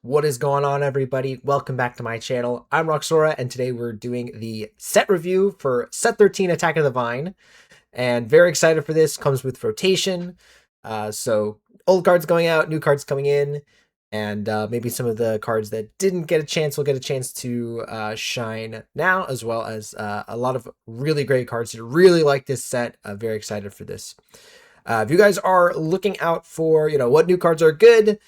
What is going on, everybody? Welcome back to my channel. I'm Roxora, and today we're doing the set review for set 13 Attack of the Vine. And very excited for this. Comes with rotation. So old cards going out, new cards coming in, and maybe some of the cards that didn't get a chance will get a chance to shine now, as well as a lot of really great cards. I really like this set. Very excited for this. If you guys are looking out for, what new cards are good,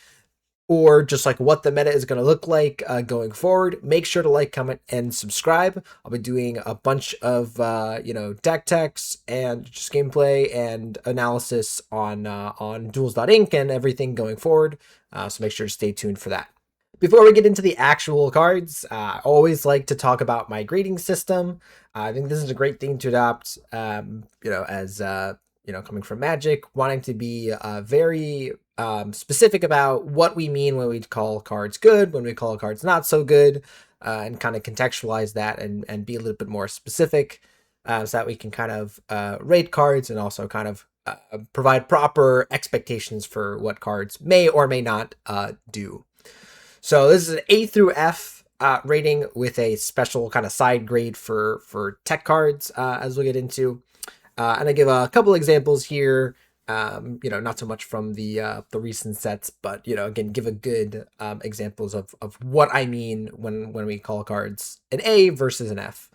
or just like what the meta is going to look like going forward, make sure to like, comment, and subscribe. I'll be doing a bunch of deck techs and just gameplay and analysis on duels.inc and everything going forward. So make sure to stay tuned for that. Before we get into the actual cards, I always like to talk about my grading system. I think this is a great thing to adopt, as coming from Magic, wanting to be very specific about what we mean when we call cards good, when we call cards not so good, and kind of contextualize that and be a little bit more specific, so that we can kind of rate cards and also kind of provide proper expectations for what cards may or may not do. So this is an A through F rating with a special kind of side grade for tech cards, as we'll get into. And I give a couple examples here, not so much from the recent sets, but, again, give a good examples of what I mean when we call cards an A versus an F.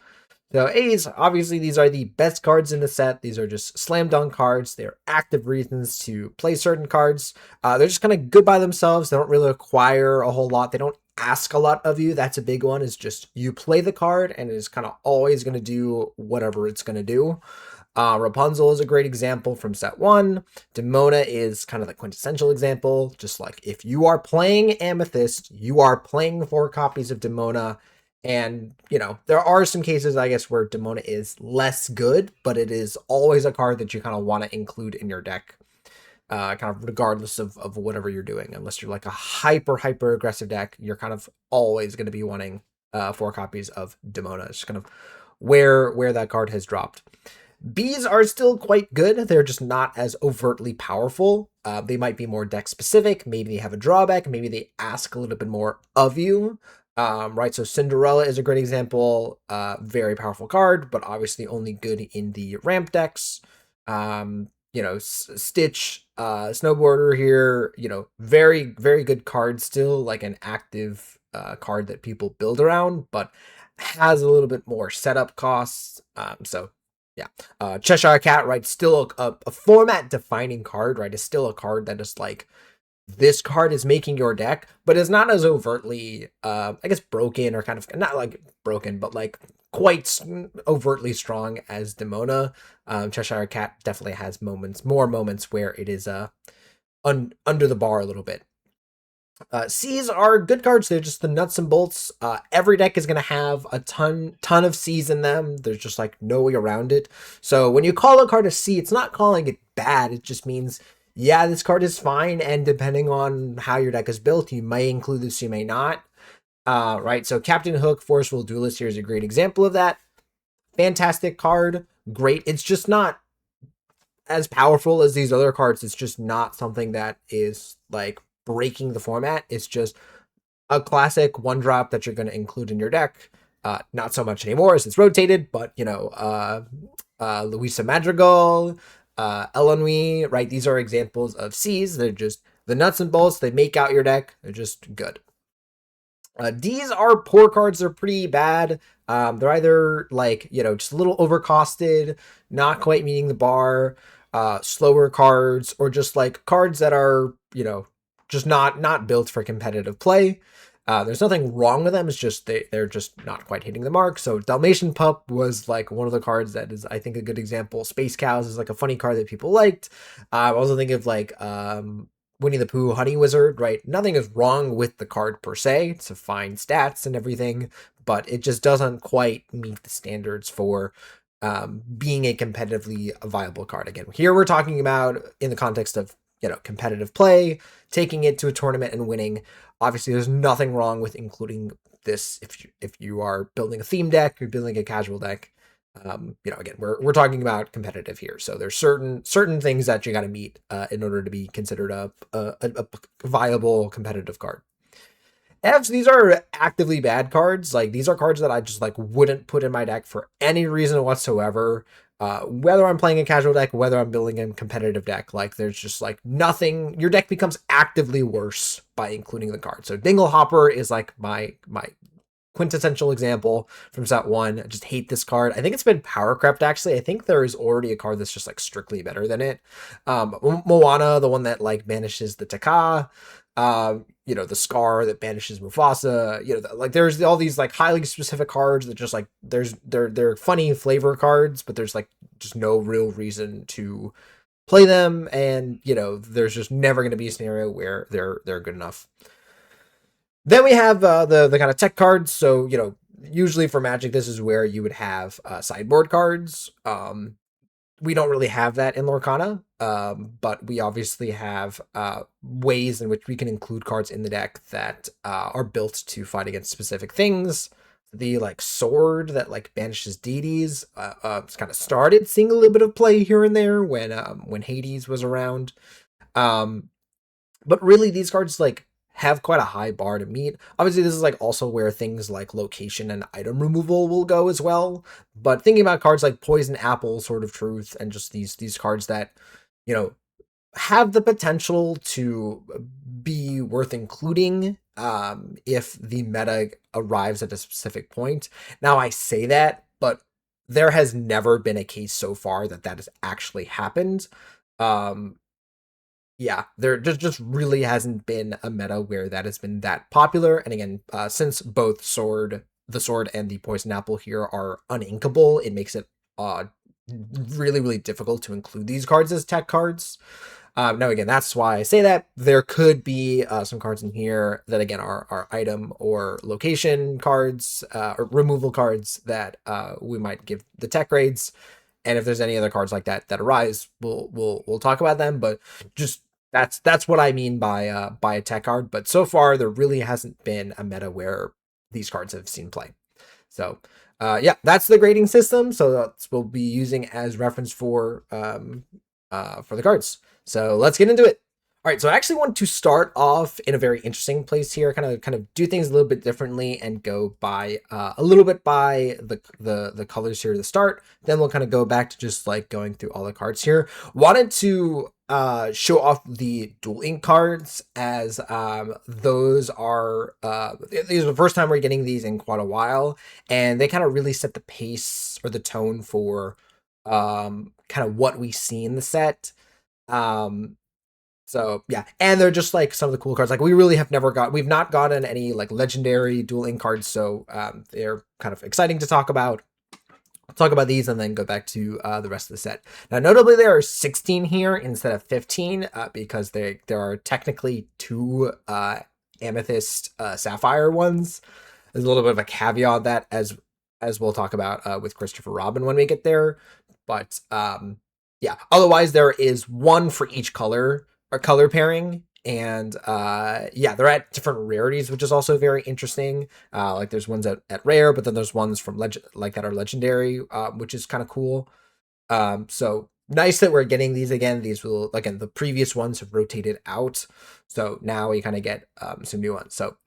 So A's, obviously, these are the best cards in the set. These are just slam dunk cards. They're active reasons to play certain cards. They're just kind of good by themselves. They don't really require a whole lot. They don't ask a lot of you. That's a big one, is just you play the card and it is kind of always going to do whatever it's going to do. Rapunzel is a great example from set 1. Demona is kind of the quintessential example. Just like if you are playing Amethyst, you are playing 4 copies of Demona. And, there are some cases, I guess, where Demona is less good, but it is always a card that you kind of want to include in your deck, kind of regardless of whatever you're doing. Unless you're like a hyper aggressive deck, you're kind of always going to be wanting 4 copies of Demona. It's just kind of where that card has dropped. Bs are still quite good. They're just not as overtly powerful. They might be more deck specific. Maybe they have a drawback. Maybe they ask a little bit more of you. Right, so Cinderella is a great example. Very powerful card, but obviously only good in the ramp decks. Stitch, Snowboarder here, very, very good card still, like an active card that people build around, but has a little bit more setup costs. Cheshire Cat, right, still a format-defining card, right? It's still a card that is like, this card is making your deck, but it's not as overtly, I guess, broken, or kind of, not like broken, but like quite overtly strong as Demona. Cheshire Cat definitely has more moments where it is under the bar a little bit. C's are good cards. They're just the nuts and bolts. Every deck is going to have a ton of C's in them. There's just like no way around it. So when you call a card a C, it's not calling it bad. It just means, yeah, this card is fine, and depending on how your deck is built, you may include this, you may not. Right, so Captain Hook, Forceful Duelist here is a great example of that. Fantastic card, great. It's just not as powerful as these other cards. It's just not something that is like breaking the format. It's just a classic 1-drop that you're going to include in your deck. Not so much anymore as it's rotated, but Luisa Madrigal, Elonui, right? These are examples of C's. They're just the nuts and bolts. They make out your deck. They're just good. D's are poor cards. They're pretty bad. They're either like, just a little overcosted, not quite meeting the bar, slower cards, or just like cards that are, just not built for competitive play. There's nothing wrong with them. It's just they're just not quite hitting the mark. So Dalmatian Pup was like one of the cards that is, I think, a good example. Space Cows is like a funny card that people liked. I also think of like Winnie the Pooh, Honey Wizard, right? Nothing is wrong with the card per se. It's a fine stats and everything, but it just doesn't quite meet the standards for being a competitively viable card. Again, here we're talking about in the context of, competitive play, taking it to a tournament and winning. Obviously, there's nothing wrong with including this if you are building a theme deck, you're building a casual deck. Again, we're talking about competitive here, so there's certain things that you got to meet in order to be considered a viable competitive card. Fs, these are actively bad cards. Like, these are cards that I just like wouldn't put in my deck for any reason whatsoever. Whether I'm playing a casual deck, whether I'm building a competitive deck, like there's just like nothing. Your deck becomes actively worse by including the card. So Dingle Hopper is like my quintessential example from set one. I just hate this card. I think it's been power crept actually. I think there is already a card that's just like strictly better than it. Moana, the one that like banishes the Taka. The Scar that banishes Mufasa. Like there's all these like highly specific cards that just like they're funny flavor cards, but there's like just no real reason to play them, and there's just never going to be a scenario where they're good enough. Then we have the kind of tech cards. So, usually for Magic, this is where you would have sideboard cards. We don't really have that in Lorcana, but we obviously have ways in which we can include cards in the deck that are built to fight against specific things. The like sword that like banishes deities it's kind of started seeing a little bit of play here and there when Hades was around. But really, these cards like have quite a high bar to meet. Obviously, this is like also where things like location and item removal will go as well. But thinking about cards like Poison Apple, Sword of Truth, and just these cards that you know have the potential to be worth including if the meta arrives at a specific point. Now, I say that, but there has never been a case so far that has actually happened. Um, yeah, there just really hasn't been a meta where that has been that popular. And again, since both the sword and the poison apple here are uninkable, it makes it really, really difficult to include these cards as tech cards. Now, again, that's why I say that. There could be some cards in here that, again, are item or location cards or removal cards that we might give the tech grades. And if there's any other cards like that arise, we'll talk about them. But just that's what I mean by a tech card. But so far, there really hasn't been a meta where these cards have seen play. So yeah, that's the grading system. So that's we'll be using as reference for the cards. So let's get into it. All right, so I actually want to start off in a very interesting place here, kind of do things a little bit differently and go by a little bit by the colors here to start. Then we'll kind of go back to just like going through all the cards here. Wanted to show off the Duel Ink cards as those are these are the first time we're getting these in quite a while, and they kind of really set the pace or the tone for kind of what we see in the set. So yeah, and they're just like some of the cool cards. Like we've not gotten any like legendary Duel Ink cards, so they're kind of exciting to talk about. I'll talk about these and then go back to the rest of the set. Now, notably, there are 16 here instead of 15 because there are technically two Amethyst Sapphire ones. There's a little bit of a caveat on that as we'll talk about with Christopher Robin when we get there. But yeah, otherwise there is one for each color or color pairing, and yeah, they're at different rarities, which is also very interesting. Like there's ones at rare, but then there's ones from legend like that are legendary, which is kind of cool. So nice that we're getting these again. These will, again, the previous ones have rotated out, so now we kind of get some new ones. So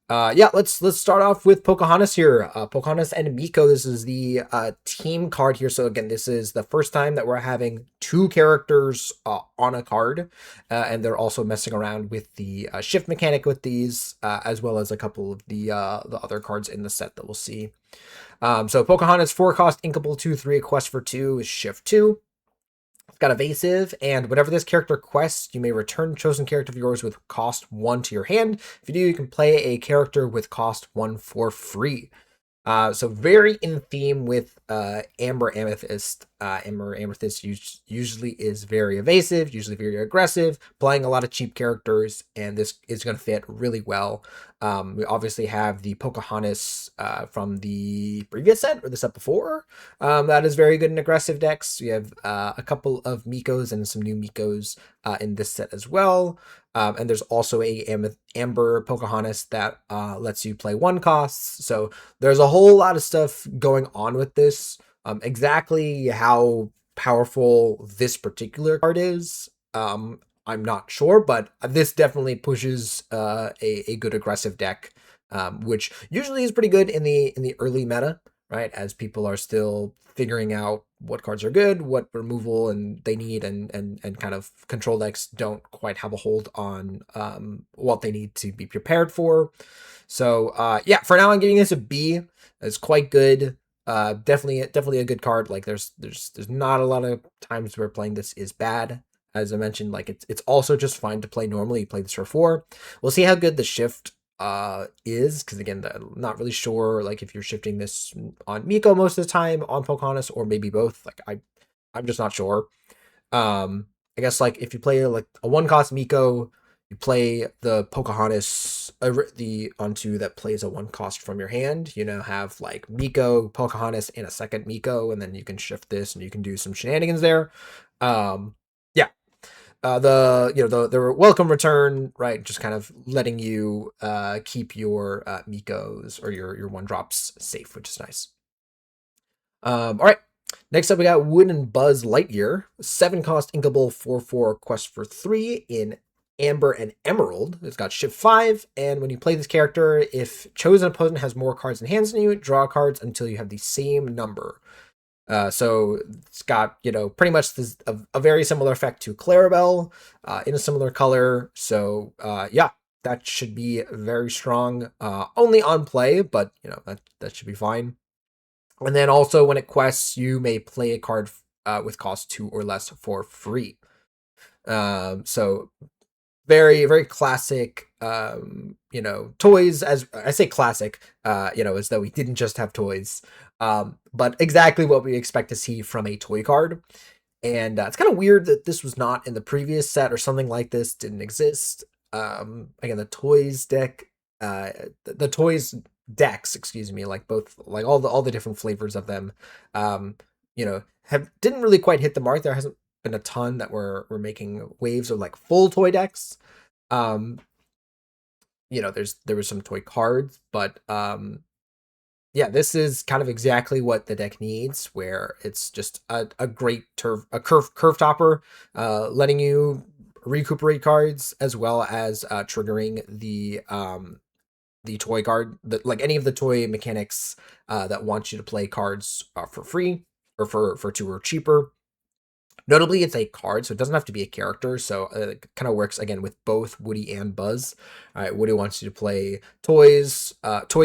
yeah, let's start off with Pocahontas here. Pocahontas and Miko. This is the team card here. So again, this is the first time that we're having two characters on a card, and they're also messing around with the shift mechanic with these, as well as a couple of the other cards in the set that we'll see. So Pocahontas 4-cost, inkable 2/3, a quest for 2 is shift 2. It's got evasive, and whenever this character quests, you may return chosen character of yours with cost 1 to your hand. If you do, you can play a character with cost 1 for free. So very in theme with Amber Amethyst. Amber Amethyst usually is very evasive, usually very aggressive, playing a lot of cheap characters, and this is going to fit really well. We obviously have the Pocahontas from the previous set or the set before. That is very good in aggressive decks. We have a couple of Mikos and some new Mikos in this set as well. And there's also a Amber Pocahontas that lets you play 1 costs. So there's a whole lot of stuff going on with this. Exactly how powerful this particular card is, I'm not sure, but this definitely pushes a good aggressive deck, which usually is pretty good in the early meta, right? As people are still figuring out what cards are good, what removal and they need, and kind of control decks don't quite have a hold on what they need to be prepared for. So yeah, for now I'm giving this a B. It's quite good. Definitely a good card. Like there's not a lot of times where playing this is bad. As I mentioned, like it's also just fine to play normally. You play this for 4. We'll see how good the shift is, because again, I'm not really sure like if you're shifting this on Miko most of the time, on Pocahontas, or maybe both. Like I'm just not sure. I guess like if you play like a 1-cost Miko, you play the Pocahontas the onto that plays a 1-cost from your hand. You know, have like Miko, Pocahontas, and a second Miko, and then you can shift this and you can do some shenanigans there. Yeah. The the welcome return, right? Just kind of letting you keep your Mikos or your 1-drops safe, which is nice. All right. Next up, we got Wood and Buzz Lightyear, 7-cost inkable 4/4 quest for 3 in Amber and Emerald. It's got shift 5, and when you play this character, if chosen opponent has more cards in hands than you, draw cards until you have the same number. So it's got, pretty much a very similar effect to Clarabelle, in a similar color. So yeah, that should be very strong. Only on play, but that should be fine. And then also when it quests, you may play a card with cost 2 or less for free. So very, very classic, toys. As I say classic, as though we didn't just have toys, but exactly what we expect to see from a toy card. And it's kind of weird that this was not in the previous set, or something like this didn't exist. Again, the toys deck, the toys decks, excuse me, like both, like all the different flavors of them, have didn't really quite hit the mark. There hasn't been a ton that were making waves of like full toy decks. Um, there was some toy cards, but yeah, this is kind of exactly what the deck needs, where it's just a great curve topper, letting you recuperate cards, as well as triggering the toy card, like any of the toy mechanics that want you to play cards for free, or for 2 or cheaper. Notably, it's a card, so it doesn't have to be a character. So it kind of works again with both Woody and Buzz. All right, Woody wants you to play toy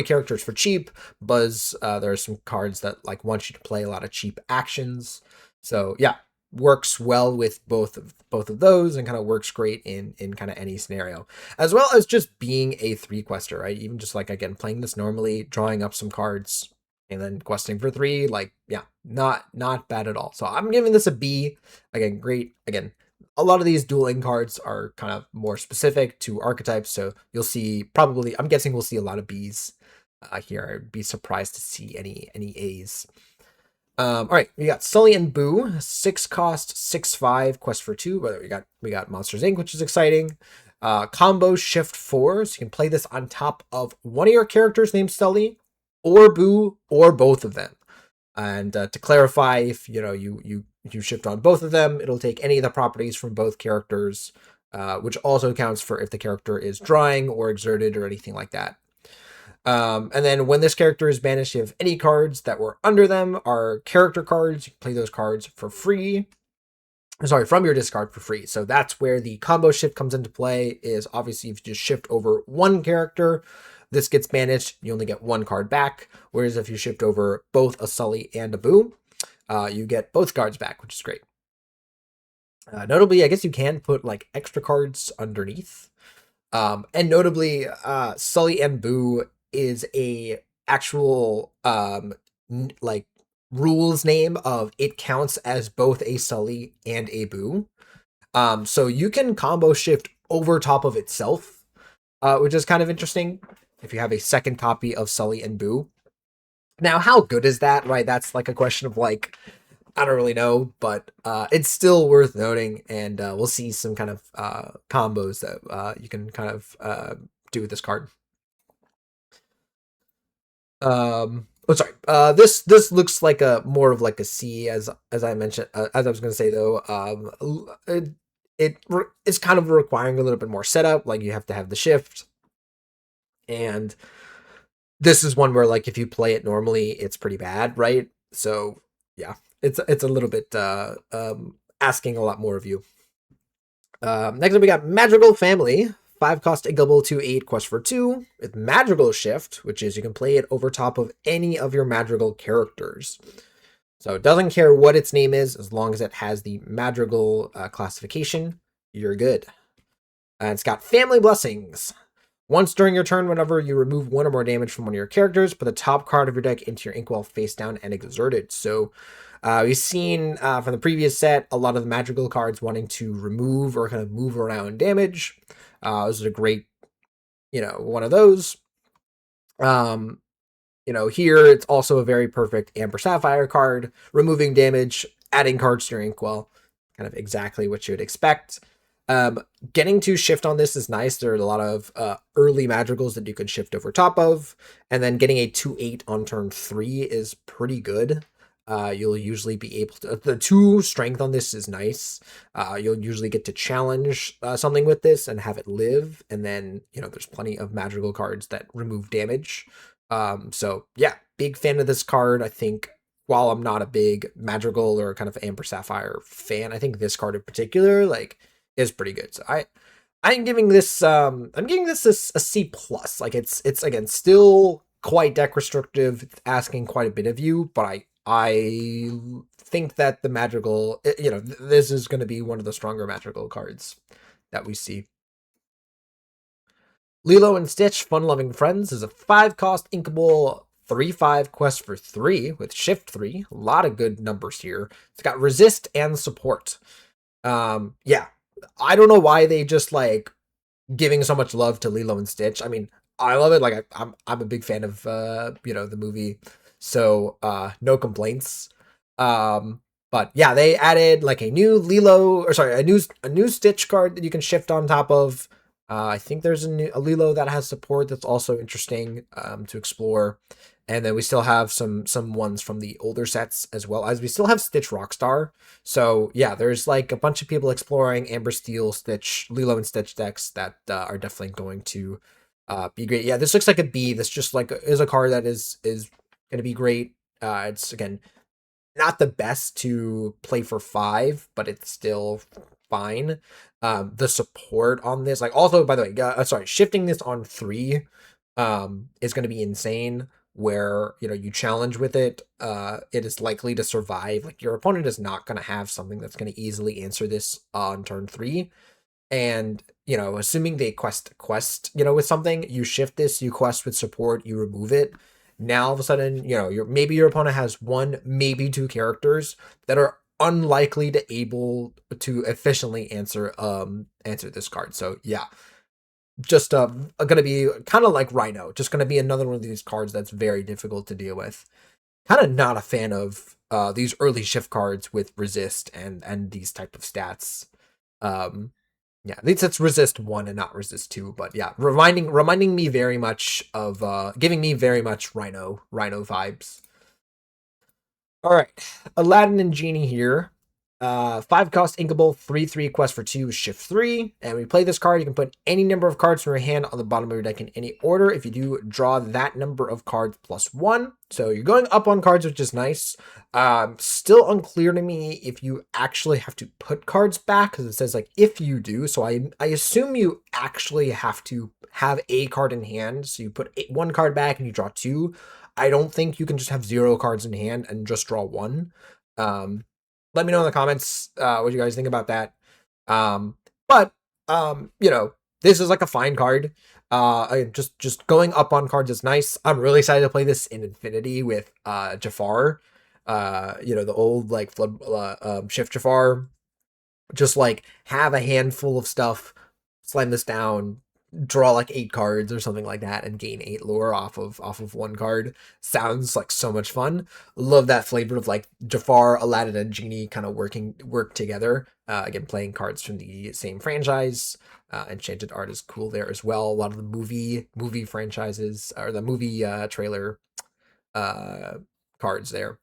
characters for cheap. Buzz, there are some cards that like want you to play a lot of cheap actions. So yeah, works well with both of those, and kind of works great in kind of any scenario, as well as just being a 3-quester, right? Even just like again playing this normally, drawing up some cards, and then questing for 3, like yeah, not bad at all. So I'm giving this a B. Again, great. Again, a lot of these dueling cards are kind of more specific to archetypes, so you'll see, probably, I'm guessing we'll see a lot of Bs here. I'd be surprised to see any As. All right, we got Sully and Boo, 6-cost, 6/5 quest for 2. But we got Monsters Inc., which is exciting. Combo shift 4, so you can play this on top of one of your characters named Sully, or Boo, or both of them. And to clarify, if you shift on both of them, it'll take any of the properties from both characters, which also counts for if the character is drawing or exerted or anything like that. And then when this character is banished, you have any cards that were under them are character cards. You can play those cards for free. Sorry, from your discard for free. So that's where the combo shift comes into play, is obviously if you just shift over one character, this gets banished, you only get 1 card back. Whereas if you shift over both a Sully and a Boo, you get both cards back, which is great. Notably, I guess you can put like extra cards underneath. And notably, Sully and Boo is a actual like rules name of, it counts as both a Sully and a Boo. So you can combo shift over top of itself, which is kind of interesting if you have a second copy of Sully and Boo. Now, how good is that, right? That's like a question of like, I don't really know, but it's still worth noting, and we'll see some kind of combos that you can kind of do with this card. Oh, sorry. This looks like a more of like a C, as I mentioned. As I was going to say though, is kind of requiring a little bit more setup. Like you have to have the shift, and this is one where like if you play it normally, it's pretty bad, right? So yeah, it's a little bit asking a lot more of you. Next up, we got Madrigal Family. 5 cost ignoble to 8 quest for 2 with Madrigal Shift, which is you can play it over top of any of your Madrigal characters. So it doesn't care what its name is, as long as it has the Madrigal classification, you're good. It's got Family Blessings. Once during your turn, whenever you remove 1 or more damage from one of your characters, put the top card of your deck into your Inkwell face down and exerted. So we've seen from the previous set a lot of the Madrigal cards wanting to remove or kind of move around damage. This is a great, one of those. Here it's also a very perfect Amber Sapphire card, removing damage, adding cards to your Inkwell, kind of exactly what you would expect. Getting to shift on this is nice. There are a lot of early madrigals that you can shift over top of, and then getting a 2/8 on turn 3 is pretty good. You'll usually be able to. The 2 strength on this is nice. You'll usually get to challenge something with this and have it live, and then there's plenty of madrigal cards that remove damage. So yeah, big fan of this card. I think while I'm not a big madrigal or kind of Amber Sapphire fan, I think this card in particular is pretty good. So I'm giving this a C plus. Like it's again still quite deck restrictive, it's asking quite a bit of you, but I think that the Madrigal, this is going to be one of the stronger Madrigal cards that we see. Lilo and Stitch, Fun Loving Friends, is a 5 cost inkable 3/5 quest for 3 with shift 3. A lot of good numbers here. It's got resist and support. Yeah, I don't know why they just giving so much love to Lilo and Stitch. I mean, I love it. Like I'm a big fan of the movie, so no complaints. But yeah, they added like a new a new Stitch card that you can shift on top of. I think there's a Lilo that has support that's also interesting to explore. And then we still have some ones from the older sets, as well as we still have Stitch Rockstar. So yeah, there's like a bunch of people exploring Amber Steel, Stitch, Lilo and Stitch decks that are definitely going to be great. Yeah, this looks like a B. This just is a card that is going to be great. It's again not the best to play for 5, but it's still fine. The support on this, also by the way, sorry, shifting this on 3 is going to be insane, where you challenge with it. It is likely to survive. Like your opponent is not going to have something that's going to easily answer this on turn 3. And assuming they quest with something, you shift this, you quest with support, you remove it. Now all of a sudden, maybe your opponent has 1, maybe 2 characters that are unlikely to able to efficiently answer this card. So yeah, just gonna be kind of like Rhino, just gonna be another one of these cards that's very difficult to deal with. Kind of not a fan of these early shift cards with resist and these type of stats. Yeah, at least it's resist 1 and not resist 2, but yeah, reminding me very much of giving me very much Rhino vibes. All right, Aladdin and Genie here. 5 cost inkable, 3/3 quest for 2, shift 3. And when you play this card, you can put any number of cards from your hand on the bottom of your deck in any order. If you do, draw that number of cards plus 1. So you're going up on cards, which is nice. Still unclear to me if you actually have to put cards back, because it says if you do. So I assume you actually have to have a card in hand. So you put 1 card back and you draw 2. I don't think you can just have 0 cards in hand and just draw 1. Let me know in the comments what you guys think about that. But this is a fine card. Just going up on cards is nice. I'm really excited to play this in Infinity with Jafar. The old flood shift Jafar. Just have a handful of stuff, slam this down, draw 8 cards or something like that, and gain 8 lore off of 1 card. Sounds like so much fun. Love that flavor of Jafar, Aladdin, and Genie kind of work together. Again, playing cards from the same franchise. Enchanted Art is cool there as well. A lot of the movie franchises or the movie trailer cards there.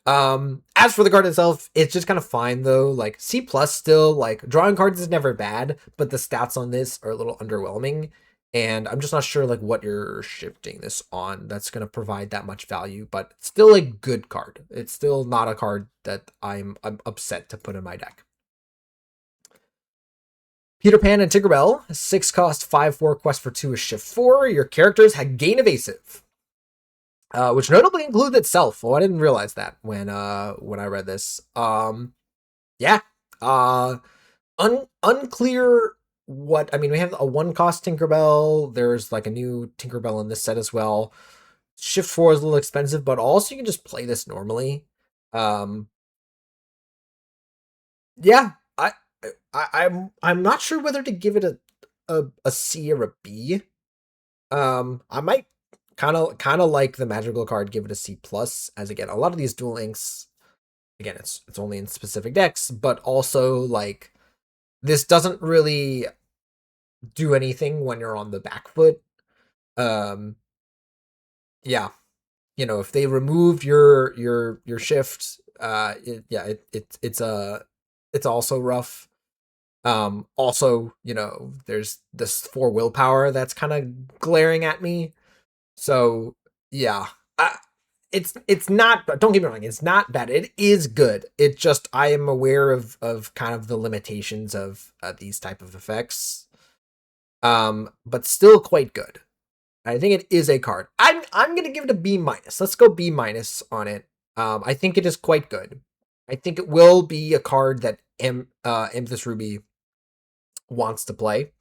As for the card itself, it's just kind of fine though. Like C plus still, like drawing cards is never bad, but the stats on this are a little underwhelming. And I'm just not sure like what you're shifting this on that's gonna provide that much value, but still a good card. It's still not a card that I'm upset to put in my deck. Peter Pan and Tinkerbell, 6 cost, 5/4 quest for 2 is shift 4. Your characters had gain evasive. Which notably includes itself. Well, I didn't realize that when I read this. Yeah. Unclear what I mean. We have a 1 cost Tinkerbell. There's like a new Tinkerbell in this set as well. Shift 4 is a little expensive, but also you can just play this normally. Yeah, I'm not sure whether to give it a C or a B. I might kind of like the magical card, give it a C plus, as again a lot of these Duel Links, again it's only in specific decks, but also like this doesn't really do anything when you're on the back foot. Yeah, you know, if they remove your shift, it's also rough. Also, you know, there's this 4 willpower that's kind of glaring at me. So yeah, it's not. Don't get me wrong, it's not bad. It is good. It just I am aware of kind of the limitations of these type of effects. But still quite good. I think it is a card. I'm gonna give it a B minus. Let's go B minus on it. I think it is quite good. I think it will be a card that Amethyst Ruby wants to play.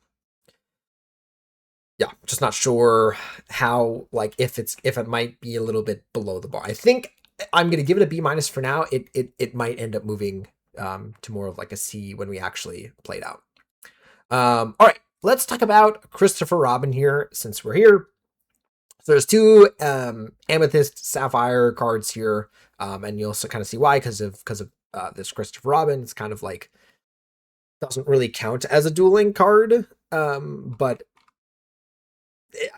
Yeah, just not sure how, like, if it might be a little bit below the bar. I think I'm gonna give it a B minus for now. It might end up moving to more of like a C when we actually play it out. All right, let's talk about Christopher Robin here since we're here. So there's 2 Amethyst Sapphire cards here, and you'll also kind of see why because of this Christopher Robin. It's kind of like doesn't really count as a dueling card, but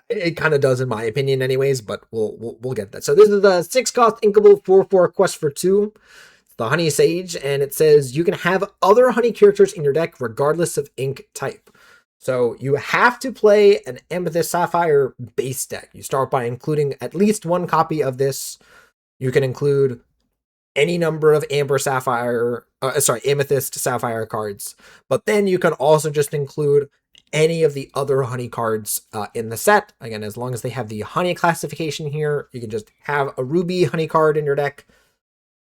it kind of does in my opinion anyways, but we'll get that. So this is a 6 cost inkable 4/4 quest for 2. It's the Honey Sage, and it says you can have other honey characters in your deck regardless of ink type. So you have to play an Amethyst Sapphire base deck. You start by including at least 1 copy of this. You can include any number of Amethyst Sapphire cards, but then you can also just include any of the other honey cards in the set. Again, as long as they have the honey classification here, you can just have a ruby honey card in your deck,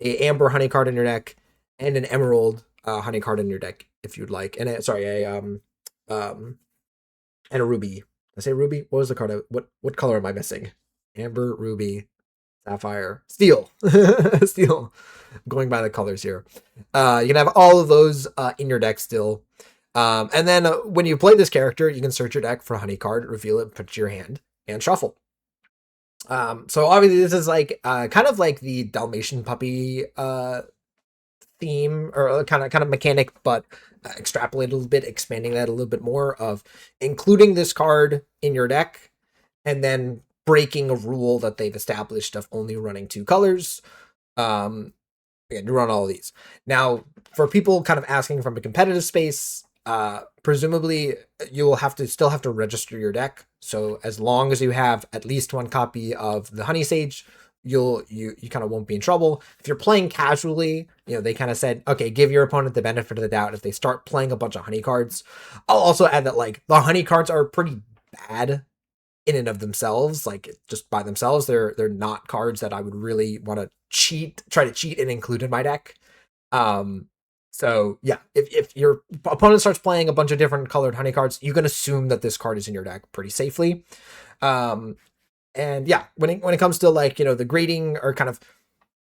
a amber honey card in your deck, and an emerald honey card in your deck if you'd like. And and a ruby. Did I say ruby? What was the card? What color am I missing? Amber, ruby, sapphire, steel. Steel. I'm going by the colors here. You can have all of those in your deck still. And then when you play this character, you can search your deck for a honey card, reveal it, put it to your hand, and shuffle. So obviously this is like kind of like the Dalmatian puppy theme or kind of mechanic, but extrapolate a little bit, expanding that a little bit more of including this card in your deck and then breaking a rule that they've established of only running 2 colors. Again, you run all of these. Now, for people kind of asking from a competitive space, presumably you will still have to register your deck. So as long as you have at least 1 copy of the Honey Sage, you kind of won't be in trouble. If you're playing casually, you know, they kind of said, okay, give your opponent the benefit of the doubt if they start playing a bunch of honey cards. I'll also add that like the honey cards are pretty bad in and of themselves, like just by themselves. They're not cards that I would really want to try to cheat and include in my deck. So yeah, if your opponent starts playing a bunch of different colored honey cards, you can assume that this card is in your deck pretty safely. And yeah, when it comes to like, you know, the grading or kind of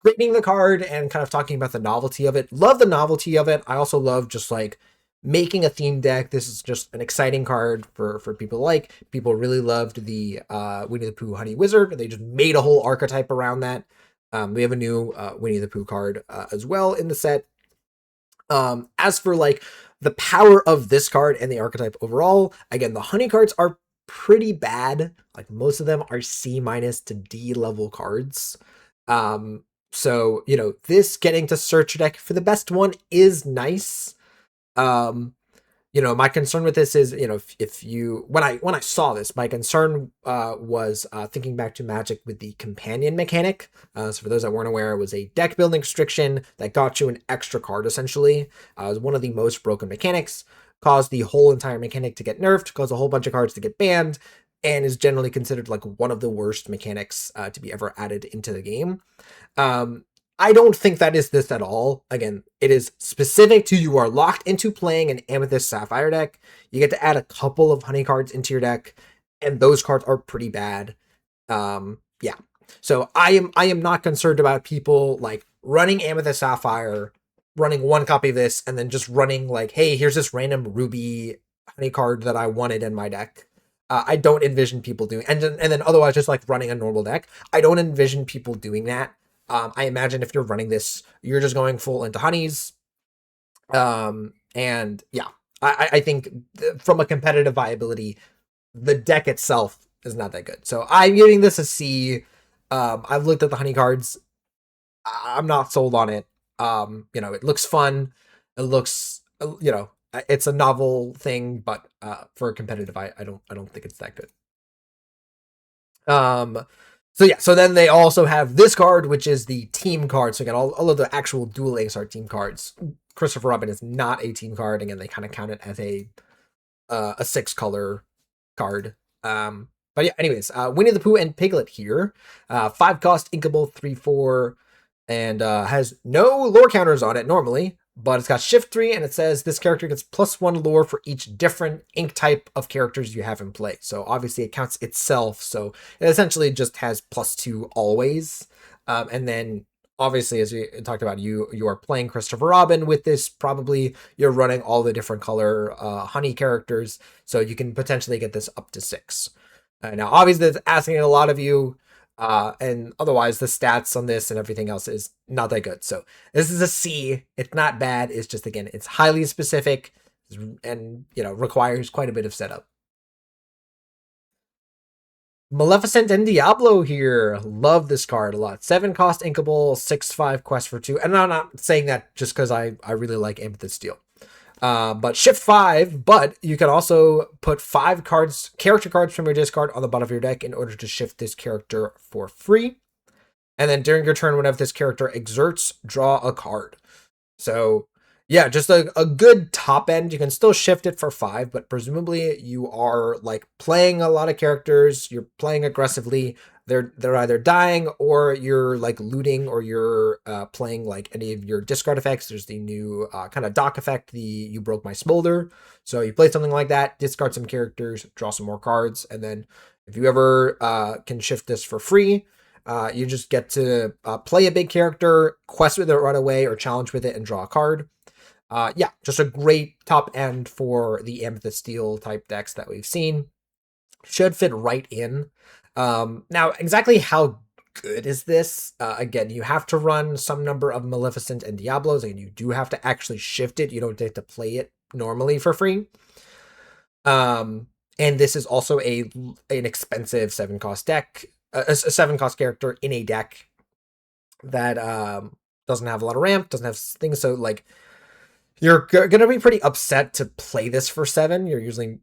grading the card and kind of talking about the novelty of it, love the novelty of it. I also love just like making a theme deck. This is just an exciting card for people like. People really loved the Winnie the Pooh Honey Wizard. They just made a whole archetype around that. We have a new Winnie the Pooh card as well in the set. As for like the power of this card and the archetype overall, again, the honey cards are pretty bad. Like most of them are C- to D level cards. So, this getting to search your deck for the best one is nice. Um, my concern with this is, if you when I saw this, my concern was thinking back to Magic with the companion mechanic. So for those that weren't aware, it was a deck building restriction that got you an extra card essentially. It was one of the most broken mechanics, caused the whole entire mechanic to get nerfed, caused a whole bunch of cards to get banned, and is generally considered like one of the worst mechanics to be ever added into the game. Um, I don't think that is this at all. Again, it is specific to you are locked into playing an Amethyst Sapphire deck. You get to add a couple of honey cards into your deck, and those cards are pretty bad. Yeah. So I am not concerned about people like running Amethyst Sapphire, running one copy of this, and then just running like, hey, here's this random ruby honey card that I wanted in my deck. I don't envision people doing, and then otherwise just like running a normal deck. I don't envision people doing that. I imagine if you're running this, you're just going full into honeys. And yeah, I think from a competitive viability, the deck itself is not that good. So I'm giving this a C. I've looked at the honey cards. I'm not sold on it. It looks fun. It looks, it's a novel thing, but for a competitive, I don't think it's that good. So yeah, so then they also have this card, which is the team card. So again, all of the actual Dual Links are team cards. Christopher Robin is not a team card. Again, they kind of count it as a 6-color card. But yeah, anyways, Winnie the Pooh and Piglet here. 5-cost, inkable, 3/4, and has no lore counters on it normally, but it's got shift 3, and it says this character gets +1 lore for each different ink type of characters you have in play. So obviously it counts itself, so it essentially just has +2 always. And then obviously, as we talked about, you are playing Christopher Robin with this. Probably you're running all the different color honey characters, so you can potentially get this up to 6. Now, obviously, that's asking a lot of you. And otherwise, the stats on this and everything else is not that good. So this is a C. It's not bad. It's just, again, it's highly specific and, requires quite a bit of setup. Maleficent and Diablo here. Love this card a lot. 7-cost, inkable, 6/5, quest for 2. And I'm not saying that just because I really like Amethyst Steel. But shift 5, but you can also put 5 character cards from your discard on the bottom of your deck in order to shift this character for free. And then during your turn, whenever this character exerts, draw a card. So yeah, just a good top end. You can still shift it for 5, but presumably you are like playing a lot of characters. You're playing aggressively. They're either dying or you're like looting, or you're playing like any of your discard effects. There's the new kind of dock effect, the You Broke My Smolder. So you play something like that, discard some characters, draw some more cards, and then if you ever can shift this for free, you just get to play a big character, quest with it right away, or challenge with it and draw a card. Yeah, just a great top end for the Amethyst Steel type decks that we've seen. Should fit right in. Now, exactly how good is this? Again, you have to run some number of Maleficent and Diablos, and you do have to actually shift it. You don't get to play it normally for free. And this is also an expensive 7-cost deck, a 7-cost character in a deck that doesn't have a lot of ramp, doesn't have things. So like, you're gonna be pretty upset to play this for 7. You're usually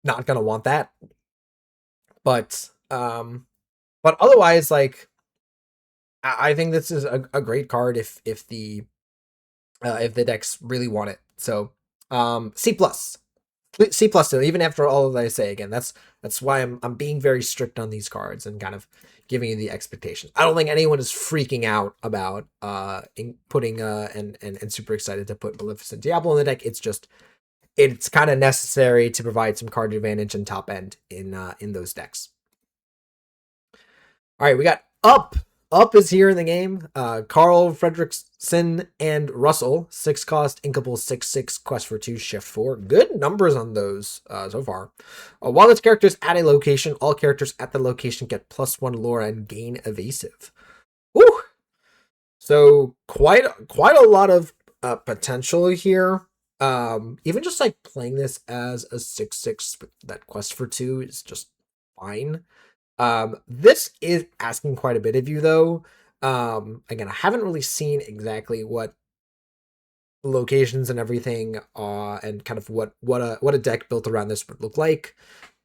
not gonna want that. But otherwise, like, I think this is a great card if the decks really want it. So C plus. C plus still, even after all that I say. Again, that's why I'm being very strict on these cards and kind of giving you the expectations. I don't think anyone is freaking out about putting and super excited to put Maleficent Diablo in the deck. It's just, it's kind of necessary to provide some card advantage and top end in those decks. All right, we got Up. Up is here in the game. Carl Fredrickson and Russell. 6-cost, inkable, 6/6, quest for 2, shift 4. Good numbers on those so far. While this character is at a location, all characters at the location get +1 lore and gain evasive. Woo! So quite a lot of potential here. Even just like playing this as a 6/6 with that quest for 2 is just fine. This is asking quite a bit of you though. Again, I haven't really seen exactly what locations and everything, and kind of what a deck built around this would look like.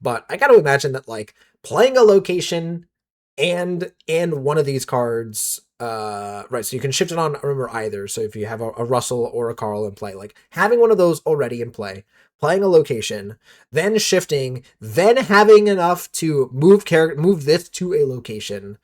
But I got to imagine that like playing a location and one of these cards, right? So you can shift it on, remember, either. So if you have a Russell or a Carl in play, like having one of those already in play, playing a location, then shifting, then having enough to move this to a location,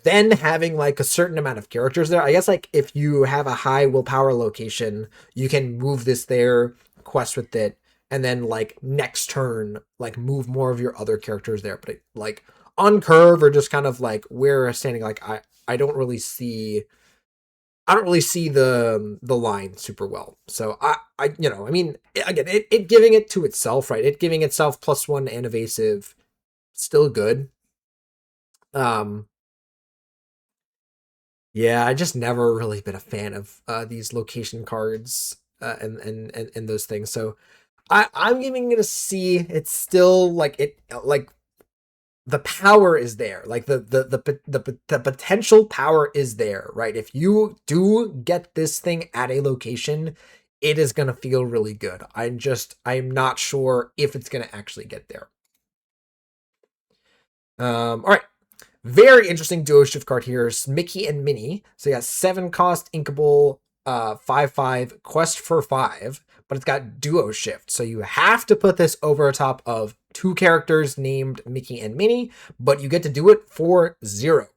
then having like a certain amount of characters there. I guess like if you have a high willpower location, you can move this there, quest with it, and then like next turn, like move more of your other characters there. But like on curve or just kind of like where we're standing, like I don't really see the line super well. So I mean, again, it giving it to itself, right? It giving itself +1 and evasive, still good. Um, Yeah, I just never really been a fan of these location cards, and those things. So I'm giving it a C. It's still like like the power is there. Like the potential power is there, right? If you do get this thing at a location, it is gonna feel really good. I'm not sure if it's gonna actually get there. All right. Very interesting duo shift card here. Mickey and Minnie. So you got 7 cost, inkable, 5/5, quest for 5, but it's got duo shift. So you have to put this over top of 2 characters named Mickey and Minnie, but you get to do it for 0.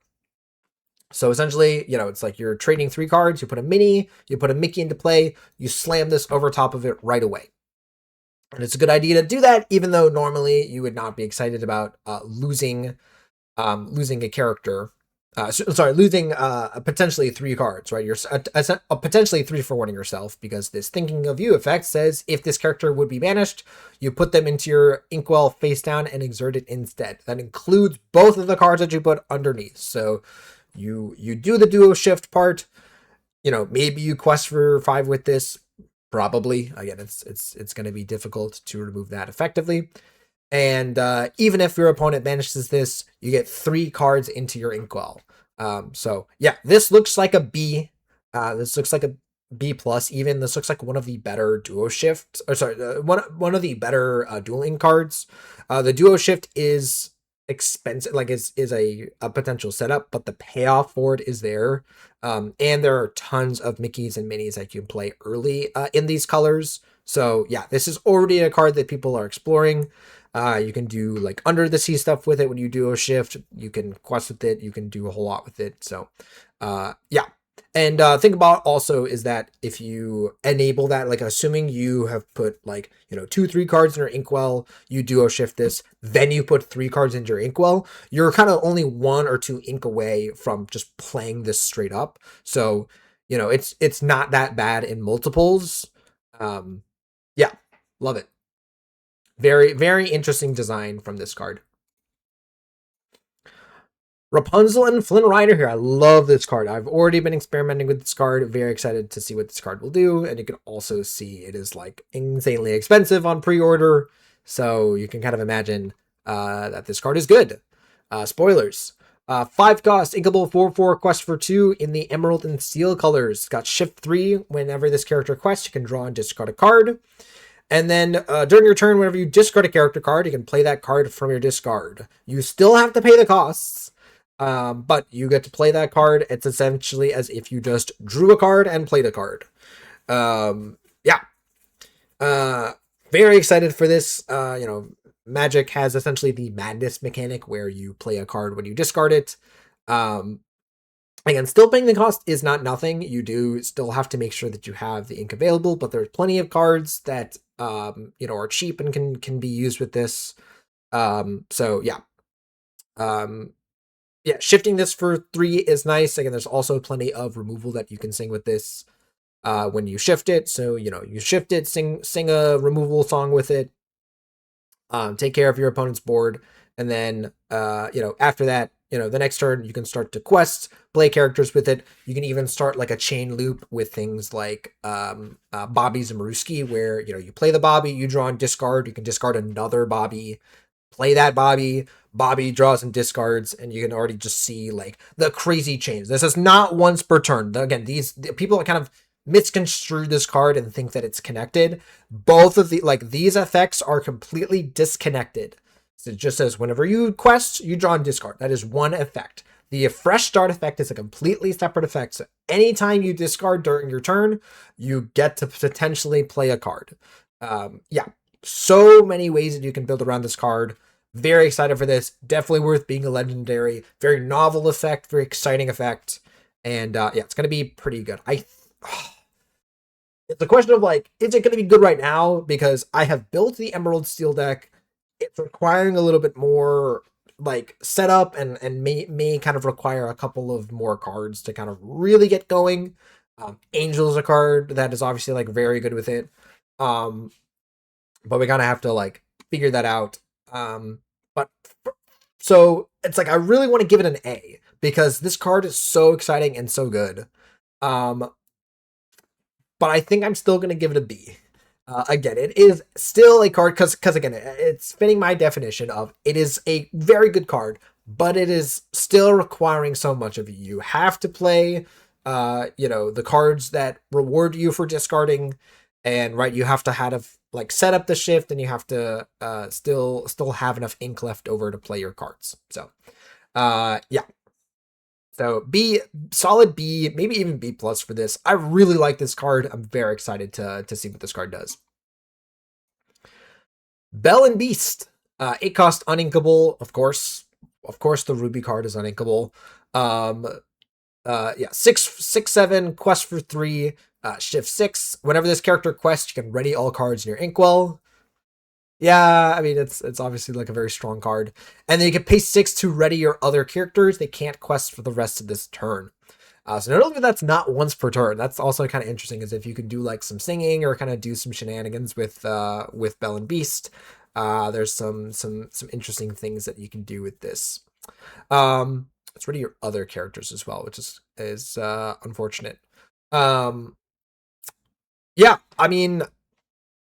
So essentially, it's like you're trading 3 cards, you put a Minnie, you put a Mickey into play, you slam this over top of it right away. And it's a good idea to do that, even though normally you would not be excited about losing a character. Losing potentially 3 cards, right? You're potentially 3 for warning yourself, because this thinking of you effect says if this character would be banished, you put them into your inkwell face down and exert it instead. That includes both of the cards that you put underneath. So you do the duo shift part. Maybe you quest for 5 with this. Probably, again, it's going to be difficult to remove that effectively. And even if your opponent banishes this, you get 3 cards into your inkwell. So yeah, this looks like a B. This looks like a B plus. Even this looks like one of the better duo shift. Or sorry, one of the better dual ink cards. The duo shift is expensive, like is a potential setup, but the payoff for it is there. And there are tons of Mickeys and Minnies that you can play early in these colors. So yeah, this is already a card that people are exploring. You can do like under the sea stuff with it when you do a shift. You can quest with it. You can do a whole lot with it. So, yeah. And think about also is that if you enable that, like assuming you have put like 2-3 cards in your inkwell, you duo shift this, then you put 3 cards into your inkwell, you're kind of only 1 or 2 ink away from just playing this straight up. So it's not that bad in multiples. Yeah, love it. Very, very interesting design from this card. Rapunzel and Flynn Rider here. I love this card. I've already been experimenting with this card. Very excited to see what this card will do. And you can also see it is like insanely expensive on pre-order. So you can kind of imagine that this card is good. Spoilers. 5 cost, inkable 4/4, quest for 2 in the Emerald and Steel colors. It's got shift 3. Whenever this character quests, you can draw and discard a card. And then during your turn, whenever you discard a character card, you can play that card from your discard. You still have to pay the costs, but you get to play that card. It's essentially as if you just drew a card and played a card. Yeah. Very excited for this. Magic has essentially the madness mechanic where you play a card when you discard it. Again, still paying the cost is not nothing. You do still have to make sure that you have the ink available, but there's plenty of cards that are cheap and can be used with this. So yeah. Yeah, shifting this for 3 is nice. Again, there's also plenty of removal that you can sing with this when you shift it. So, you shift it, sing a removal song with it, take care of your opponent's board, and then after that, the next turn you can start to quest, play characters with it. You can even start like a chain loop with things like Bobby Zamoruski, where you play the Bobby, you draw and discard, you can discard another Bobby, play that Bobby. Bobby draws and discards, and you can already just see like the crazy change. This is not once per turn. Again, these people kind of misconstrue this card and think that it's connected. Both of the like these effects are completely disconnected. So it just says whenever you quest, you draw and discard. That is one effect. The fresh start effect is a completely separate effect. So anytime you discard during your turn, you get to potentially play a card. Yeah, so many ways that you can build around this card. Very excited for this. Definitely worth being a legendary. Very novel effect. Very exciting effect. And yeah, it's gonna be pretty good. It's a question of like, is it gonna be good right now? Because I have built the Emerald Steel deck. It's requiring a little bit more like setup and may kind of require a couple of more cards to kind of really get going. Angel's a card that is obviously like very good with it. Um, but we kind of have to like figure that out. But so it's like I really want to give it an A because this card is so exciting and so good. Um, but I think I'm still gonna give it a B. Again, it is still a card because again, it's fitting my definition of it is a very good card, but it is still requiring so much of you. You have to play, the cards that reward you for discarding, and right, you have to have like set up the shift, and you have to still have enough ink left over to play your cards. So, yeah. So B, solid B, maybe even B plus for this. I really like this card. I'm very excited to see what this card does. Bell and Beast. 8 cost uninkable, of course. Of course, the Ruby card is uninkable. Yeah, 6/7 quest for 3. Shift 6. Whenever this character quests, you can ready all cards in your inkwell. Yeah, I mean it's obviously like a very strong card. And then you can pay 6 to ready your other characters. They can't quest for the rest of this turn. So not only that's not once per turn, that's also kind of interesting, is if you can do like some singing or kind of do some shenanigans with Bell and Beast. There's some interesting things that you can do with this. It's ready your other characters as well, which is unfortunate. Yeah, I mean,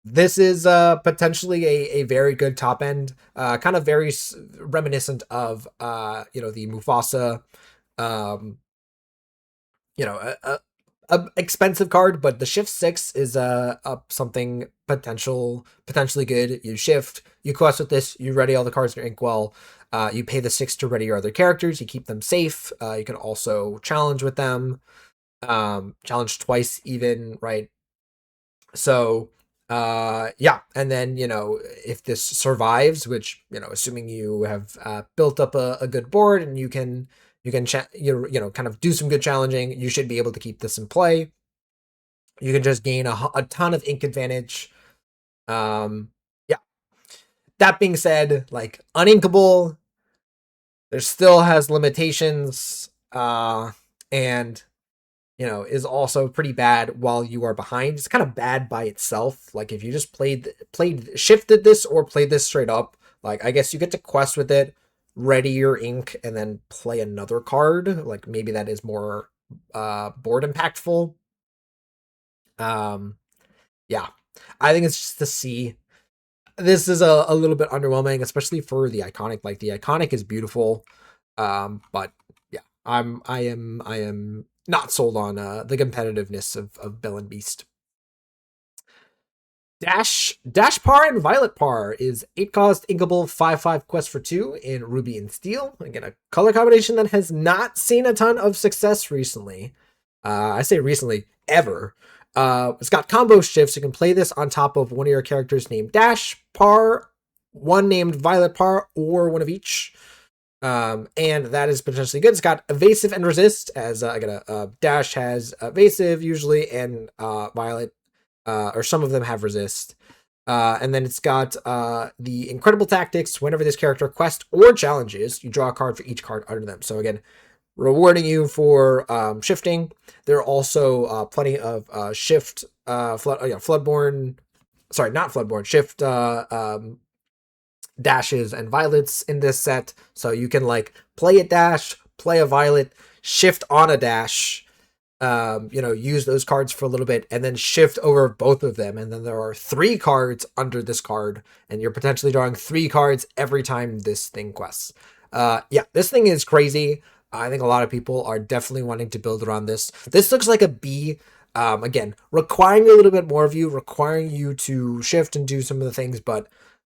this is potentially a very good top end, kind of very reminiscent of the Mufasa, um, a expensive card, but the shift 6 is something potentially good. You shift, you quest with this, you ready all the cards in your inkwell. You pay the 6 to ready your other characters. You keep them safe. You can also challenge with them, challenge twice even, right? So yeah, and then if this survives, which assuming you have built up a good board and you can kind of do some good challenging, you should be able to keep this in play. You can just gain a ton of ink advantage. Yeah, that being said, like uninkable, there still has limitations, and is also pretty bad while you are behind. It's kind of bad by itself. Like if you just shifted this or played this straight up, like I guess you get to quest with it, ready your ink, and then play another card. Like maybe that is more board impactful. Um, yeah, I think it's just to see. This is a little bit underwhelming, especially for the iconic. Like the iconic is beautiful, but yeah, I am not sold on the competitiveness of Bell and Beast. Dash Par and Violet Par is 8 cost inkable 5/5 quest for 2 in Ruby and Steel. Again, a color combination that has not seen a ton of success recently. I say recently, ever. It's got combo shifts. You can play this on top of one of your characters named Dash Par, one named Violet Par, or one of each. And that is potentially good. It's got evasive and resist, as I got a Dash has evasive usually, and Violet, or some of them have resist. And then it's got the incredible tactics. Whenever this character quests or challenges, you draw a card for each card under them. So again, rewarding you for shifting. There are also plenty of Floodborn. Sorry, not Floodborn. Shift dashes and violets in this set, so you can like play a dash, play a violet, shift on a dash, use those cards for a little bit and then shift over both of them. And then there are 3 cards under this card, and you're potentially drawing 3 cards every time this thing quests. Yeah, this thing is crazy. I think a lot of people are definitely wanting to build around this. This looks like a B. Again, requiring a little bit more of you, requiring you to shift and do some of the things. But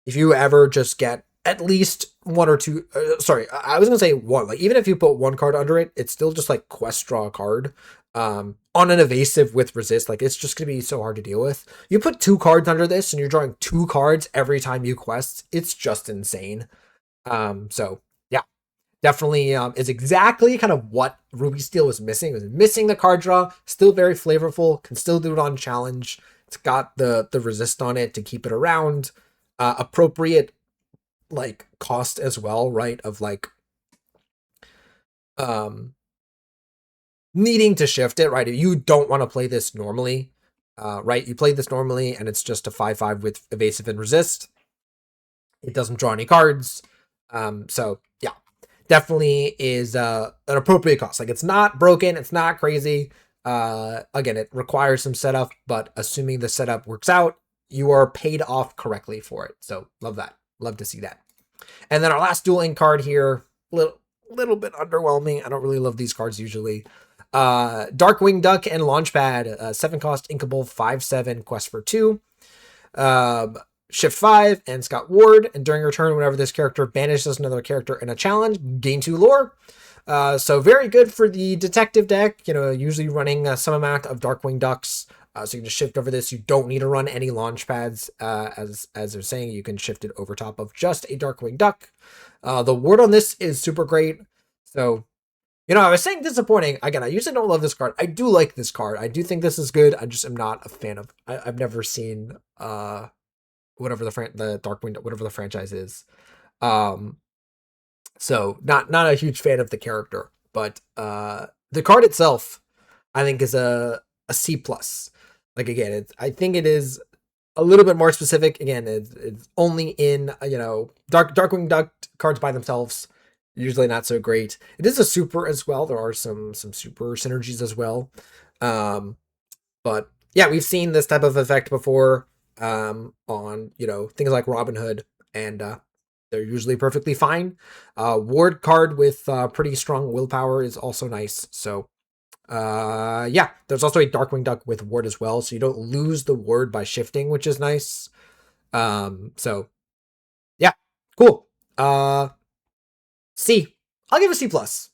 if you ever just get at least 1 or 2, sorry, I was gonna say 1. Like, even if you put 1 card under it, it's still just like quest draw a card. On an evasive with resist, like, it's just gonna be so hard to deal with. You put 2 cards under this and you're drawing 2 cards every time you quest. It's just insane. So yeah, definitely is exactly kind of what Ruby Steel was missing. It was missing the card draw. Still very flavorful. Can still do it on challenge. It's got the resist on it to keep it around. Appropriate like cost as well, right? Of like needing to shift it, right? If you don't want to play this normally, right? You play this normally and it's just a 5/5 with evasive and resist. It doesn't draw any cards. So yeah, definitely is an appropriate cost. Like, it's not broken, it's not crazy. Again, it requires some setup, but assuming the setup works out, you are paid off correctly for it. So love that. Love to see that. And then our last dual ink card here, little bit underwhelming. I don't really love these cards usually. Darkwing Duck and Launchpad, 7 cost, inkable, 5/7, quest for 2. Shift 5 and Scott Ward, and during your turn, whenever this character banishes another character in a challenge, gain 2 lore. So very good for the detective deck, usually running some amount of Darkwing Ducks. So you can just shift over this. You don't need to run any launch pads. As they're saying, you can shift it over top of just a Darkwing Duck. The word on this is super great. So, I was saying disappointing. Again, I usually don't love this card. I do like this card. I do think this is good. I just am not a fan of. I've never seen whatever the Darkwing, whatever the franchise is. So not a huge fan of the character, but the card itself, I think, is a C plus. Like, again, I think it is a little bit more specific. Again, it's only in Darkwing Duck cards by themselves, usually not so great. It is a super as well. There are some super synergies as well. But yeah, we've seen this type of effect before on things like Robin Hood, and they're usually perfectly fine. Ward card with pretty strong willpower is also nice. So yeah, there's also a Darkwing Duck with ward as well, so you don't lose the ward by shifting, which is nice. So yeah, cool. C. I'll give a C plus.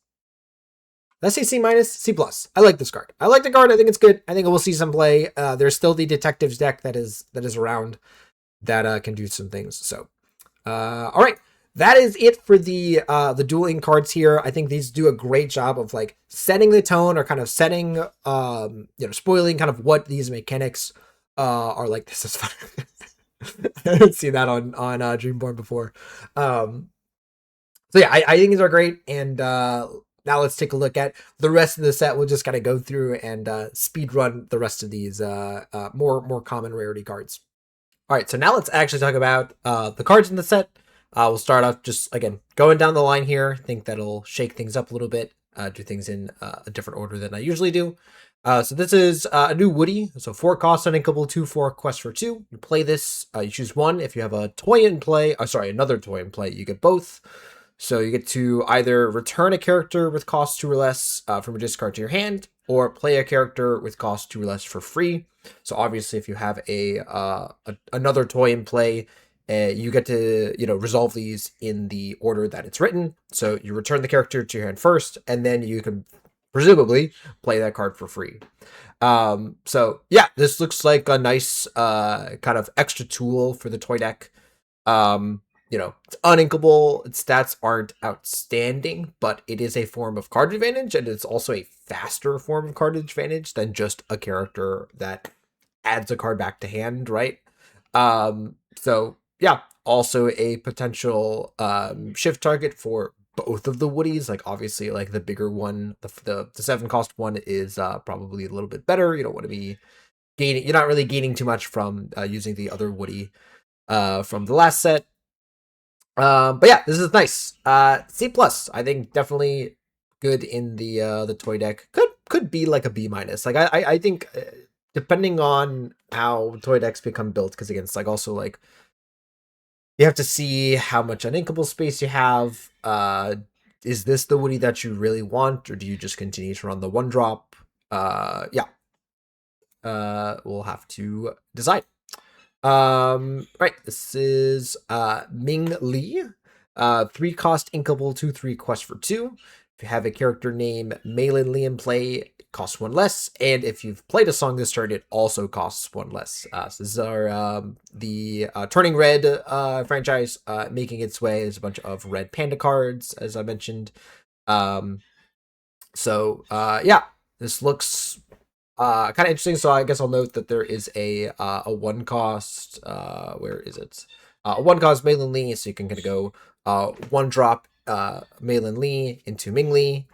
Did I say C minus? C plus. I like this card. I like the card. I think it's good. I think we'll see some play. There's still the detectives deck that is around that can do some things. So all right. That is it for the dueling cards here. I think these do a great job of like setting the tone, or kind of setting spoiling kind of what these mechanics are like. This is fun. I haven't seen that on Dreamborn before. So yeah, I think these are great. And now let's take a look at the rest of the set. We'll just kind of go through and speed run the rest of these more common rarity cards. All right, so now let's actually talk about the cards in the set. We'll start off just, again, going down the line here. I think that'll shake things up a little bit, do things in a different order than I usually do. So this is a new Woody. So 4 cost, uninkable, 2/4, quest for 2. You play this, you choose 1. If you have a toy in play, another toy in play, you get both. So you get to either return a character with cost 2 or less from a discard to your hand, or play a character with cost 2 or less for free. So obviously, if you have another toy in play, you get to resolve these in the order that it's written. So you return the character to your hand first, and then you can presumably play that card for free. So yeah, this looks like a nice kind of extra tool for the toy deck. It's uninkable. Its stats aren't outstanding, but it is a form of card advantage, and it's also a faster form of card advantage than just a character that adds a card back to hand, right? So yeah, also a potential shift target for both of the Woodies. Like, obviously, like the bigger one, the 7 cost one is probably a little bit better. You don't want to be gaining. You're not really gaining too much from using the other Woody from the last set. But yeah, this is nice. C plus. I think definitely good in the toy deck. Could be like a B minus. Like I think depending on how toy decks become built, because again, it's like also like you have to see how much uninkable space you have. Is this the Woody that you really want, or do you just continue to run the one drop? Yeah. We'll have to decide. Right, this is Ming Li. 3 cost inkable, 2/3 quest for 2. If you have a character named Malin Li in play, it costs 1 less. And if you've played a song this turn, it also costs 1 less. So this is our the Turning Red franchise making its way. There's a bunch of red panda cards, as I mentioned. Yeah, this looks kind of interesting. So I guess I'll note that there is a 1 cost. Where is it? A 1 cost Malin Li, so you can kind of go 1 drop Malin Li into Ming Li.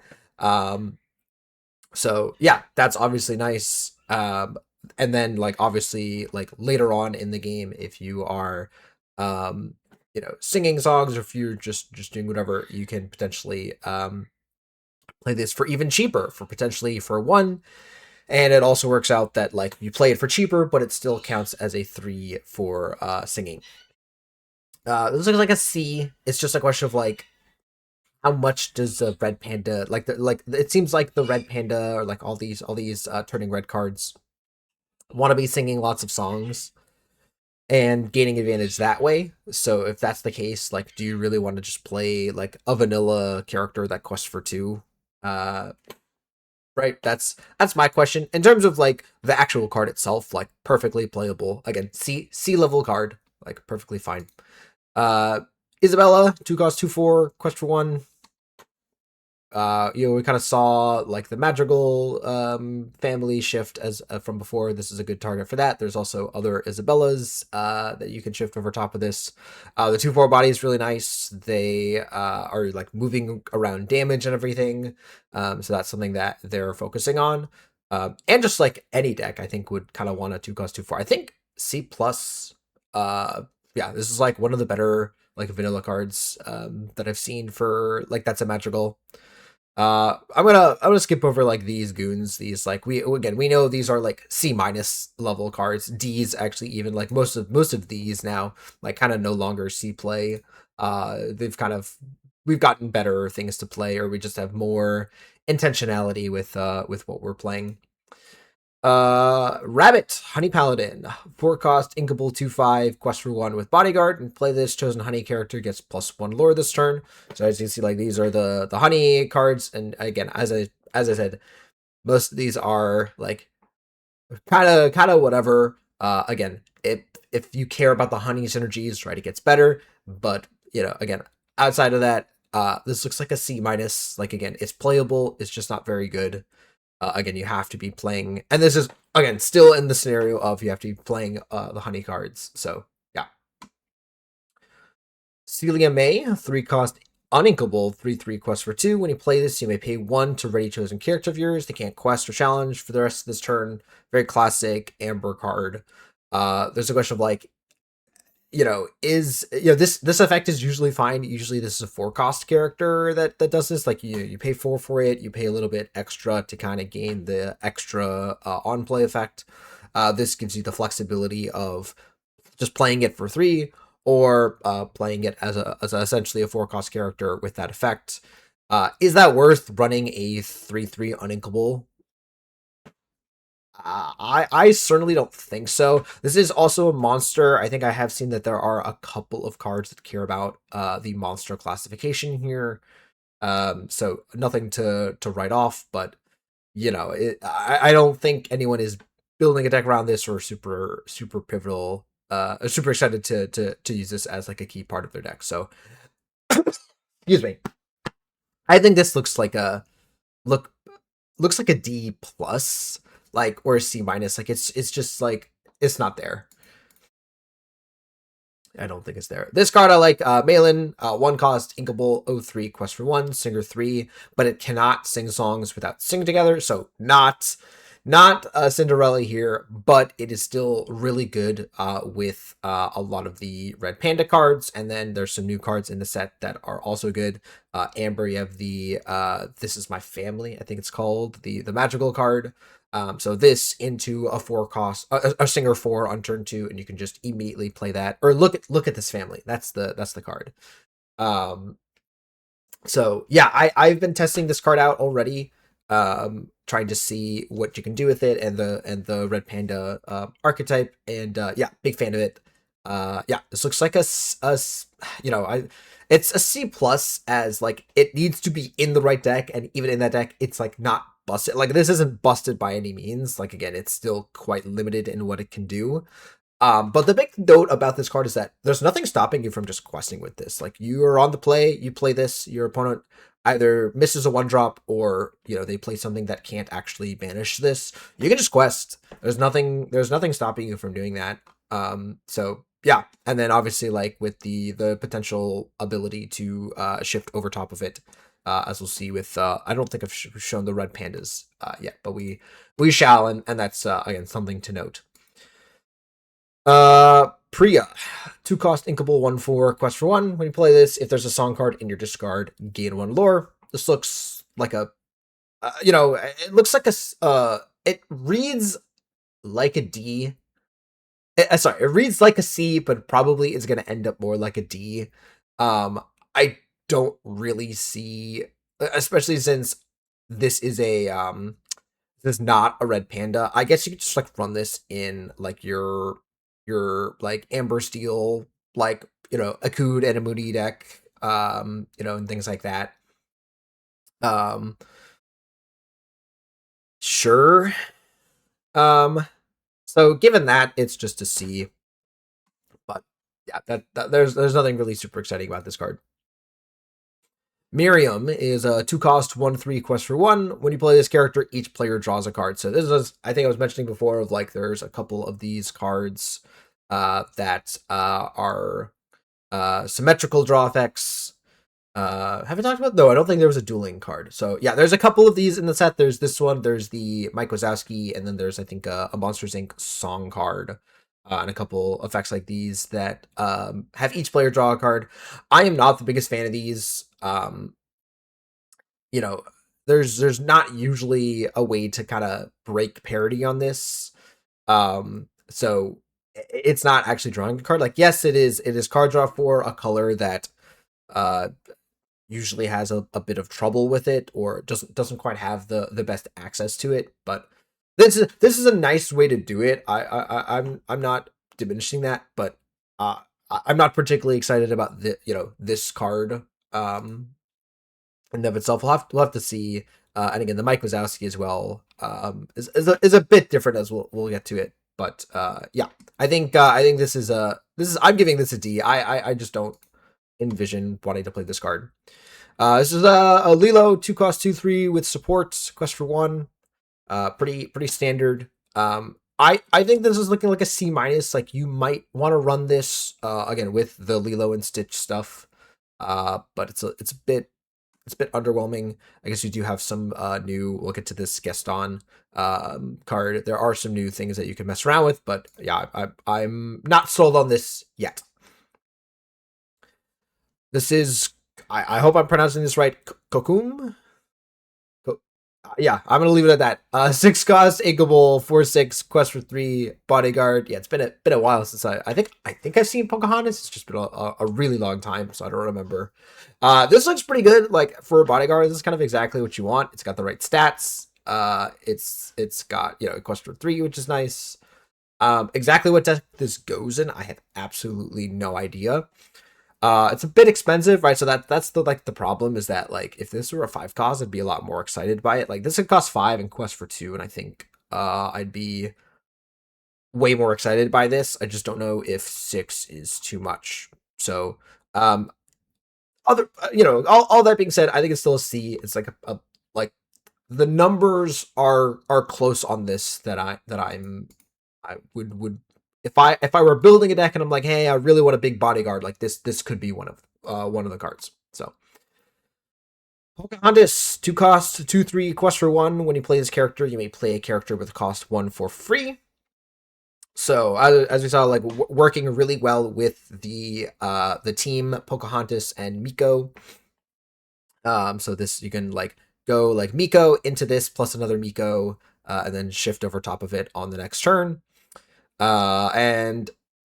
So yeah, that's obviously nice. And then like obviously like later on in the game, if you are singing songs, or if you're just doing whatever, you can potentially play this for even cheaper, for potentially for 1. And it also works out that like you play it for cheaper, but it still counts as a 3 for singing. This looks like a C. It's just a question of like how much does the red panda like it seems like the red panda, or like all these turning red cards want to be singing lots of songs and gaining advantage that way. So if that's the case, like do you really want to just play like a vanilla character that quests for 2? Right, that's my question. In terms of like the actual card itself, like perfectly playable. Again, C level card, like perfectly fine. Isabella, 2 cost 2/4 quest for 1. We kind of saw like the Madrigal family shift as from before. This is a good target for that. There's also other Isabellas that you can shift over top of this. The 2/4 body is really nice. They are like moving around damage and everything. So that's something that they're focusing on. And just like any deck, I think would kind of want a 2 cost 2/4. I think C plus. Yeah, this is like one of the better like vanilla cards that I've seen for like that's a Madrigal. I'm gonna skip over like these goons. These like we know these are like C minus level cards. D's actually even like most of these now like kind of no longer C play. We've gotten better things to play, or we just have more intentionality with what we're playing. Rabbit, Honey Paladin, 4 cost, inkable, 2/5, quest for 1 with bodyguard, and play this chosen honey character gets +1 lore this turn. So as you see, like these are the honey cards, and again, as I said, most of these are like kind of whatever. Again, if you care about the honey synergies, right, it gets better. But again, outside of that, this looks like a C minus. Like again, it's playable, it's just not very good. Again, you have to be playing, and this is again still in the scenario of you have to be playing the honey cards. So yeah. Celia May, 3 cost uninkable, 3/3 quest for 2. When you play this, you may pay 1 to ready chosen character of yours. They can't quest or challenge for the rest of this turn. Very classic Amber card. There's a question of like, this effect is usually fine. Usually this is a 4 cost character that does this. Like you pay 4 for it, you pay a little bit extra to kind of gain the extra on play effect. This gives you the flexibility of just playing it for 3, or playing it as essentially a 4 cost character with that effect. Is that worth running a 3/3 uninkable? I certainly don't think so. This is also a monster. I think I have seen that there are a couple of cards that care about the monster classification here. So nothing to write off, but I don't think anyone is building a deck around this or super pivotal, super excited to use this as like a key part of their deck. So excuse me. I think this looks like a D plus, like, or a C minus. Like it's just like it's not there. I don't think it's there. This card I like. Malin, 1 cost, inkable, 0/3, quest for 1, singer 3, but it cannot sing songs without singing together. So not Not Cinderella here, but it is still really good with a lot of the Red Panda cards, and then there's some new cards in the set that are also good. Amber, you have the This Is My Family, I think it's called, the magical card. So this into a 4 cost, a Singer 4 on turn 2, and you can just immediately play that. Or look at this family. That's the card. Um, so yeah, I've been testing this card out already, trying to see what you can do with it and the Red Panda archetype, and yeah, big fan of it. Yeah, this looks like you know, it's a C plus, as like it needs to be in the right deck, and even in that deck, it's like not busted. Like this isn't busted by any means. Like again, it's still quite limited in what it can do. But the big note about this card is that there's nothing stopping you from just questing with this. Like you are on the play, you play this, your opponent either misses a 1-drop, or they play something that can't actually banish this. You can just quest. There's nothing stopping you from doing that. So yeah, and then obviously like with the potential ability to shift over top of it, as we'll see with I don't think I've shown the red pandas yet, but we shall, and that's again something to note. Priya, 2-cost inkable 1/4 quest for 1. When you play this, if there's a song card in your discard, gain 1 lore. This looks like it looks like it reads like a D. Sorry, it reads like a C, but probably is going to end up more like a D. I don't really see, especially since this is not a red panda. I guess you could just like run this in like your like Amber Steel, like Akud and a Moody deck, and things like that. Sure. So given that, it's just a C. But yeah, that there's nothing really super exciting about this card. Miriam is a 2-cost 1/3 quest for 1. When you play this character, each player draws a card. So this is, I think I was mentioning before, of like there's a couple of these cards that are symmetrical draw effects. Have I talked about? No, I don't think there was a dueling card. So yeah, there's a couple of these in the set. There's this one, there's the Mike Wazowski, and then there's I think a Monsters Inc. song card. And a couple effects like these that have each player draw a card. I am not the biggest fan of these. You know, there's not usually a way to kind of break parity on this. So it's not actually drawing a card. Like, yes, it is card draw for a color that uh usually has a bit of trouble with it, or doesn't quite have the best access to it. But this is a nice way to do it. I'm not diminishing that, but I'm not particularly excited about this card in of itself. We'll have to see. And again, the Mike Wazowski as well is a bit different, as we'll get to it. But yeah, I think this is I'm giving this a D. I just don't envision wanting to play this card. This is a Lilo 2-cost 2/3 with support, quest for 1. Pretty standard. I think this is looking like a C minus. Like you might want to run this again with the Lilo and Stitch stuff. But it's a bit underwhelming. I guess you do have some new. We'll get to this Gaston card. There are some new things that you can mess around with, but yeah, I'm not sold on this yet. This is, I hope I'm pronouncing this right, Kokum? Yeah, I'm gonna leave it at that. 6-cost, inkable, 4/6, quest for 3, bodyguard. Yeah, it's been a while since I think I've seen Pocahontas. It's just been a really long time, so I don't remember. This looks pretty good. Like for a bodyguard, this is kind of exactly what you want. It's got the right stats. It's got quest for 3, which is nice. Exactly what deck this goes in, I have absolutely no idea. It's a bit expensive, right? So that's the problem, is that like if this were a 5-cost, I'd be a lot more excited by it. Like this would cost 5 and quest for 2, and I think I'd be way more excited by this. I just don't know if 6 is too much. So all that being said, I think it's still a C. It's like a like the numbers are close on this that I would if I were building a deck and I'm like, hey, I really want a big bodyguard, like this could be one of the cards. So Pocahontas, 2 cost, 2/3 quest for 1. When you play this character, you may play a character with cost 1 for free. So as we saw, like working really well with the team Pocahontas and Miko. So this you can like go like Miko into this plus another Miko, and then shift over top of it on the next turn. And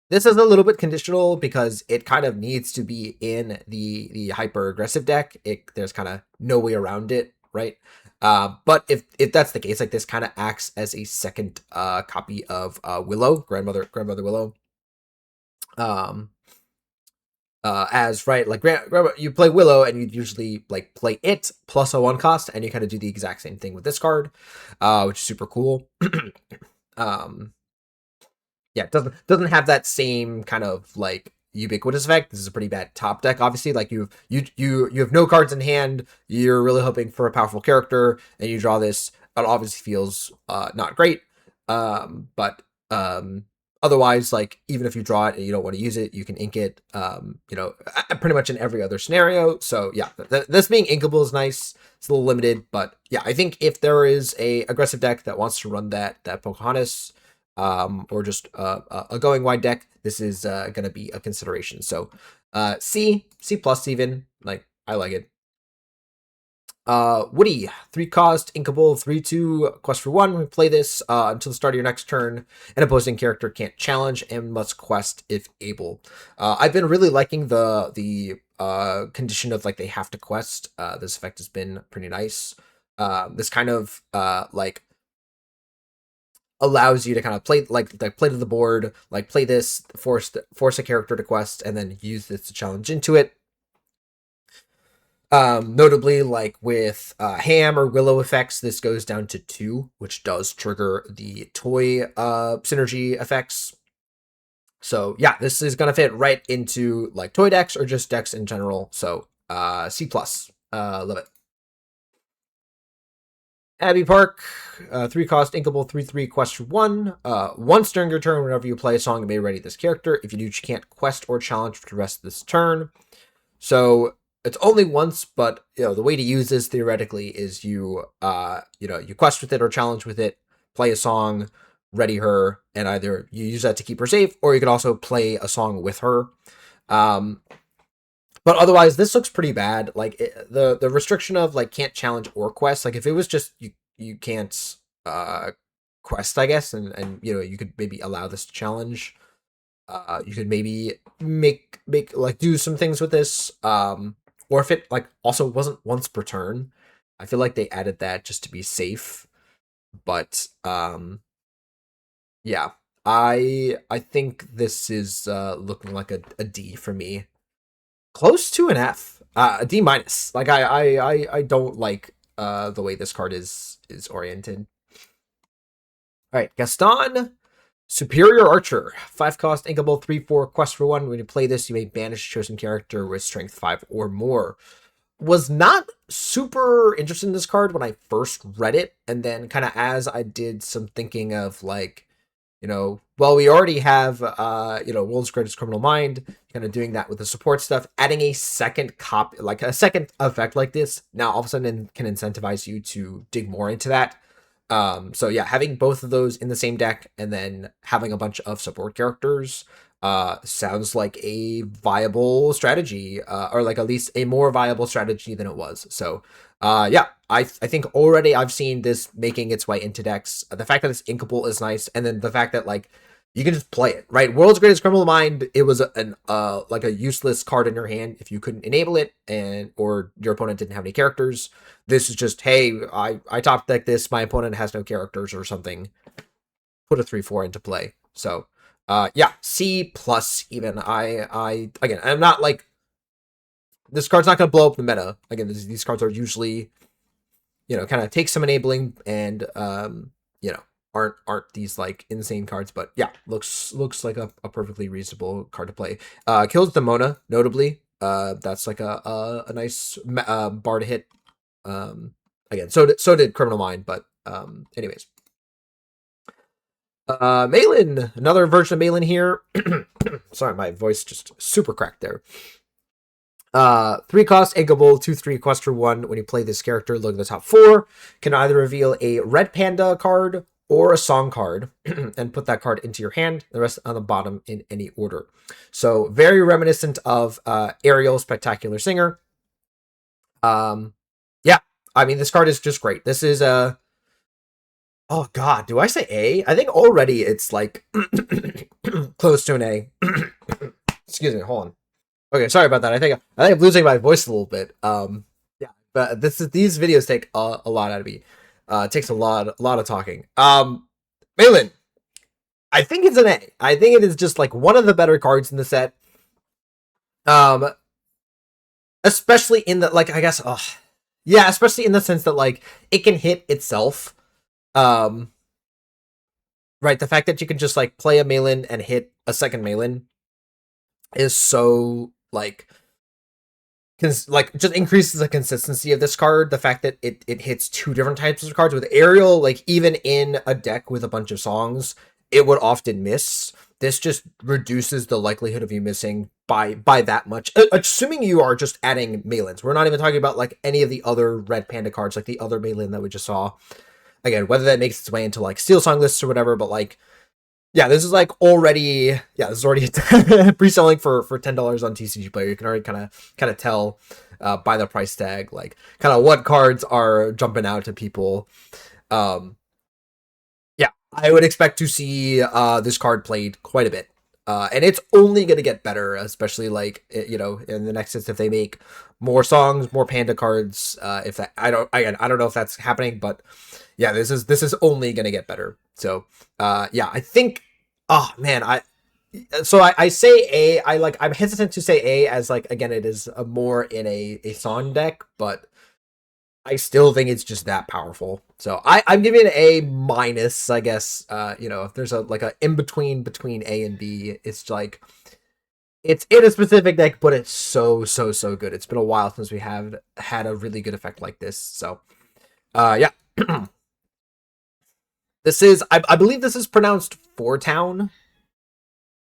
this is a little bit conditional because it kind of needs to be in the hyper aggressive deck. There's kind of no way around it, right? But if that's the case, like this kind of acts as a second copy of Willow, grandmother Willow. As right, like you play Willow and you usually like play it plus a 1 cost, and you kind of do the exact same thing with this card, which is super cool. Yeah, it doesn't have that same kind of like ubiquitous effect. This is a pretty bad top deck, obviously. Like you have no cards in hand. You're really hoping for a powerful character, and you draw this. It obviously feels not great. But otherwise, like even if you draw it and you don't want to use it, you can ink it. Pretty much in every other scenario. So yeah, this being inkable is nice. It's a little limited, but yeah, I think if there is a aggressive deck that wants to run that Pocahontas, or just a going wide deck, this is going to be a consideration. So C plus even, like I like it. Woody, 3 cost, inkable, 3/2, quest for 1. We play this until the start of your next turn. An opposing character can't challenge and must quest if able. I've been really liking the condition of like they have to quest. This effect has been pretty nice. This kind of like allows you to kind of play play to the board, like play this, force a character to quest, and then use this to challenge into it. Notably, like with Ham or Willow effects, this goes down to 2, which does trigger the toy synergy effects. So yeah, this is gonna fit right into like toy decks or just decks in general. So C plus, love it. Abbey Park, 3 cost, inkable, 3/3, quest for 1. Once during your turn, whenever you play a song, you may ready this character. If you do, you can't quest or challenge for the rest of this turn. So it's only once, but the way to use this theoretically is you quest with it or challenge with it, play a song, ready her, and either you use that to keep her safe, or you can also play a song with her. But otherwise, this looks pretty bad. Like the restriction of like can't challenge or quest. Like if it was just you can't quest, I guess, and you could maybe allow this to challenge. You could maybe make like do some things with this. Or if it like also wasn't once per turn. I feel like they added that just to be safe. But yeah, I think this is looking like a D for me. Close to an F, a D minus. Like I don't like the way this card is oriented. All right, Gaston, Superior Archer, 5 cost, inkable, 3/4, quest for 1. When you play this, you may banish a chosen character with strength 5 or more. Was not super interested in this card when I first read it, and then kind of as I did some thinking of like, well, we already have, World's Greatest Criminal Mind, kind of doing that with the support stuff, adding a second like a second effect like this, now all of a sudden can incentivize you to dig more into that. So yeah, having both of those in the same deck and then having a bunch of support characters, sounds like a viable strategy, or like at least a more viable strategy than it was. So yeah, I think already I've seen this making its way into decks. The fact that it's inkable is nice, and then the fact that like you can just play it, right? World's Greatest Criminal Mind, it was like a useless card in your hand if you couldn't enable it, and or your opponent didn't have any characters. This is just, hey, I top deck this, my opponent has no characters or something. Put a 3/4 into play. So yeah, C plus even. Again, I'm not like, this card's not gonna blow up the meta. Again, these cards are usually, kind of take some enabling and aren't these like insane cards, but yeah, looks like a perfectly reasonable card to play. Kills Demona, notably. That's like a nice bar to hit. Again, so did Criminal Mind, but anyways. Malin, another version of Malin here. Sorry, my voice just super cracked there. Three cost, inkable, 2/3 quest for one. When you play this character, look at the top four. Can either reveal a red panda card or a song card and put that card into your hand. The rest on the bottom in any order. So very reminiscent of Ariel, Spectacular Singer. Yeah, I mean, this card is just great. This is a oh god, do I say A? I think already it's like close to an A. Excuse me, hold on. Okay, sorry about that. I think I'm losing my voice a little bit. Yeah, but these videos take a lot out of me. It takes a lot of talking. Malin, I think it's an A. I think it is just like one of the better cards in the set. Um, especially in the like, I guess, yeah, especially in the sense that like it can hit itself. Um, right, the fact that you can just like play a Malin and hit a second Malin is so like just increases the consistency of this card. The fact that it hits two different types of cards with Ariel, like even in a deck with a bunch of songs, it would often miss. This just reduces the likelihood of you missing by that much. Assuming you are just adding Malins. We're not even talking about like any of the other red panda cards, like the other Malin that we just saw. Again, whether that makes its way into like Steel Song lists or whatever, but like yeah, this is like already this is already pre-selling for $10 on TCG Player. You can already kind of tell by the price tag like kind of what cards are jumping out to people. Yeah, I would expect to see this card played quite a bit. And it's only going to get better, especially like in the Nexus if they make more songs, more panda cards. If that, I don't know if that's happening, but yeah, this is only going to get better. So yeah, I think. Oh man, I say A. I'm hesitant to say A as like again it is a more in a song deck, but I still think it's just that powerful. So I'm giving it an A minus, I guess. If there's a like a in between A and B, it's like it's in a specific deck, but it's so good. It's been a while since we have had a really good effect like this. So yeah. This is I believe this is pronounced Four Town.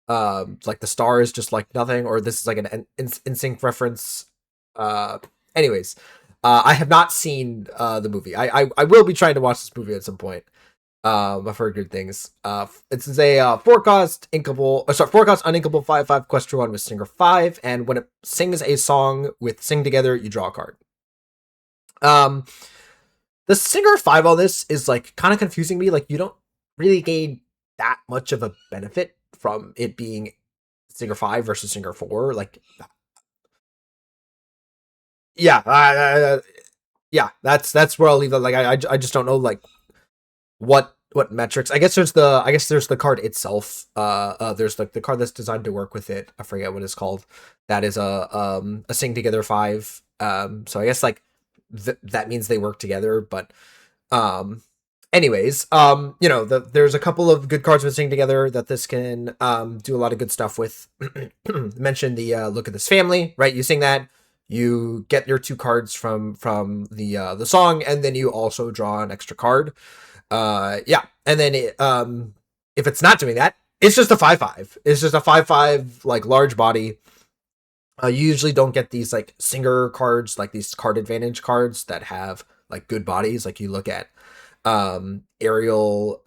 Like the star is just like nothing, or this is like an NSYNC reference. Uh, anyways, I have not seen the movie. I will be trying to watch this movie at some point. I've heard good things. It's a 4 cost inkable, sorry, 4 cost uninkable 5/5 quest for one with Singer 5, and when it sings a song with Sing Together, you draw a card. The Singer 5 on this is like kind of confusing me. Like you don't really gain that much of a benefit from it being Singer 5 versus Singer 4. Like yeah, yeah, that's where I'll leave that. Like I just don't know like what metrics. I guess there's the card itself. There's like the card that's designed to work with it. I forget what it's called. That is a Sing Together 5. So I guess like that means they work together, but anyways, there's a couple of good cards with Sing Together that this can do a lot of good stuff with. Mention the look at this family, right? You sing that, you get your 2 cards from the song, and then you also draw an extra card. Yeah, and then if it's not doing that, it's just a 5/5. It's just a 5/5 like large body. You usually don't get these like singer cards, like these card advantage cards that have like good bodies. Like you look at Aerial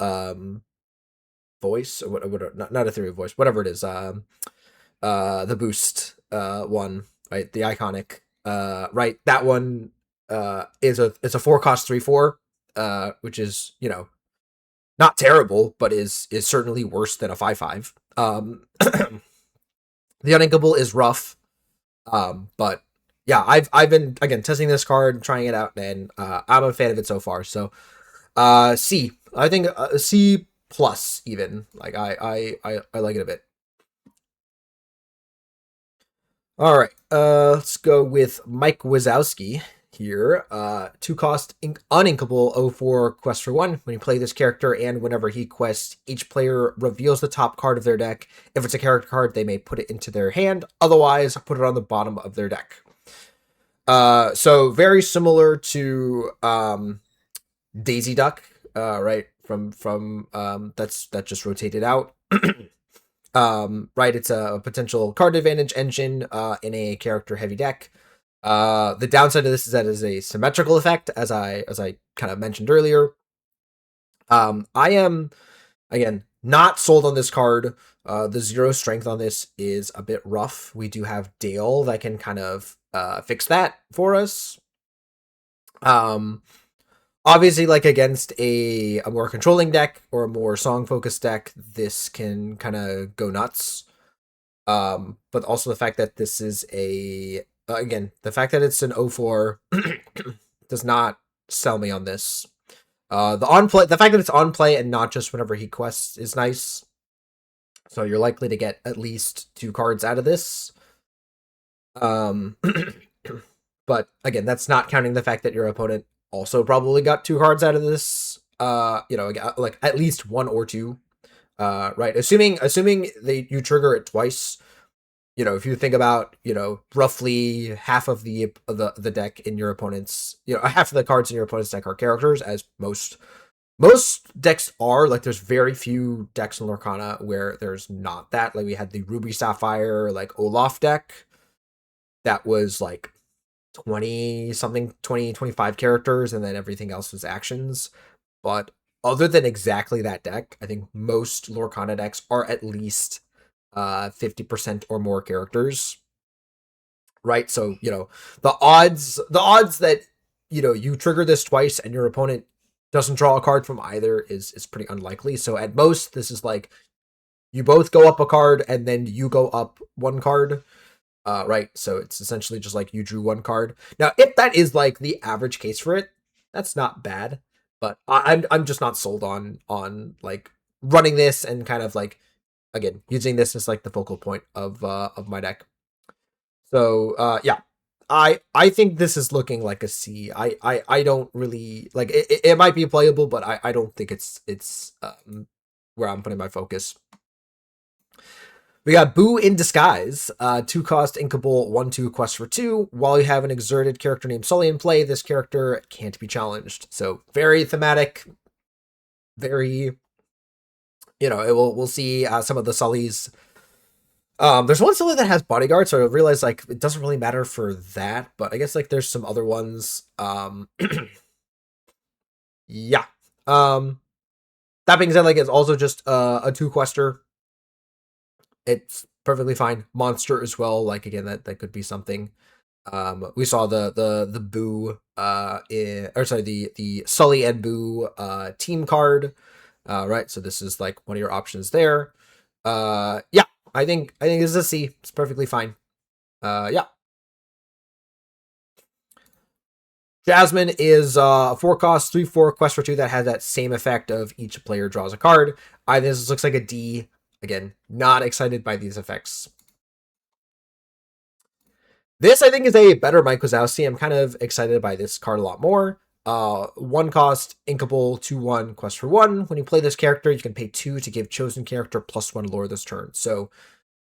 voice or what not Ethereal voice, whatever it is. The boost one, right? The iconic right, that one is a 4 cost 3/4, which is not terrible, but is certainly worse than a 5/5. The uninkable is rough. But yeah, I've been again testing this card, trying it out, and I'm a fan of it so far. So C. I think C plus even. Like I like it a bit. All right. Let's go with Mike Wazowski here. 2 cost uninkable 0/4 quest for one. When you play this character and whenever he quests, each player reveals the top card of their deck. If it's a character card, they may put it into their hand. Otherwise, put it on the bottom of their deck. So very similar to Daisy Duck, right? From that just rotated out. Right, it's a potential card advantage engine in a character heavy deck. The downside of this is that it is a symmetrical effect, as I kind of mentioned earlier. I am, again, not sold on this card. The 0 strength on this is a bit rough. We do have Dale that can kind of fix that for us. Um, Obviously, like against a more controlling deck or a more song focused deck, this can kind of go nuts. But also the fact that this is a again, the fact that it's an 0-4 does not sell me on this. The fact that it's on play and not just whenever he quests is nice. So you're likely to get at least 2 cards out of this. Um, but again, that's not counting the fact that your opponent also probably got 2 cards out of this. Like at least 1 or 2. Right. Assuming you trigger it twice. If you think about, roughly half of the deck in your opponent's, half of the cards in your opponent's deck are characters, as most decks are. Like, there's very few decks in Lorcana where there's not that. Like, we had the Ruby Sapphire, like, Olaf deck that was, like, 25 characters, and then everything else was actions. But other than exactly that deck, I think most Lorcana decks are at least 50% or more characters, right? So, the odds that, you trigger this twice and your opponent doesn't draw a card from either is pretty unlikely. So at most, this is like, you both go up a card and then you go up 1 card, right? So it's essentially just like you drew 1 card. Now, if that is like the average case for it, that's not bad, but I'm just not sold on like running this and kind of like, again, using this as like the focal point of my deck. So yeah, I think this is looking like a C. I don't really like it. It might be playable, but I don't think it's where I'm putting my focus. We got Boo in Disguise, 2-cost inkable 1/2 quest for 2. While you have an exerted character named Sully in play, this character can't be challenged. So very thematic, very, we'll see some of the Sullys. There's one Sully that has bodyguard, so I realize like it doesn't really matter for that, but I guess like there's some other ones. Yeah. That being said, like it's also just a 2-quester. It's perfectly fine. Monster as well. Like again, that could be something. We saw the Boo the Sully and Boo team card. Right. So this is like one of your options there. Yeah. I think this is a C. It's perfectly fine. Yeah. Jasmine is 4-cost, 3/4 quest for 2 that has that same effect of each player draws a card. This looks like a D. Again, not excited by these effects. This, I think, is a better Mike Wazowski. I'm kind of excited by this card a lot more. 1-cost, inkable, 2/1, quest for 1. When you play this character, you can pay 2 to give chosen character +1 lore this turn. So,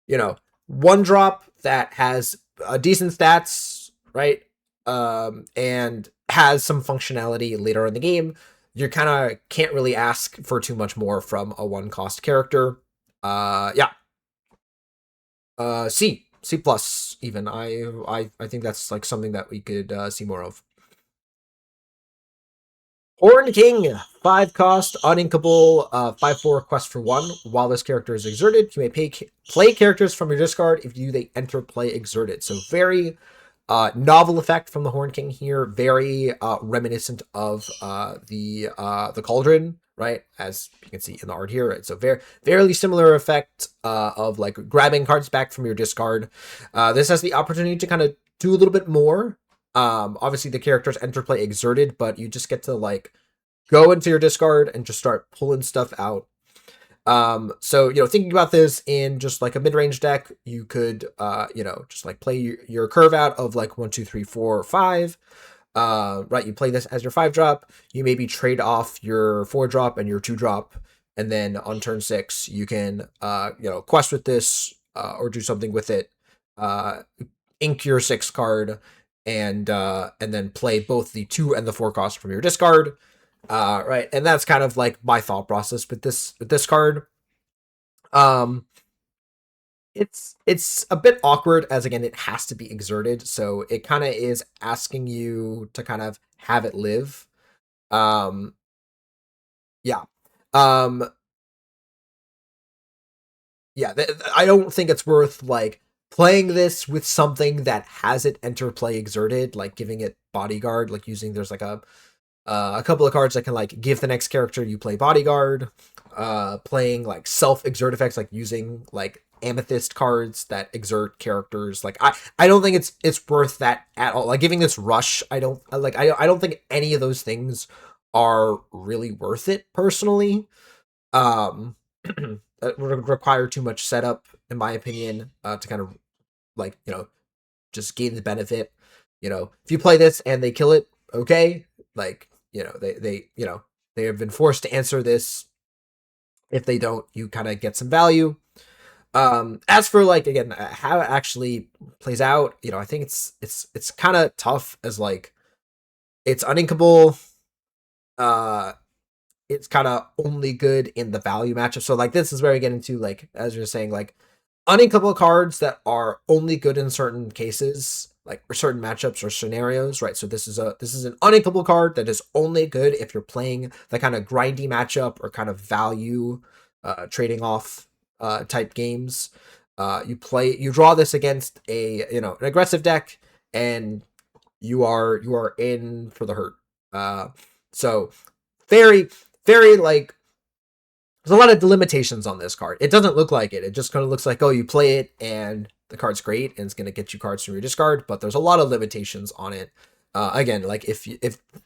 1-drop that has decent stats, right? And has some functionality later in the game. You kind of can't really ask for too much more from a 1-cost character. Yeah. C plus even. I think that's like something that we could see more of. Horn King, 5-cost, uninkable, 5/4 quest for 1. While this character is exerted, you may play characters from your discard. If you they enter play exerted. So very novel effect from the Horn King here. Very reminiscent of the Cauldron, right? As you can see in the art here, right? So fairly similar effect of like grabbing cards back from your discard. This has the opportunity to kind of do a little bit more. Obviously the characters enter play exerted, but you just get to like go into your discard and just start pulling stuff out. So, thinking about this in just like a mid-range deck, you could, just like play your curve out of like 1, 2, 3, 4, 5. Right. You play this as your 5-drop. You maybe trade off your 4-drop and your 2-drop. And then on turn 6, you can, quest with this, or do something with it, ink your 6 card, and then play both the 2 and the 4 cost from your discard. Right, and that's kind of like my thought process with this card. it's a bit awkward as again it has to be exerted, so it kind of is asking you to kind of have it live. Um, yeah. Um, yeah, I don't think it's worth like playing this with something that has it enter play exerted, like giving it bodyguard, like using there's like a couple of cards that can like give the next character you play bodyguard, playing like self exert effects, like using like amethyst cards that exert characters. Like I don't think it's worth that at all. Like giving this rush, I don't think any of those things are really worth it personally. Um, it would require too much setup, in my opinion, to kind of like just gain the benefit. If you play this and they kill it, okay. Like they have been forced to answer this. If they don't, you kind of get some value. As for like again how it actually plays out, I think it's kind of tough as like it's uninkable. Uh, it's kind of only good in the value matchup. So like this is where we get into like as you're saying like uninkable cards that are only good in certain cases, like or certain matchups or scenarios, right? So this is an uninkable card that is only good if you're playing the kind of grindy matchup or kind of value trading off type games. You draw this against an aggressive deck, and you are in for the hurt. So very very like there's a lot of limitations on this card. It doesn't look like it. It just kind of looks like, oh, you play it and the card's great and it's going to get you cards from your discard, but there's a lot of limitations on it. Again, like if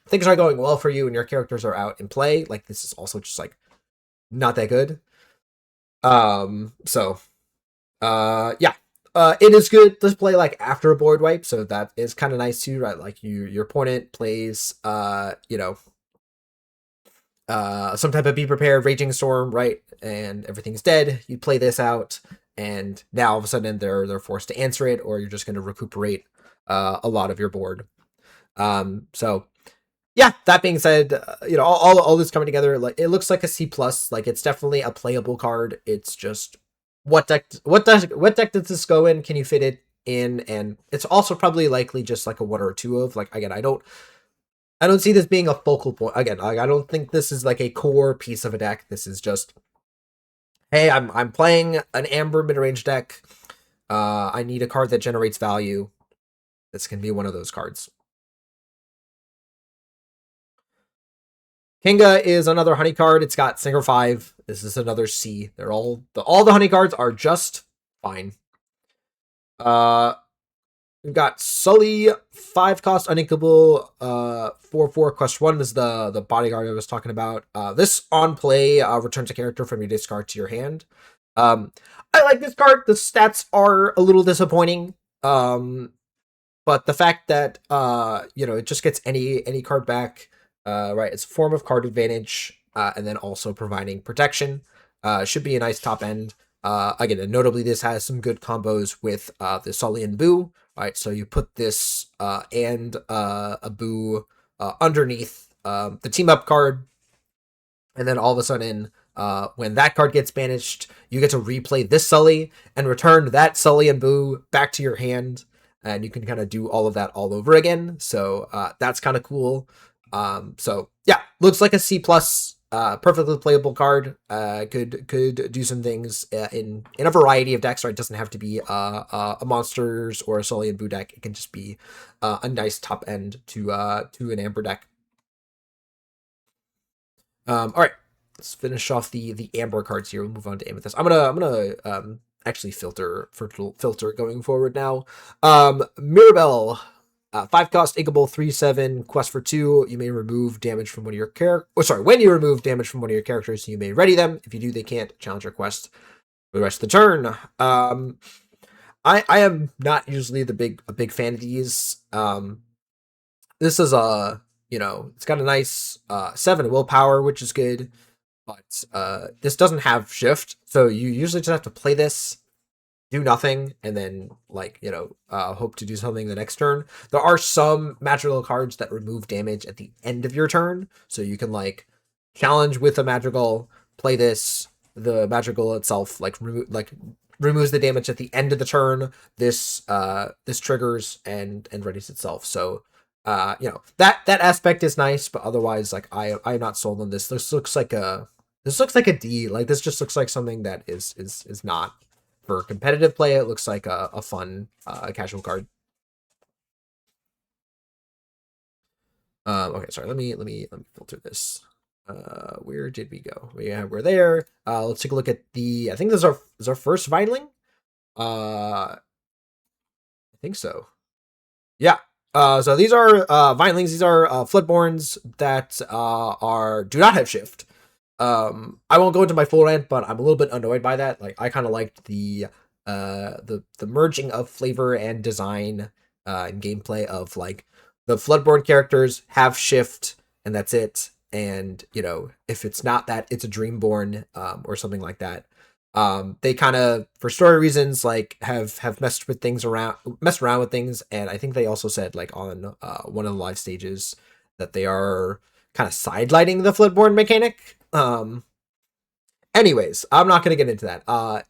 things are going well for you and your characters are out in play, like this is also just like not that good. So yeah. It is good to play like after a board wipe, so that is kind of nice too, right? Like your opponent plays some type of be prepared raging storm, right? And everything's dead. You play this out, and now all of a sudden they're forced to answer it, or you're just going to recuperate a lot of your board. So yeah. That being said, all this coming together, like it looks like a C plus. Like it's definitely a playable card. It's just what deck does this go in? Can you fit it in? And it's also probably likely just like a one or two of like again I don't see this being a focal point. Again, I don't think this is like a core piece of a deck. This is just, hey, I'm playing an Amber mid-range deck. I need a card that generates value. This can be one of those cards. Kinga is another honey card. It's got Singer 5. This is another C. They're all the honey cards are just fine. We've got Sully, 5-cost uninkable, 4/4. Quest 1 is the bodyguard I was talking about. This on play returns a character from your discard to your hand. I like this card. The stats are a little disappointing. But the fact that it just gets any card back, right? It's a form of card advantage, and then also providing protection. Should be a nice top end. Again, and notably, this has some good combos with the Sully and Boo. Right, so you put this and a Boo underneath the team up card, and then all of a sudden, when that card gets banished, you get to replay this Sully and return that Sully and Boo back to your hand, and you can kind of do all of that all over again. So that's kind of cool. So yeah, looks like a C plus. Perfectly playable card. Could do some things in a variety of decks. Right, it doesn't have to be a monsters or a Sully and Boo deck. It can just be a nice top end to an Amber deck. All right, let's finish off the Amber cards here. We'll move on to Amethyst. I'm gonna actually filter going forward now. Mirabelle. 5-cost Inkable 3/7 quest for 2. You may remove damage from one of your when you remove damage from one of your characters, you may ready them. If you do, they can't challenge your quest for the rest of the turn. I am not usually a big fan of these. This is it's got a nice 7 willpower, which is good, but this doesn't have shift, so you usually just have to play this, do nothing, and then hope to do something the next turn. There are some magical cards that remove damage at the end of your turn, so you can challenge with a magical, play this, the magical itself removes the damage at the end of the turn, this triggers and readies itself. So that aspect is nice, but otherwise, like I'm not sold on this. This looks like a D. Like this just looks like something that is not for competitive play. It looks like a fun casual card. Okay, sorry. Let me filter this. Where did we go? We're there. Let's take a look at the. I think this is our first Vineling. I think so. Yeah. So these are Vinelings. These are Floodborns that do not have shift. I won't go into my full rant, but I'm a little bit annoyed by that. Like I kind of liked the merging of flavor and design and gameplay of like the Floodborn characters have shift and that's it. And if it's not that, it's a Dreamborn or something like that. They kind of, for story reasons, like have messed around with things, and I think they also said like on one of the live stages that they are kind of sidelighting the Floodborn mechanic. Anyways, I'm not gonna get into that.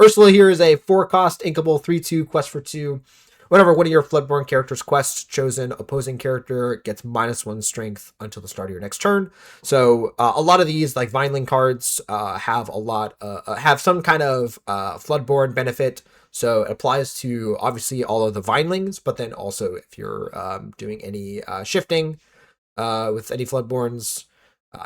Ursula here is a 4-cost inkable 3/2 quest for 2. Whenever one of your Floodborn character's quests chosen opposing character gets -1 strength until the start of your next turn. So a lot of these like Vineling cards have some kind of Floodborn benefit. So it applies to obviously all of the Vinelings, but then also if you're doing any shifting with any Floodborns.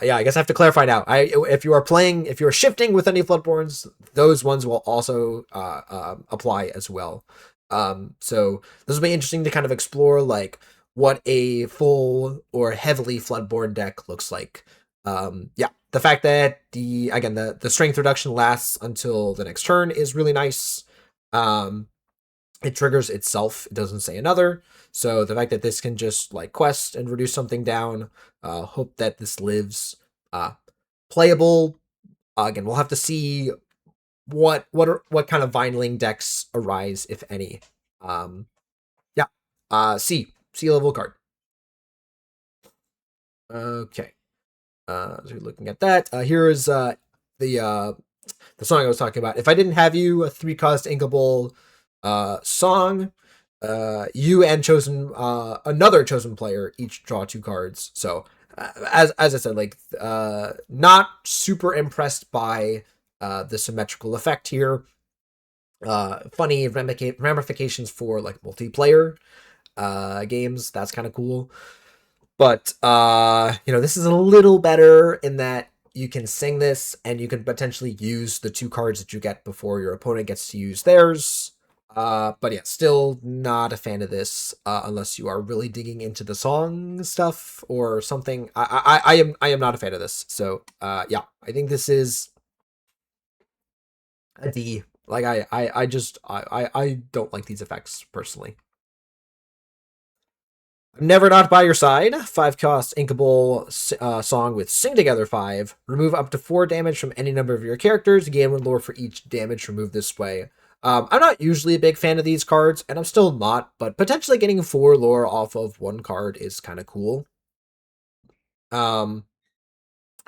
Yeah, I guess I have to clarify now. If you are shifting with any Floodborns, those ones will also apply as well. So this will be interesting to kind of explore like what a full or heavily Floodborn deck looks like. Yeah, the fact that the strength reduction lasts until the next turn is really nice. It triggers itself. It doesn't say another. So the fact that this can just like quest and reduce something down. Hope that this lives. Playable. Again, we'll have to see what kind of Vineling decks arise, if any. Yeah. C level card. Okay. So you're looking at that. Here is the song I was talking about. If I didn't have you, a 3-cost inkable song. You and another chosen player each draw 2 cards. So as I said, like not super impressed by the symmetrical effect here. Funny ramifications for like multiplayer games. That's kind of cool. But this is a little better in that you can sing this and you can potentially use the 2 cards that you get before your opponent gets to use theirs. But yeah, still not a fan of this unless you are really digging into the song stuff or something. I am not a fan of this. So yeah, I think this is a D. Like I don't like these effects personally. I'm never not by your side. 5-cost inkable song with Sing Together 5. Remove up to 4 damage from any number of your characters. Gain 1 lore for each damage removed this way. I'm not usually a big fan of these cards, and I'm still not, but potentially getting 4 lore off of 1 card is kind of cool.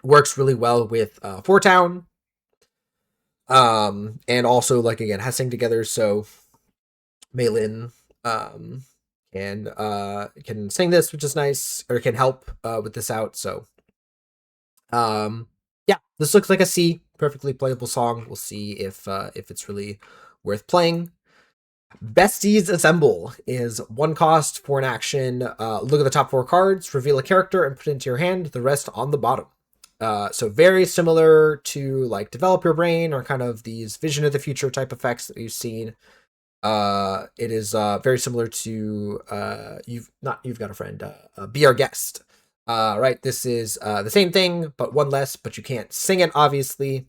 Works really well with 4-town. And also, like, again, has Sing Together, so Maylin can sing this, which is nice, or can help with this out, so yeah, this looks like a C, perfectly playable song. We'll see if it's really worth playing. Besties Assemble is 1 cost for an action. Look at the top 4 cards, reveal a character, and put it into your hand, the rest on the bottom. So very similar to like Develop Your Brain or kind of these Vision of the Future type effects that we've seen. It is very similar to You've Got a Friend, Be Our Guest. Right, this is the same thing, but 1 less, but you can't sing it, obviously.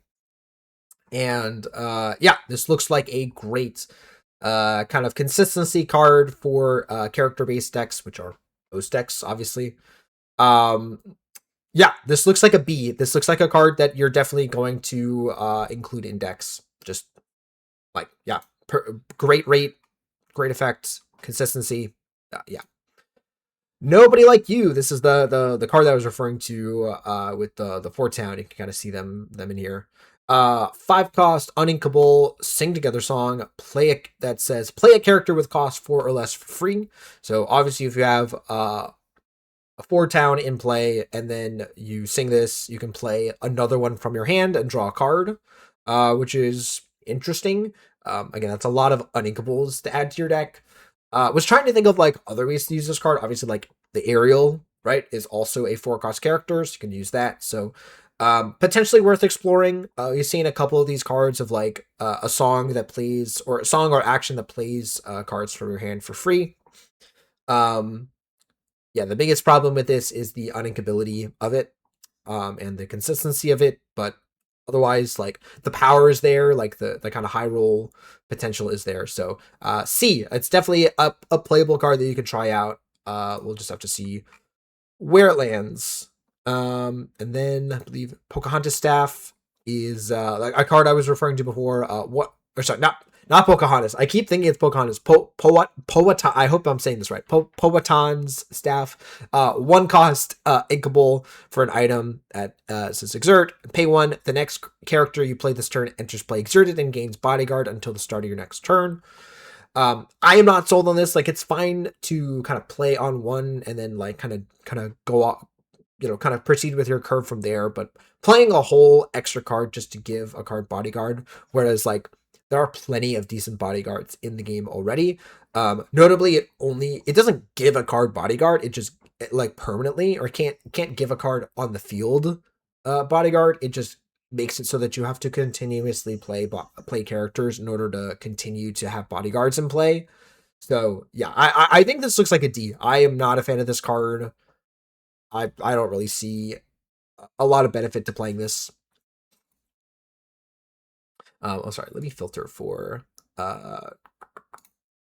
And yeah, this looks like a great kind of consistency card for character-based decks, which are most decks, obviously. Yeah, this looks like a B. This looks like a card that you're definitely going to include in decks. Just like, yeah, great rate, great effect, consistency. Yeah. Nobody Like You. This is the card that I was referring to with the 4-town. You can kind of see them in here. Five cost, uninkable, sing together song, that says play a character with cost four or less for free. So obviously if you have a four town in play and then you sing this, you can play another one from your hand and draw a card, which is interesting. Again, that's a lot of uninkables to add to your deck. Was trying to think of like other ways to use this card. Obviously, like the Aerial, right, is also a four cost character, so you can use that. So potentially worth exploring. You've seen a couple of these cards of like a song that plays, or a song or action that plays cards from your hand for free. Yeah, the biggest problem with this is the uninkability of it, and the consistency of it, but otherwise, like, the power is there, like, the kind of high roll potential is there, so, C, it's definitely a playable card that you can try out. We'll just have to see where it lands. And then, I believe Pocahontas Staff is, like, a card I was referring to before. Not Pocahontas. I keep thinking it's Pocahontas. Powhatan. I hope I'm saying this right. Powhatan's Staff. One cost, inkable for an item that says exert. Pay one. The next character you play this turn enters play exerted and gains bodyguard until the start of your next turn. I am not sold on this. Like, it's fine to kind of play on one and then like kind of go off, kind of proceed with your curve from there. But playing a whole extra card just to give a card bodyguard, whereas like there are plenty of decent bodyguards in the game already. Notably, it doesn't give a card bodyguard. It just like permanently, or can't give a card on the field bodyguard. It just makes it so that you have to continuously play characters in order to continue to have bodyguards in play. So yeah, I think this looks like a D. I am not a fan of this card. I don't really see a lot of benefit to playing this. Oh, sorry. Let me filter for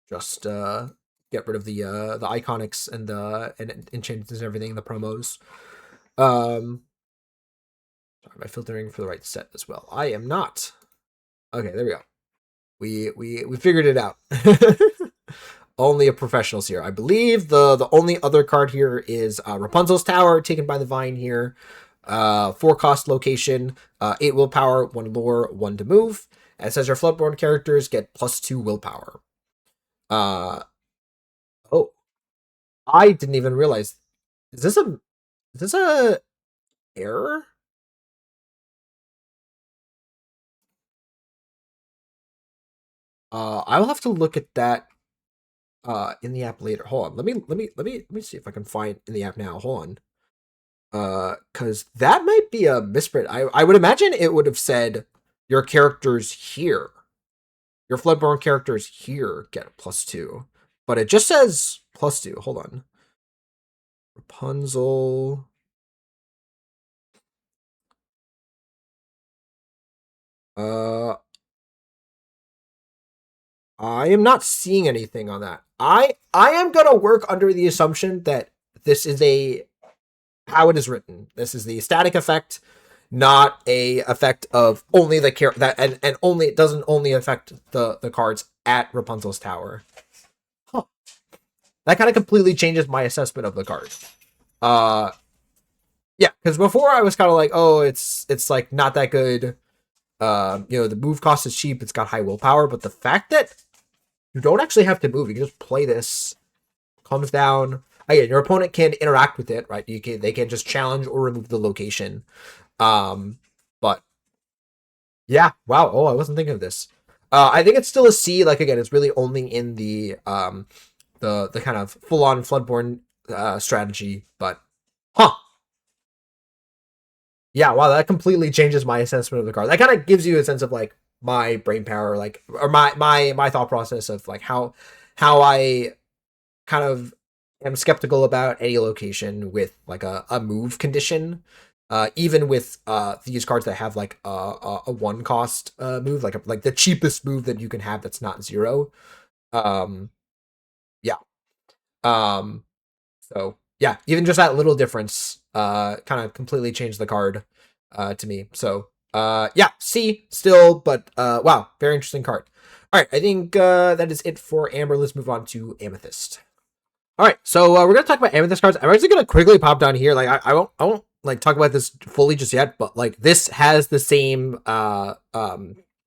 just get rid of the iconics and the enchantments and everything, the promos. Sorry, am I filtering for the right set as well? I am not. Okay, there we go. We figured it out. Only a professionals here. I believe the only other card here is Rapunzel's Tower, taken by the Vine here. 4 cost location, 8 willpower, 1 lore, 1 to move. And it says your Floodborn characters get +2 willpower. Oh, I didn't even realize. Is this a error? I will have to look at that in the app later. Hold on. Let me see if I can find in the app now. Hold on. Because that might be a misprint. I would imagine it would have said your characters here. Your Floodborn characters here get +2. But it just says +2. Hold on. Rapunzel. I am not seeing anything on that. I am gonna work under the assumption that this is how it is written. This is the static effect, not a effect of only the character that and only it doesn't only affect the cards at Rapunzel's Tower. Huh. That kind of completely changes my assessment of the card. Yeah, because before I was kind of like, oh, it's like not that good. The move cost is cheap. It's got high willpower, but the fact that you don't actually have to move, you can just play this. Comes down. Again, your opponent can interact with it, right? They can just challenge or remove the location. But yeah, wow. Oh, I wasn't thinking of this. I think it's still a C. Like again, it's really only in the kind of full on Floodborn strategy. But yeah, wow, that completely changes my assessment of the card. That kind of gives you a sense of like my brain power, like or my thought process of like how I kind of am skeptical about any location with like a move condition. Even with these cards that have like a 1 cost move, like the cheapest move that you can have that's not 0. Yeah. So yeah, even just that little difference kind of completely changed the card to me. So yeah, C still, but wow, very interesting card. All right, I think that is it for Amber. Let's move on to Amethyst. All right, so we're gonna talk about Amethyst cards. I'm actually gonna quickly pop down here. Like I won't like talk about this fully just yet, but like this has the same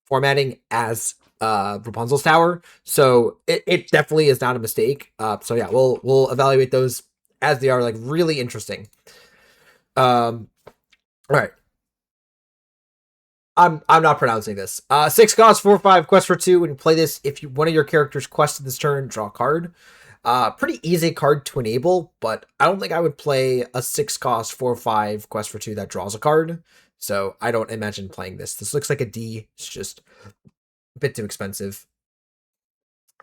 formatting as Rapunzel's Tower, so it definitely is not a mistake. So yeah, we'll evaluate those as they are like really interesting. All right. I'm not pronouncing this. 6 cost 4/5 quest for 2. When you play this, if you one of your characters quested this turn, draw a card. Pretty easy card to enable, but I don't think I would play a 6 cost 4/5 quest for 2 that draws a card. So I don't imagine playing this. This looks like a D. It's just a bit too expensive.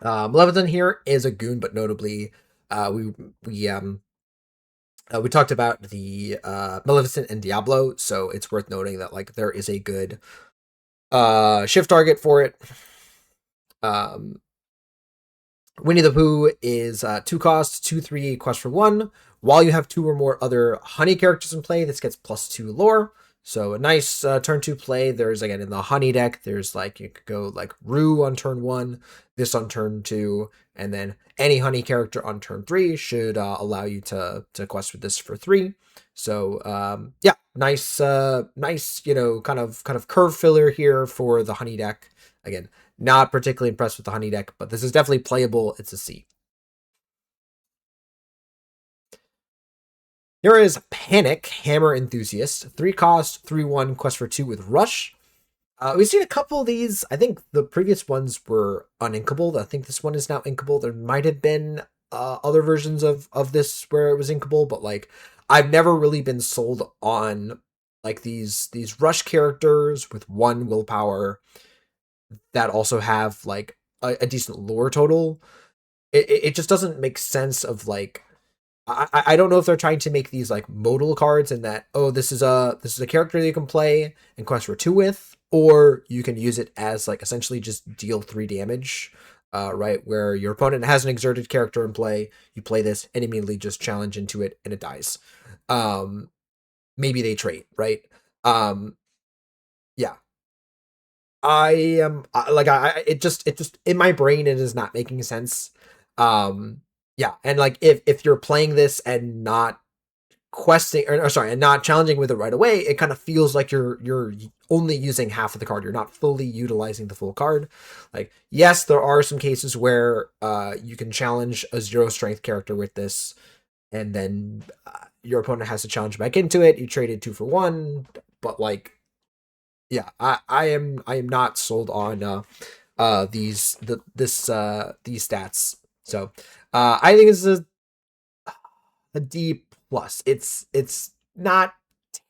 Maleficent here is a goon, but notably, we talked about the Maleficent and Diablo, so it's worth noting that like there is a good shift target for it. Um, Winnie the Pooh is 2 cost, 2/3 quest for 1. While you have 2 or more other honey characters in play, this gets +2 lore. So a nice turn 2 play. There's again in the honey deck, there's like you could go like Rue on turn 1, this on turn 2, and then any honey character on turn 3 should allow you to quest with this for 3. So yeah, nice kind of curve filler here for the honey deck. Again, not particularly impressed with the honey deck, but this is definitely playable. It's a C. Here is Panic, Hammer Enthusiast. 3 cost, 3/1, quest for 2 with Rush. We've seen a couple of these. I think the previous ones were uninkable. I think this one is now inkable. There might have been other versions of this where it was inkable, but like I've never really been sold on like these Rush characters with 1 willpower that also have like a decent lore total. It just doesn't make sense of like I don't know if they're trying to make these like modal cards and that this is a character that you can play and quest for 2 with, or you can use it as like essentially just deal 3 damage, right? Where your opponent has an exerted character in play, you play this and immediately just challenge into it and it dies. Um, Maybe they trait, right? Um, yeah, I am like it just in my brain it is not making sense. Yeah, and like if you're playing this and not questing or sorry, and not challenging with it right away, it kind of feels like you're only using half of the card. You're not fully utilizing the full card. Like yes, there are some cases where you can challenge a 0 strength character with this and then your opponent has to challenge back into it. You traded 2 for 1, but like yeah, I am not sold on these stats. So I think it's a D plus. It's not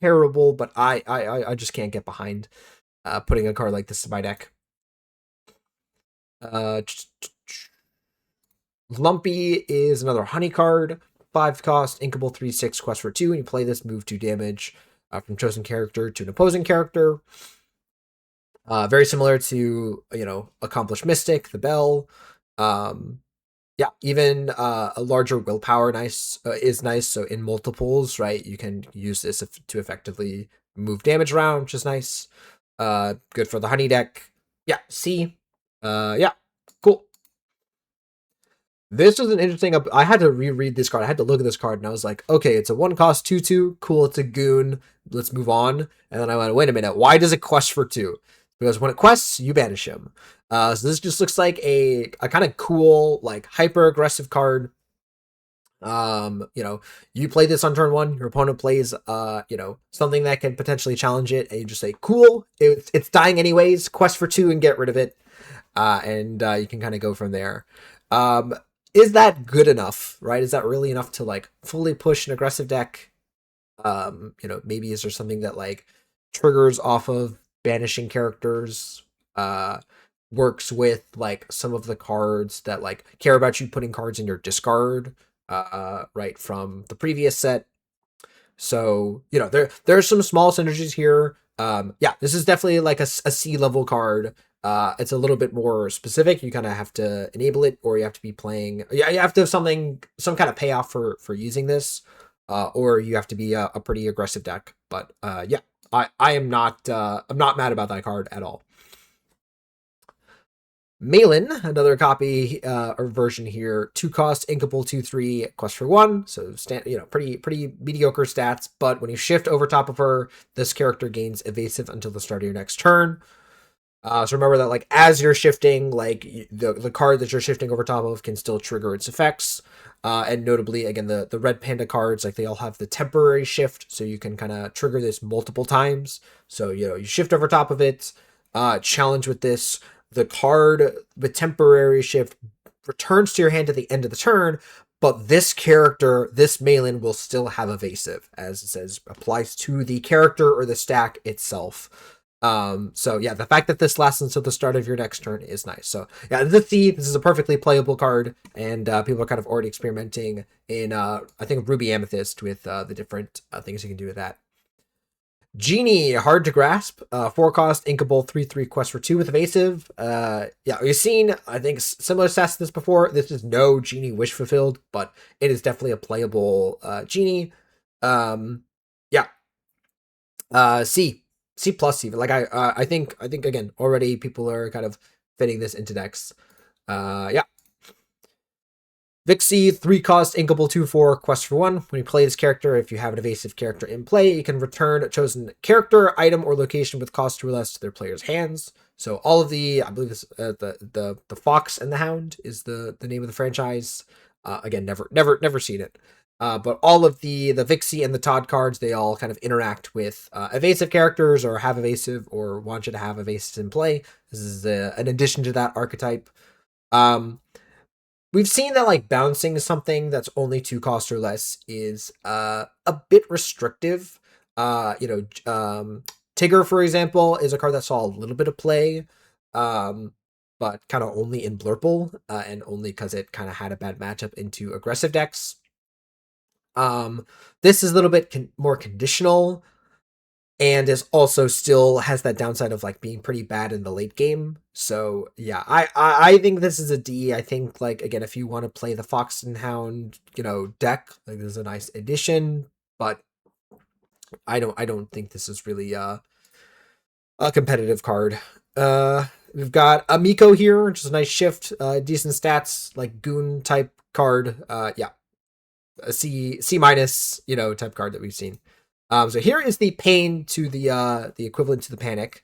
terrible, but I just can't get behind putting a card like this in my deck. Uh, Lumpy is another honey card. 5 cost, inkable 3/6 quest for 2. And you play this, move 2 damage from chosen character to an opposing character. Very similar to Accomplished Mystic, the Bell. Yeah, even a larger willpower is nice. So in multiples, right, you can use this to effectively move damage around, which is nice. Good for the honey deck. Yeah, C. Yeah, cool. This was an interesting. I had to reread this card. I had to look at this card, and I was like, okay, it's a 1 cost 2/2. Cool, it's a goon. Let's move on. And then I went, wait a minute, why does it quest for 2? Because when it quests, you banish him. So this just looks like a kind of cool, like hyper aggressive card. You play this on turn 1, your opponent plays something that can potentially challenge it, and you just say, cool, it's dying anyways, quest for 2 and get rid of it. And you can kind of go from there. Is that good enough, right? Is that really enough to like fully push an aggressive deck? Maybe is there something that like triggers off of banishing characters, works with like some of the cards that like care about you putting cards in your discard, right, from the previous set. So, there's some small synergies here. Yeah, this is definitely like a C level card. It's a little bit more specific. You kind of have to enable it, or you have to be playing. Yeah, you have to have some kind of payoff for using this, or you have to be a pretty aggressive deck. But yeah, I'm not mad about that card at all. Malin, another copy or version here, 2 cost, inkable, 2/3, quest for 1. So pretty mediocre stats. But when you shift over top of her, this character gains evasive until the start of your next turn. So remember that, like, as you're shifting, like, the card that you're shifting over top of can still trigger its effects. And notably, again, the red panda cards, like, they all have the temporary shift, so you can kind of trigger this multiple times. So you shift over top of it. Challenge with this: the card with temporary shift returns to your hand at the end of the turn, but this character, this Malin, will still have evasive, as it says, applies to the character or the stack itself. So yeah, the fact that this lasts until the start of your next turn is nice. So yeah, this is a perfectly playable card, and people are kind of already experimenting in I think Ruby Amethyst with the different things you can do with that. Genie, hard to grasp. 4 cost, inkable, 3/3, quest for 2 with evasive. Yeah, we've seen, I think, similar stats to this before. This is no Genie wish fulfilled, but it is definitely a playable Genie. Yeah. C plus even. Like I think again already people are kind of fitting this into decks. Yeah. Vixie, 3 cost, inkable, 2/4, quest for 1. When you play this character, if you have an evasive character in play, you can return a chosen character, item, or location with cost 2 or less to their player's hands. So all of I believe this, the Fox and the Hound is the name of the franchise. Again, never seen it. But all of the Vixie and the Todd cards, they all kind of interact with evasive characters, or have evasive, or want you to have evasive in play. This is an addition to that archetype. We've seen that, like, bouncing something that's only 2 cost or less is a bit restrictive. Tigger, for example, is a card that saw a little bit of play, but kind of only in Blurple, and only because it kind of had a bad matchup into aggressive decks. This is a little bit more conditional, and is also still has that downside of, like, being pretty bad in the late game. So yeah, I think this is a D. I think, like, again, if you want to play the Fox and Hound, deck, like, this is a nice addition, but I don't think this is really a competitive card. We've got Amiko here, which is a nice shift, decent stats, like, goon type card. Yeah, a C minus, type card that we've seen. So here is the pain to the equivalent to the panic,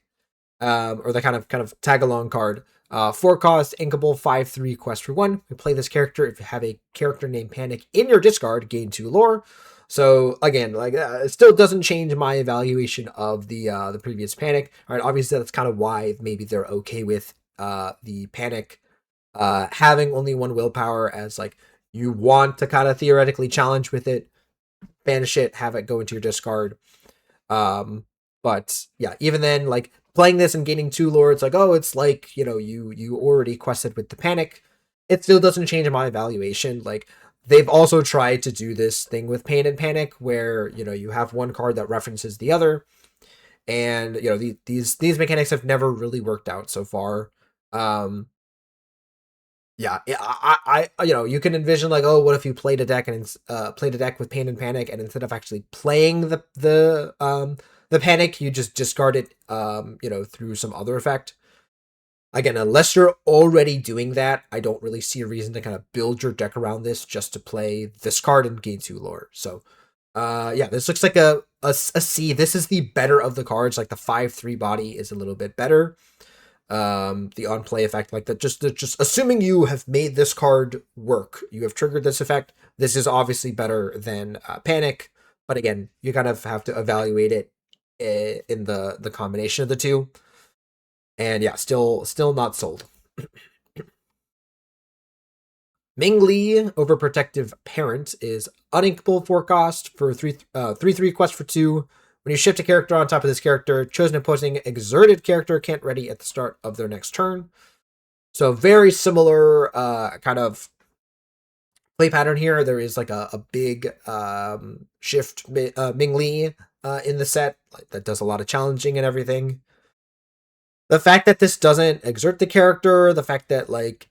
or the kind of tag along card. 4 cost, inkable, 5/3, quest for 1. You play this character if you have a character named Panic in your discard, gain 2 lore. So again, like, it still doesn't change my evaluation of the previous Panic. All right, obviously that's kind of why maybe they're okay with the Panic having only 1 willpower, as, like, you want to kind of theoretically challenge with it, banish it, have it go into your discard. But yeah, even then, like, playing this and gaining 2 lore, it's like, oh, it's like, you already quested with the Panic. It still doesn't change my evaluation. Like, they've also tried to do this thing with Pain and Panic, where you have one card that references the other, and these mechanics have never really worked out so far. Yeah, you can envision, like, oh, what if you played a deck with Pain and Panic, and instead of actually playing the Panic, you just discard it, through some other effect. Again, unless you're already doing that, I don't really see a reason to kind of build your deck around this just to play this card and gain 2 lore. So, yeah, this looks like a C. This is the better of the cards. Like, the 5/3 body is a little bit better. The on play effect, like that, just assuming you have made this card work, you have triggered this effect, this is obviously better than Panic, but again, you kind of have to evaluate it in the combination of the two, and yeah, still not sold. Ming Li, Overprotective Parent, is uninkable 4 cost for 3/3 quest for 2. When you shift a character on top of this character, chosen opposing exerted character can't ready at the start of their next turn. So very similar kind of play pattern here. There is, like, a big shift Ming Li in the set, like, that does a lot of challenging and everything. The fact that this doesn't exert the character, the fact that, like,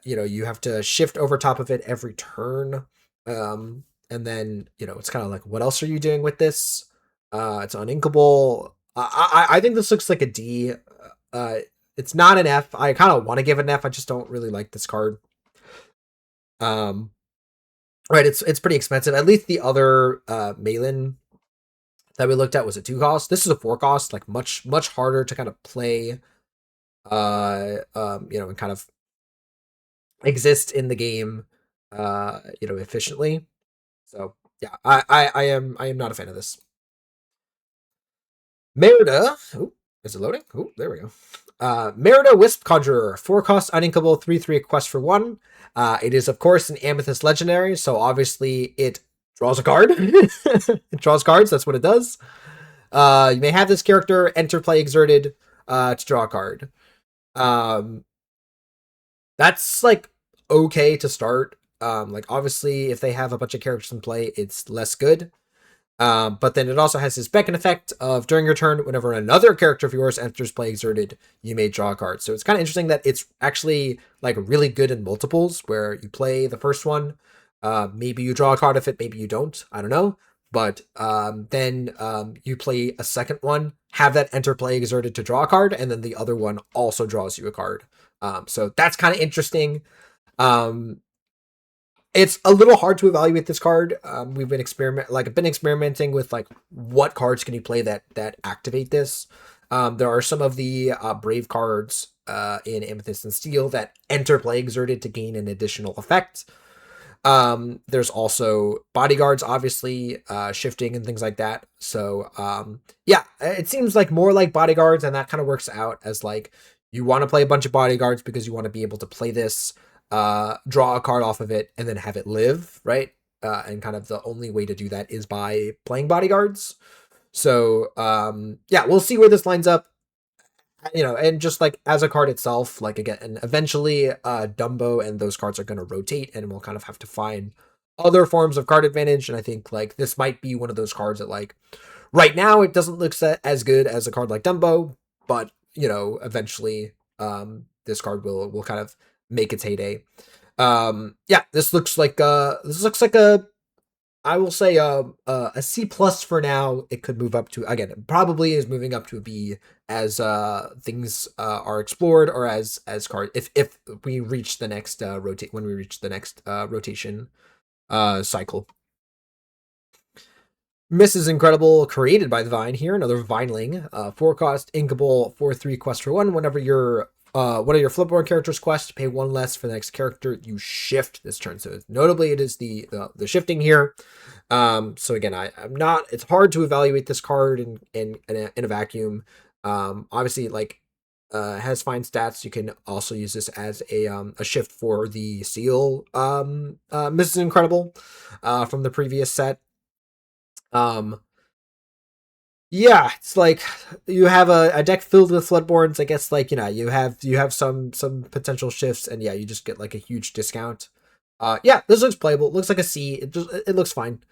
you have to shift over top of it every turn, and then, it's kind of like, what else are you doing with this? It's uninkable. I think this looks like a D. It's not an F. I kind of want to give it an F. I just don't really like this card. Right, it's pretty expensive. At least the other Malin that we looked at was a 2 cost. This is a 4 cost, like much harder to kind of play, and kind of exist in the game, efficiently. So yeah, I am not a fan of this. Merida. Oh, is it loading? Oh, there we go. Merida Wisp Conjurer, 4 cost uninkable, 3/3 quest for 1. It is of course an Amethyst legendary, so obviously it draws a card. It draws cards, that's what it does. You may have this character enter play exerted to draw a card. That's like okay to start. Like obviously if they have a bunch of characters in play, it's less good. But then it also has this beckon effect of during your turn, whenever another character of yours enters play exerted, you may draw a card. So it's kind of interesting that it's actually like really good in multiples where you play the first one. Maybe you draw a card of it, maybe you don't. I don't know. But then you play a second one, have that enter play exerted to draw a card, and then the other one also draws you a card. So that's kind of interesting. It's a little hard to evaluate this card. We've been experimenting with like what cards can you play that activate this. There are some of the brave cards in Amethyst and Steel that enter play exerted to gain an additional effect. There's also bodyguards, obviously, shifting and things like that. So yeah, it seems like more like bodyguards, and that kind of works out as like you want to play a bunch of bodyguards because you want to be able to play this, draw a card off of it, and then have it live, right? And kind of the only way to do that is by playing bodyguards. So yeah, we'll see where this lines up. And just like as a card itself, like again, and eventually Dumbo and those cards are going to rotate, and we'll kind of have to find other forms of card advantage. And I think like this might be one of those cards that like right now it doesn't look as good as a card like Dumbo, but eventually this card will kind of make its heyday. Yeah, this looks like a I will say a C plus for now. It could move up to, again, it probably is moving up to a B as things are explored, or as card if we reach the next rotation cycle. Mrs. Incredible, created by the Vine here, another Vineling, 4 cost, inkable, 4/3 quest for 1. Whenever one of your Flipboard characters quest, pay 1 less for the next character you shift this turn. So notably, it is the shifting here. So again, I'm not. It's hard to evaluate this card in a vacuum. Obviously, like has fine stats. You can also use this as a shift for the Seal Mrs. Incredible from the previous set. Yeah, it's like you have a deck filled with Floodborns. I guess like you have some potential shifts, and yeah, you just get like a huge discount. Yeah, this looks playable. It looks like a C. It looks fine.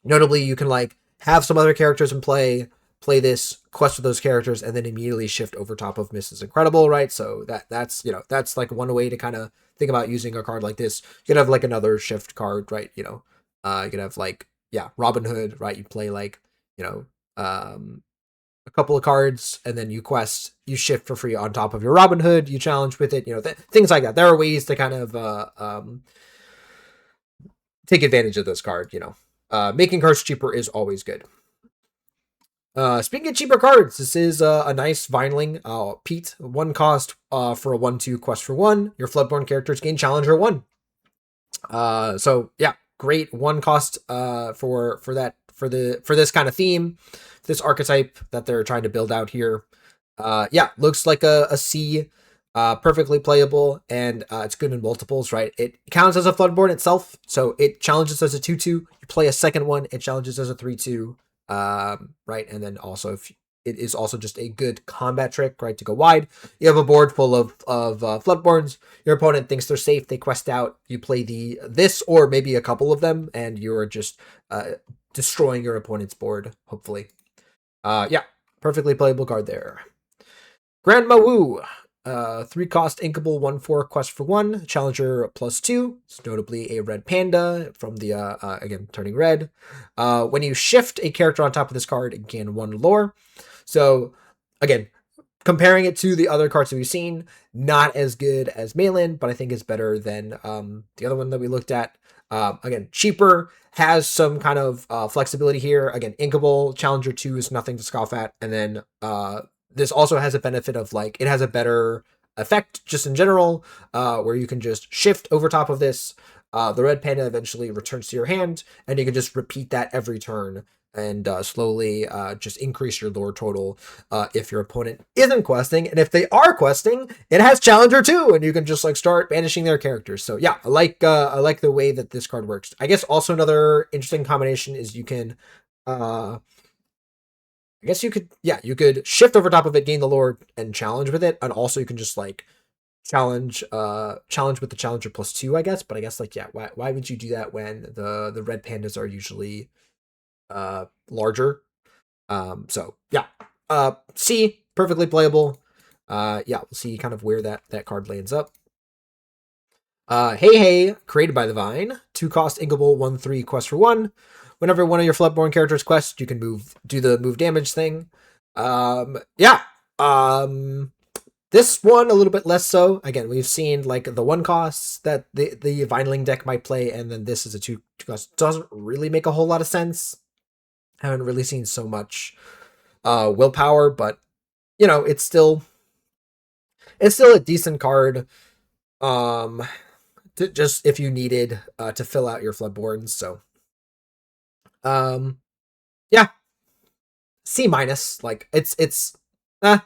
Notably, you can like have some other characters in play this quest with those characters, and then immediately shift over top of Mrs. Incredible, right? So that's like one way to kind of think about using a card like this. You could have like another shift card, right? You could have like, yeah, Robin Hood, right? You play like, a couple of cards, and then you shift for free on top of your Robin Hood, you challenge with it, things like that. There are ways to kind of take advantage of this card, making cards cheaper is always good. Speaking of cheaper cards, this is a nice Vineling, Pete, 1 cost for a 1/2 quest for 1. Your Floodborn characters gain Challenger 1. So yeah, great 1 cost for this kind of theme, this archetype that they're trying to build out here. Yeah, looks like a C, perfectly playable, and it's good in multiples, right? It counts as a Floodborn itself, so it challenges as a 2/2. You play a second one, it challenges as a 3/2, right? And then also if it is also just a good combat trick, right? To go wide. You have a board full of Floodborns. Your opponent thinks they're safe. They quest out. You play this or maybe a couple of them, and you're just destroying your opponent's board, hopefully. Yeah, perfectly playable card there. Grandma Wu, 3 cost inkable, 1/4 quest for 1. Challenger +2. It's notably a red panda from the again turning red. When you shift a character on top of this card, gain 1 lore. So again, comparing it to the other cards that we've seen, not as good as Malin, but I think is better than the other one that we looked at. Again, cheaper, has some kind of flexibility here. Again, Inkable, Challenger 2 is nothing to scoff at. And then this also has a benefit of like, it has a better effect just in general, where you can just shift over top of this. The red panda eventually returns to your hand, and you can just repeat that every turn and slowly just increase your lore total if your opponent isn't questing. And if they are questing, it has Challenger too, and you can just like start banishing their characters. So yeah, I like the way that this card works. I guess also another interesting combination is you can I guess you could shift over top of it, gain the lore, and challenge with it, and also you can just like challenge with the Challenger +2, I guess. But I guess like, yeah, why would you do that when the red pandas are usually larger? So yeah, C, perfectly playable. Yeah, we'll see kind of where that card lands up. Hey, created by the Vine, 2-cost Inkable 1/3 quest for 1. Whenever one of your Floodborn characters quest, you can do the move damage thing. Yeah. This one a little bit less so. Again, we've seen like the 1 costs that the Vineling deck might play, and then this is a 2 cost. Doesn't really make a whole lot of sense. Haven't really seen so much willpower, but you know, it's still a decent card. Just if you needed to fill out your Floodborns. So yeah, C minus. Like I'm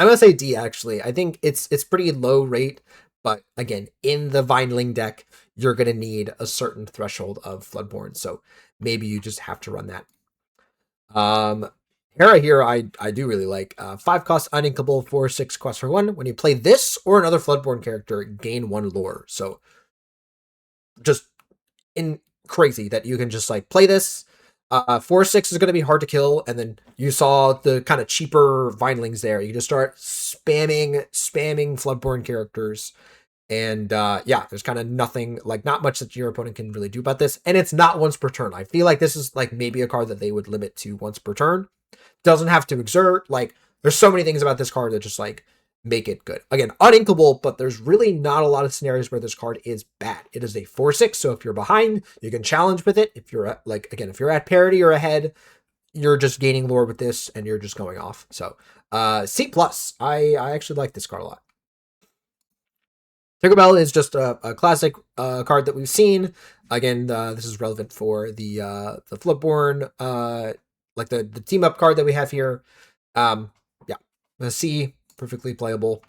gonna say D actually. I think it's pretty low rate, but again, in the Vineling deck, you're gonna need a certain threshold of Floodborn, so maybe you just have to run that. Hera here I do really like. 5-cost uninkable 4/6 quest for 1. When you play this or another Floodborn character, gain 1 lore. So just in crazy that you can just like play this. 4/6 is going to be hard to kill, and then you saw the kind of cheaper Vinelings there. You just start spamming Floodborn characters, and yeah, there's kind of nothing, like not much that your opponent can really do about this, and it's not once per turn. I feel like this is like maybe a card that they would limit to once per turn. Doesn't have to exert. Like there's so many things about this card that just like make it good. Again, uninkable, but there's really not a lot of scenarios where this card is bad. It is a 4/6, so if you're behind, you can challenge with it. If you're at, like, again, if you're at parity or ahead, you're just gaining lore with this, and you're just going off. So C+. I actually like this card a lot. Tinkerbell is just a classic card that we've seen. Again, this is relevant for the Floodborn, like the team up card that we have here. Yeah, the C, perfectly playable.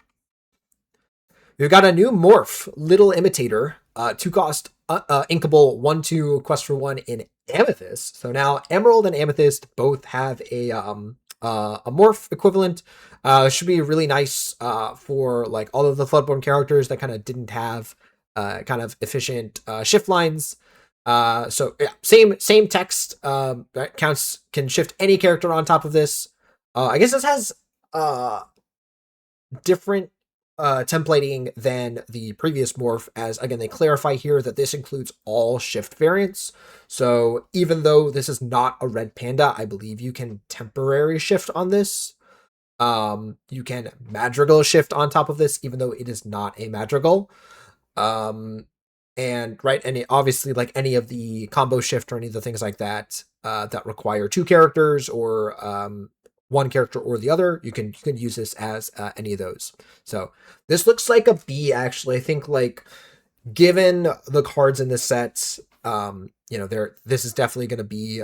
We've got a new morph, Little Imitator, 2-cost inkable 1/2 quest for 1 in Amethyst. So now Emerald and Amethyst both have a morph equivalent. Should be really nice for like all of the Floodborn characters that kind of didn't have kind of efficient shift lines. So yeah, same text. That counts, can shift any character on top of this. I guess this has different templating than the previous morph, as again they clarify here that this includes all shift variants. So even though this is not a red panda, I believe you can temporary shift on this. You can madrigal shift on top of this, even though it is not a madrigal. And right, and obviously like any of the combo shift or any of the things like that that require 2 characters or 1 character or the other, you can use this as any of those. So this looks like a B actually. I think like given the cards in this set, you know, this is definitely going to be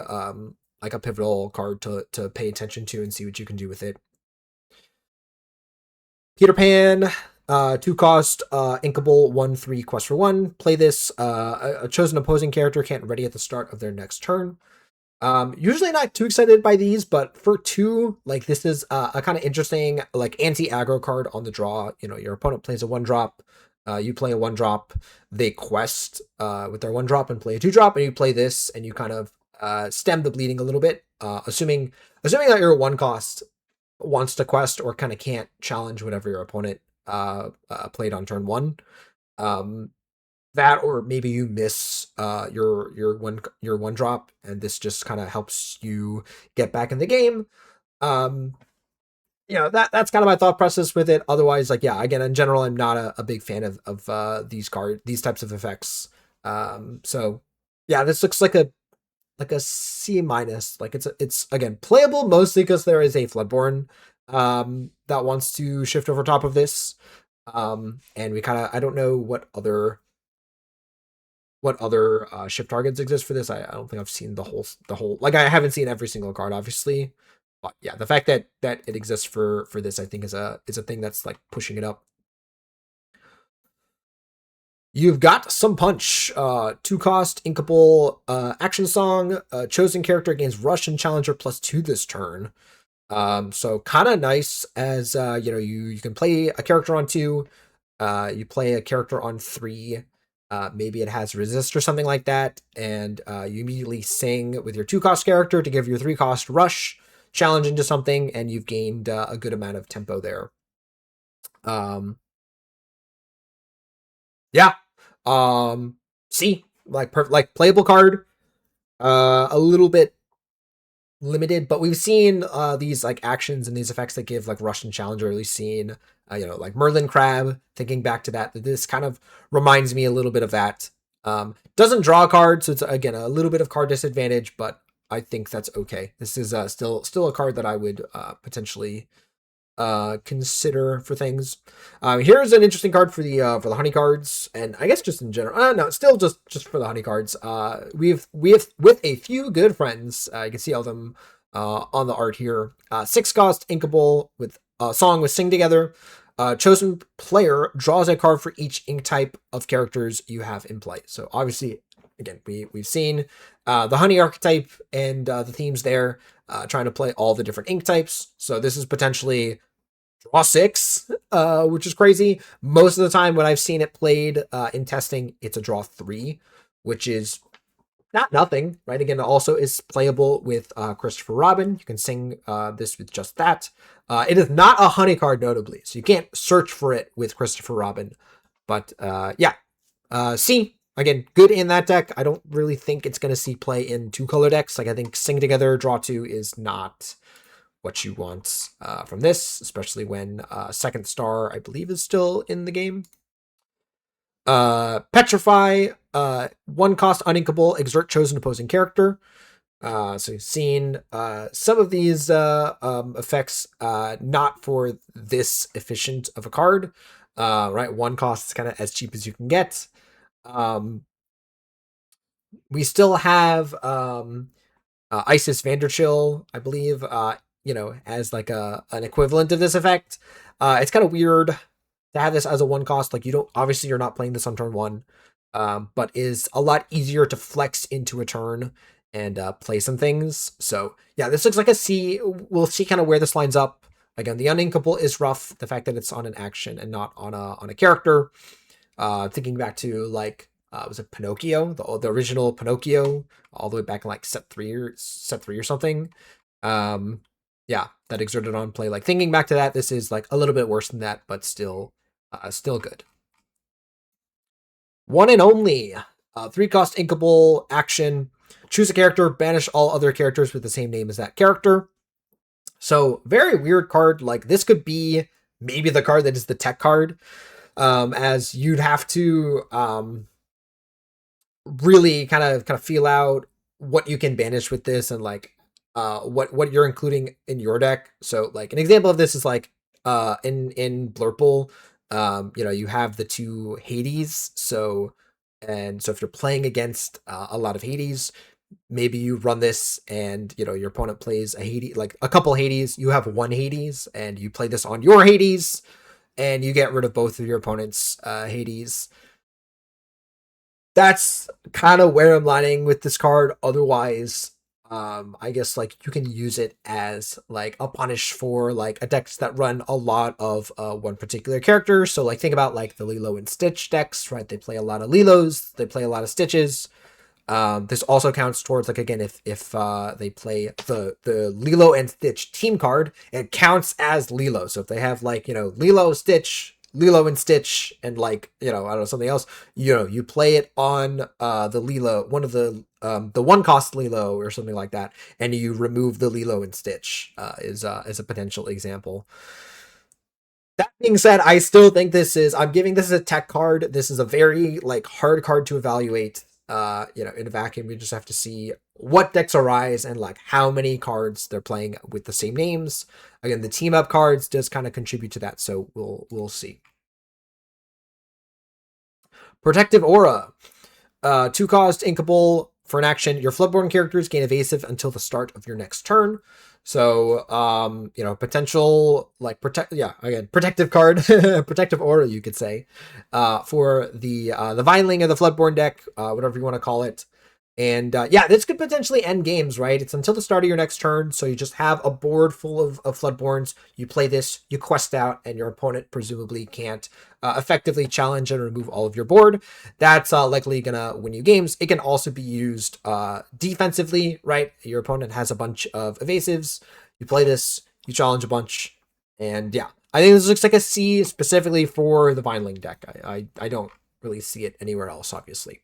like a pivotal card to pay attention to and see what you can do with it. Peter Pan, 2-cost inkable 1/3 quest for 1. Play this. A chosen opposing character can't ready at the start of their next turn. Usually not too excited by these, but for 2, like this is a kind of interesting like anti-aggro card on the draw. You know, your opponent plays a 1-drop, you play a 1-drop, they quest with their 1-drop and play a 2-drop, and you play this and you kind of stem the bleeding a little bit, assuming that your 1-cost wants to quest or kind of can't challenge whatever your opponent played on turn 1. That, or maybe you miss your 1-drop, and this just kind of helps you get back in the game. that's kind of my thought process with it. Otherwise, like, yeah, again, in general, I'm not a big fan of these types of effects. So yeah, this looks like a C minus. Like it's again playable mostly because there is a Floodborn that wants to shift over top of this. And we kind of, I don't know what other shift targets exist for this. I don't think I've seen the whole, like, I haven't seen every single card, obviously. But yeah, the fact that it exists for this, I think is a thing that's like pushing it up. You've got some punch, 2 cost, inkable, action song, chosen character gains rush and challenger +2 this turn. So kind of nice as, you can play a character on 2, you play a character on 3, maybe it has resist or something like that, and you immediately sing with your 2 cost character to give your 3 cost rush, challenge into something, and you've gained a good amount of tempo there. Yeah. See, like playable card, a little bit limited, but we've seen these like actions and these effects that give like Russian Challenger, at least seen like Merlin Crab, thinking back to that this kind of reminds me a little bit of that. Doesn't draw a card, so it's again a little bit of card disadvantage, but I think that's okay. This is still a card that I would potentially consider for things. Here's an interesting card for the honey cards, and I guess just in general. No, still just for the honey cards. We've with a few good friends. You can see all of them on the art here. 6 cost inkable with a song with sing together. Chosen player draws a card for each ink type of characters you have in play. So obviously, again, we've seen the honey archetype and the themes there, trying to play all the different ink types. So this is potentially draw 6, which is crazy. Most of the time when I've seen it played in testing, it's a draw 3, which is not nothing, right? Again, it also is playable with Christopher Robin. You can sing this with just that. It is not a honey card, notably, so you can't search for it with Christopher Robin. But yeah, C, again, good in that deck. I don't really think it's going to see play in 2-color decks. Like, I think sing together, draw 2 is not what you want from this, especially when second star, I believe, is still in the game. Petrify, 1-cost uninkable, exert chosen opposing character. So you've seen some of these effects, not for this efficient of a card. Right, 1 cost is kind of as cheap as you can get. We still have Isis Vanderchill, I believe, as like an equivalent of this effect. It's kind of weird to have this as a 1-cost. Like, obviously you're not playing this on turn 1, but is a lot easier to flex into a turn and play some things. So yeah, this looks like a C. We'll see kind of where this lines up. Again, the uninkable is rough. The fact that it's on an action and not on a character. Thinking back to like, was it Pinocchio, the original Pinocchio, all the way back in like set 3 or something. Yeah, that exerted on play. Like, thinking back to that, this is like a little bit worse than that, but still good. One and only, 3-cost inkable action. Choose a character, banish all other characters with the same name as that character. So very weird card. Like, this could be maybe the card that is the tech card, as you'd have to really kind of feel out what you can banish with this, and like what you're including in your deck. So like an example of this is like in Blurple, you have the 2 Hades. So if you're playing against a lot of Hades, maybe you run this and your opponent plays a Hades, like a couple Hades, you have 1 Hades, and you play this on your Hades and you get rid of both of your opponent's Hades. That's kind of where I'm lining with this card. Otherwise, I guess like you can use it as like a punish for like a decks that run a lot of one particular character. So like, think about like the Lilo and Stitch decks, right? They play a lot of Lilos, they play a lot of Stitches. This also counts towards like, again, if they play the Lilo and Stitch team card, it counts as Lilo. So if they have like Lilo, Stitch, Lilo and Stitch and like, I don't know, something else, you play it on the Lilo, one of the one cost Lilo or something like that, and you remove the Lilo and Stitch is a potential example. That being said, I still think I'm giving this a tech card. This is a very like hard card to evaluate. In a vacuum, we just have to see what decks arise and like how many cards they're playing with the same names. Again, the team up cards does kind of contribute to that, so we'll see. Protective Aura. 2 cost, inkable. For an action, your Floodborne characters gain evasive until the start of your next turn. So, potential like protective card, protective aura, you could say, for the Vineling of the Floodborne deck, whatever you want to call it. And this could potentially end games, right? It's until the start of your next turn, so you just have a board full of Floodborns. You play this, you quest out, and your opponent presumably can't effectively challenge and remove all of your board. That's likely gonna win you games. It can also be used defensively, right? Your opponent has a bunch of evasives. You play this, you challenge a bunch, and yeah. I think this looks like a C specifically for the Vineling deck. I don't really see it anywhere else, obviously.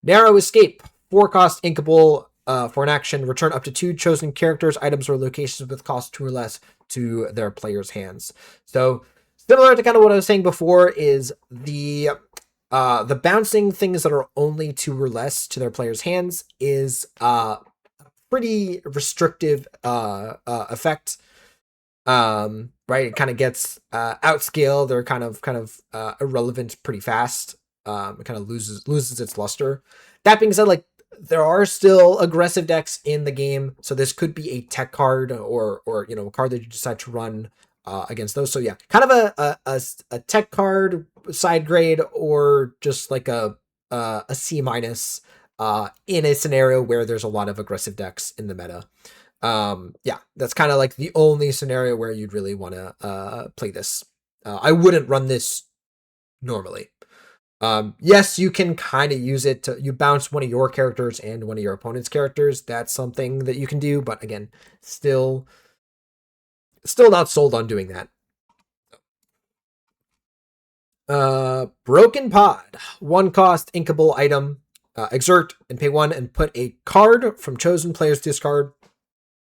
Narrow Escape. 4 cost, inkable. For an action, return up to 2 chosen characters, items, or locations with cost 2 or less to their player's hands. So similar to kind of what I was saying before, is the bouncing things that are only 2 or less to their player's hands is pretty restrictive effect. Right, it kind of gets outscaled or kind of irrelevant pretty fast. It kind of loses its luster. That being said, like, there are still aggressive decks in the game, so this could be a tech card or a card that you decide to run against those. So yeah, kind of a tech card side grade, or just like a C minus in a scenario where there's a lot of aggressive decks in the meta. That's kind of like the only scenario where you'd really want to play this. I wouldn't run this normally. Yes, you can kind of use it to, you bounce one of your characters and one of your opponent's characters. That's something that you can do, but again, still not sold on doing that. Broken Pod. 1 cost, inkable item. Exert and pay 1 and put a card from chosen player's discard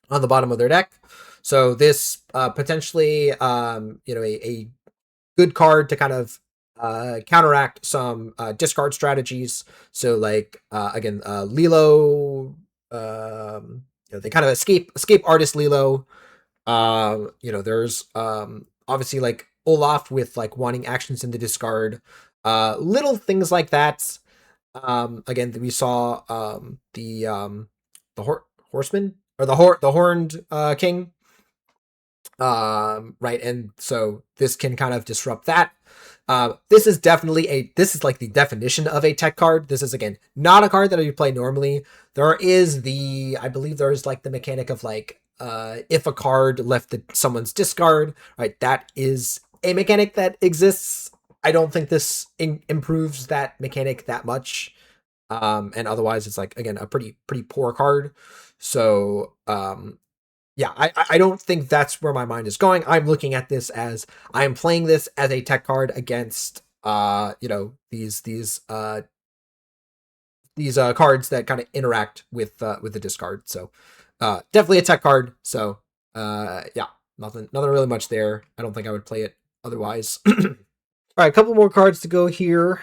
on the bottom of their deck. So this potentially, a good card to kind of counteract some discard strategies. So like again, Lilo, they kind of escape artist Lilo. There's obviously like Olaf with like wanting actions in the discard. Little things like that. Again, we saw the horseman or the horned king. Right, and so this can kind of disrupt that. This is like the definition of a tech card. This is, again, not a card that you play normally. I believe there is like the mechanic of like, if a card left someone's discard, right? That is a mechanic that exists. I don't think this improves that mechanic that much. And otherwise it's like, again, a pretty poor card. So, I don't think that's where my mind is going. I'm looking at this as I'm playing this as a tech card against these cards that kind of interact with the discard. So definitely a tech card. So nothing really much there. I don't think I would play it otherwise. All right, a couple more cards to go here.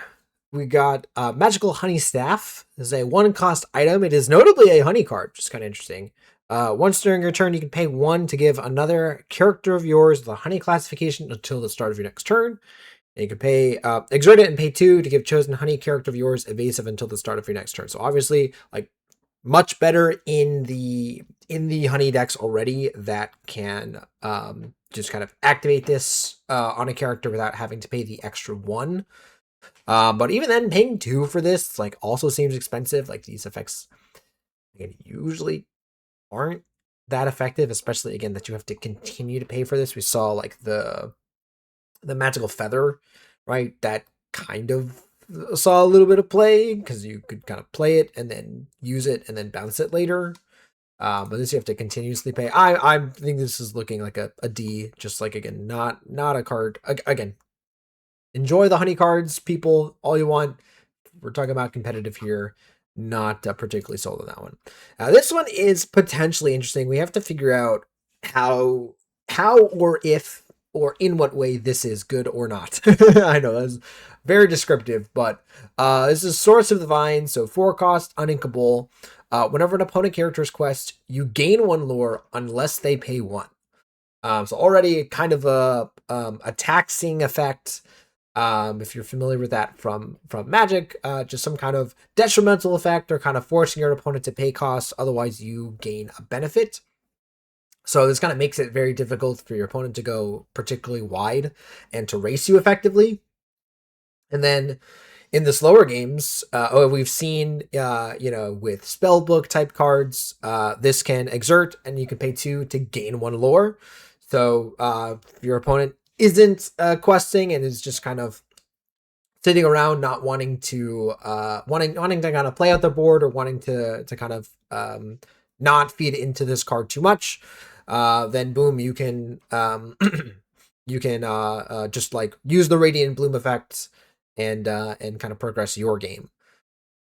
We got Magical Honey Staff. This is a 1-cost item. It is notably a honey card, which is kind of interesting. Once during your turn, you can pay 1 to give another character of yours the honey classification until the start of your next turn. And you can pay exert it and pay 2 to give chosen honey character of yours evasive until the start of your next turn. So obviously, like, much better in the honey decks already that can just kind of activate this on a character without having to pay the extra 1. But even then, paying 2 for this like also seems expensive. Like, these effects, again, usually aren't that effective, especially, again, that you have to continue to pay for this. We saw like the Magical Feather, right? That kind of saw a little bit of play because you could kind of play it and then use it and then bounce it later. But this you have to continuously pay. I think this is looking like a D, just like, again, not a card. Again, enjoy the honey cards, people, all you want. We're talking about competitive here, not particularly sold on that one. This one is potentially interesting. We have to figure out how or if or in what way this is good or not. I know that's very descriptive, but this is Source of the Vine, so 4 cost, uninkable. Whenever an opponent character's quest, you gain 1 lore unless they pay 1. So already kind of a taxing effect. If you're familiar with that from Magic, just some kind of detrimental effect or kind of forcing your opponent to pay costs. Otherwise, you gain a benefit. So this kind of makes it very difficult for your opponent to go particularly wide and to race you effectively. And then in the slower games, we've seen, with spellbook type cards, this can exert and you can pay 2 to gain 1 lore. So if your opponent isn't questing and is just kind of sitting around not wanting to wanting to kind of play out the board or wanting to kind of not feed into this card too much, then boom, you can you can just like use the Radiant Bloom effect and kind of progress your game.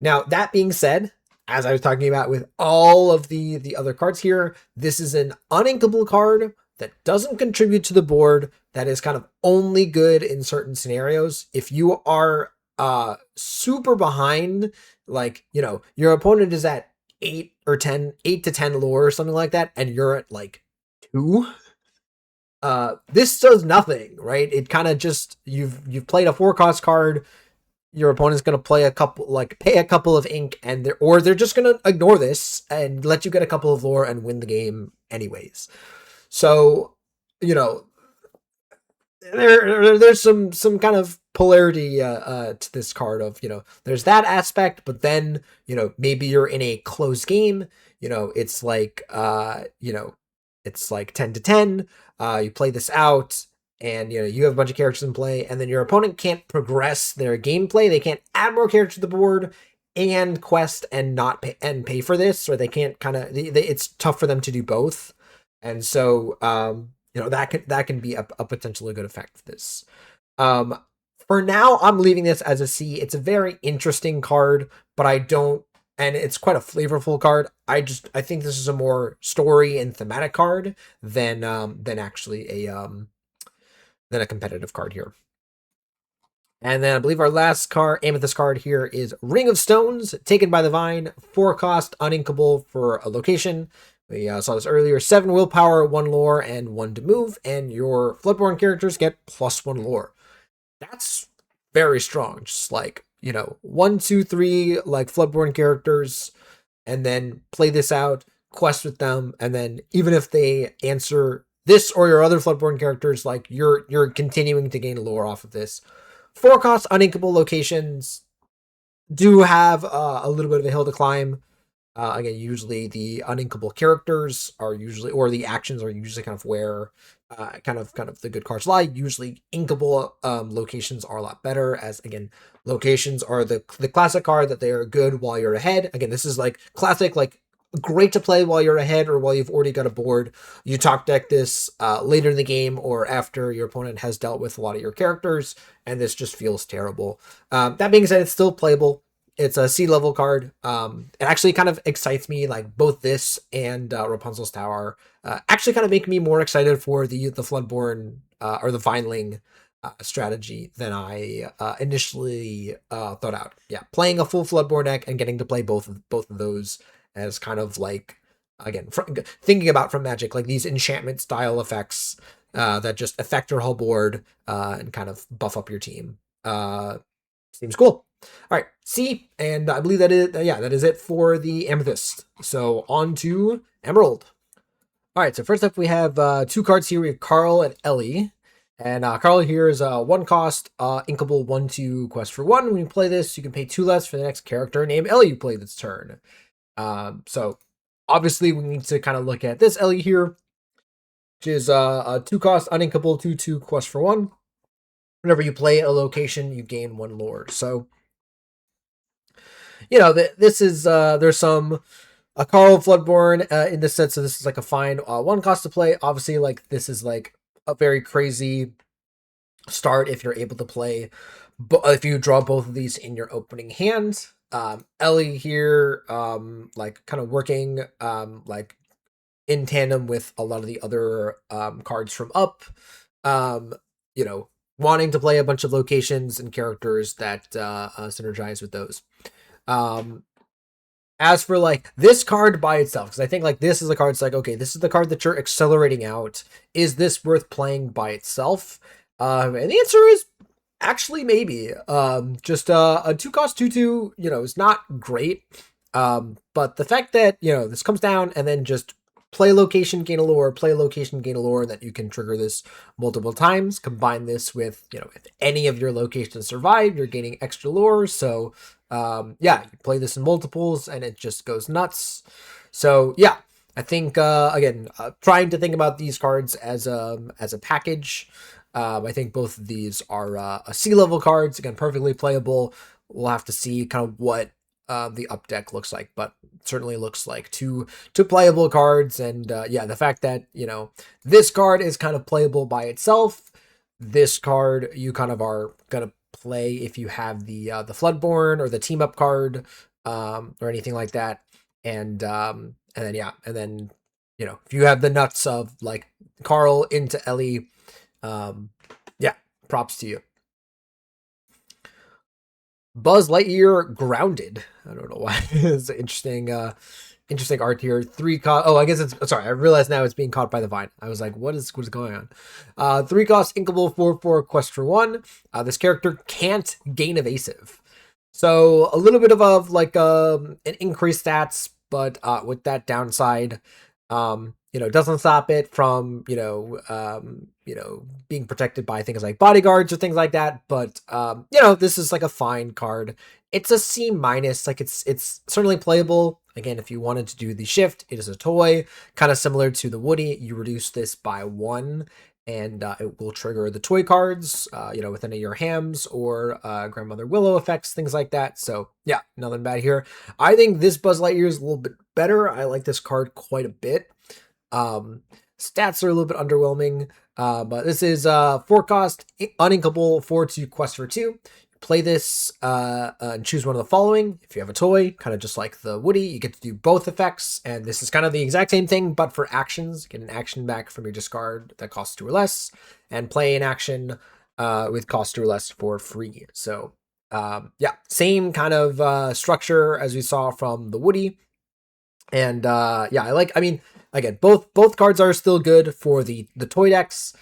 Now, that being said, as I was talking about with all of the other cards here, this is an uninkable card that doesn't contribute to the board, that is kind of only good in certain scenarios. If you are super behind, like, your opponent is at 8 to 10 lore or something like that, and you're at like 2, this does nothing, right? It kind of just, you've played a 4 cost card, your opponent's going to pay a couple of ink, and they're just going to ignore this and let you get a couple of lore and win the game anyways. So, there's some kind of polarity to this card of, there's that aspect, but then, maybe you're in a close game, it's like, it's like 10 to 10, you play this out, and, you have a bunch of characters in play, and then your opponent can't progress their gameplay, they can't add more characters to the board, and quest and not pay for this, or they can't it's tough for them to do both. And so, that can be a potentially good effect for this. For now, I'm leaving this as a C. It's a very interesting card, but and it's quite a flavorful card. I think this is a more story and thematic card than actually a competitive card here. And then I believe our last card, Amethyst card here, is Ring of Stones, Taken by the Vine, 4 cost, uninkable for a location. We saw this earlier, 7 willpower, 1 lore, and 1 to move, and your Floodborn characters get +1 lore. That's very strong. Just like, 1, 2, 3, like Floodborn characters, and then play this out, quest with them, and then even if they answer this or your other Floodborn characters, like you're continuing to gain lore off of this. 4 cost, uninkable locations do have a little bit of a hill to climb. Again, usually the uninkable characters are usually, or the actions are usually kind of where kind of the good cards lie. Usually inkable locations are a lot better, as again, locations are the classic card that they are good while you're ahead. Again, this is like classic, like great to play while you're ahead or while you've already got a board. You top deck this later in the game or after your opponent has dealt with a lot of your characters, and this just feels terrible. That being said, it's still playable. It's a C level card. It actually kind of excites me, like both this and Rapunzel's Tower actually kind of make me more excited for the Floodborn or the Vineling strategy than I initially thought out. Yeah, playing a full Floodborn deck and getting to play both of those as kind of like, again, thinking about from Magic, like these enchantment style effects that just affect your whole board and kind of buff up your team. Seems cool. All right, C, and I believe that is it for the Amethyst. So on to Emerald. All right, so first up we have 2 cards here. We have Carl and Ellie. And Carl here is 1 cost, inkable 1/2 quest for 1. When you play this, you can pay 2 less for the next character named Ellie you play this turn. So obviously we need to kind of look at this Ellie here, which is a 2 cost, uninkable 2/2 quest for 1. Whenever you play a location, you gain 1 lore. So, this is, there's some, a Carl Floodborn in this sense, so this is like a fine 1 cost to play. Obviously, like, this is like a very crazy start if you're able to play, if you draw both of these in your opening hand. Ellie here, like kind of working, like in tandem with a lot of the other cards from up. Um, you know, wanting to play a bunch of locations and characters that synergize with those. Um, as for like this card by itself, because I think like this is a card. It's like, okay, this is the card that you're accelerating out. Is this worth playing by itself? And the answer is actually maybe. Just a 2 cost 2/2, is not great. But the fact that this comes down and then just play location, gain a lore, play location, gain a lore, and that you can trigger this multiple times. Combine this with if any of your locations survive, you're gaining extra lore. So yeah, you play this in multiples and it just goes nuts. So yeah, I think again, trying to think about these cards as a package. I think both of these are sea level cards. Again, perfectly playable. We'll have to see kind of what the up deck looks like, but certainly looks like two playable cards. And yeah, the fact that this card is kind of playable by itself. This card you kind of are gonna play if you have the Floodborn or the team up card, or anything like that. And then yeah, and then if you have the nuts of like Carl into Ellie, yeah, props to you. Buzz Lightyear grounded. I don't know why. It's interesting. Interesting art here. Oh, I guess it's sorry. I realize now it's being caught by the vine. I was like, what is going on? 3 cost inkable 4/4 quest for 1. This character can't gain evasive. So a little bit of a like an increased stats, but with that downside, doesn't stop it from being protected by things like bodyguards or things like that. But this is like a fine card. It's a C minus. Like it's certainly playable. Again, if you wanted to do the shift, it is a toy, kind of similar to the Woody. You reduce this by 1, and it will trigger the toy cards, with any of your hams or Grandmother Willow effects, things like that. So yeah, nothing bad here. I think this Buzz Lightyear is a little bit better. I like this card quite a bit. Stats are a little bit underwhelming, but this is 4 cost, uninkable 4/2 quest for 2. Play this and choose one of the following. If you have a toy, kind of just like the Woody, you get to do both effects, and this is kind of the exact same thing, but for actions. Get an action back from your discard that costs 2 or less, and play an action with cost 2 or less for free. So yeah, same kind of structure as we saw from the Woody. And yeah, I mean, again, both cards are still good for the toy decks.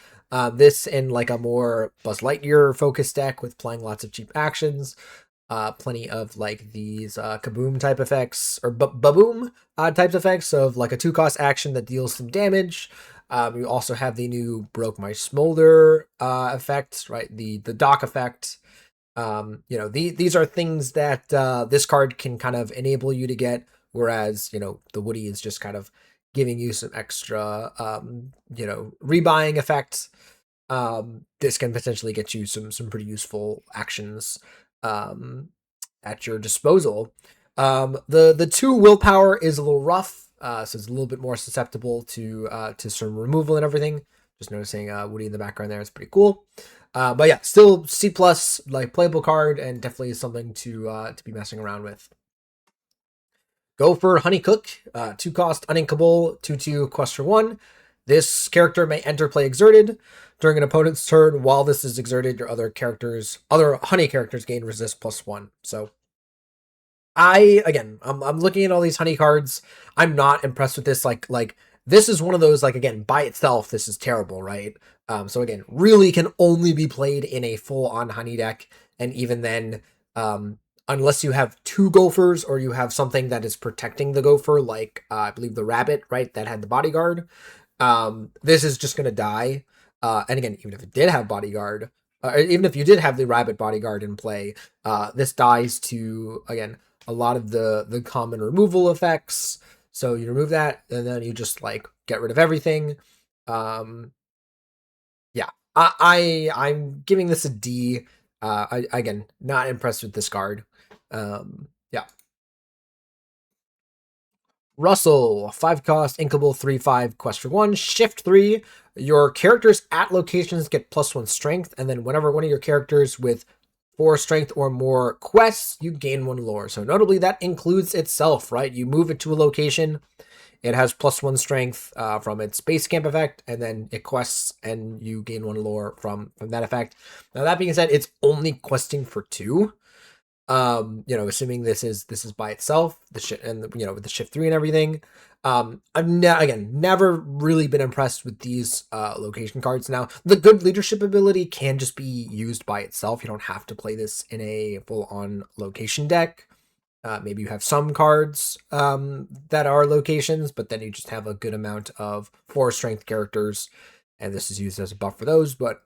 This in like a more Buzz Lightyear focused deck with playing lots of cheap actions. Plenty of like these kaboom type effects or baboom types effects of like a 2 cost action that deals some damage. You also have the new Broke My Smolder effect, right? The dock effect. These are things that this card can kind of enable you to get, whereas the Woody is just kind of giving you some extra rebuying effects. This can potentially get you some pretty useful actions at your disposal. The 2 willpower is a little rough, so it's a little bit more susceptible to some removal and everything. Just noticing Woody in the background there is pretty cool. But yeah, still C plus, like playable card, and definitely something to be messing around with. Go for Honeycook, 2 cost, uninkable, 2/2 quest for 1. This character may enter play exerted during an opponent's turn. While this is exerted, your other honey characters gain resist +1. So I'm looking at all these honey cards. I'm not impressed with this. Like this is one of those, like, again, by itself, this is terrible, right? So again, really can only be played in a full on honey deck, and even then, unless you have 2 gophers or you have something that is protecting the gopher, like I believe the rabbit, right, that had the bodyguard. This is just gonna die. And again, even if it did have bodyguard, even if you did have the rabbit bodyguard in play, this dies to, again, a lot of the common removal effects. So you remove that, and then you just like get rid of everything. Yeah, I'm giving this a D. Again, not impressed with this card. Yeah. Russell, 5 cost, inkable, 3/5, quest for 1, shift 3. Your characters at locations get +1 strength, and then whenever one of your characters with 4 strength or more quests, you gain 1 lore. So notably, that includes itself, right? You move it to a location, it has +1 strength from its base camp effect, and then it quests, and you gain 1 lore from that effect. Now that being said, it's only questing for 2. Assuming this is by itself, and with the shift 3 and everything. I've never really been impressed with these location cards. Now, the good leadership ability can just be used by itself. You don't have to play this in a full-on location deck. Maybe you have some cards that are locations, but then you just have a good amount of 4 strength characters, and this is used as a buff for those. But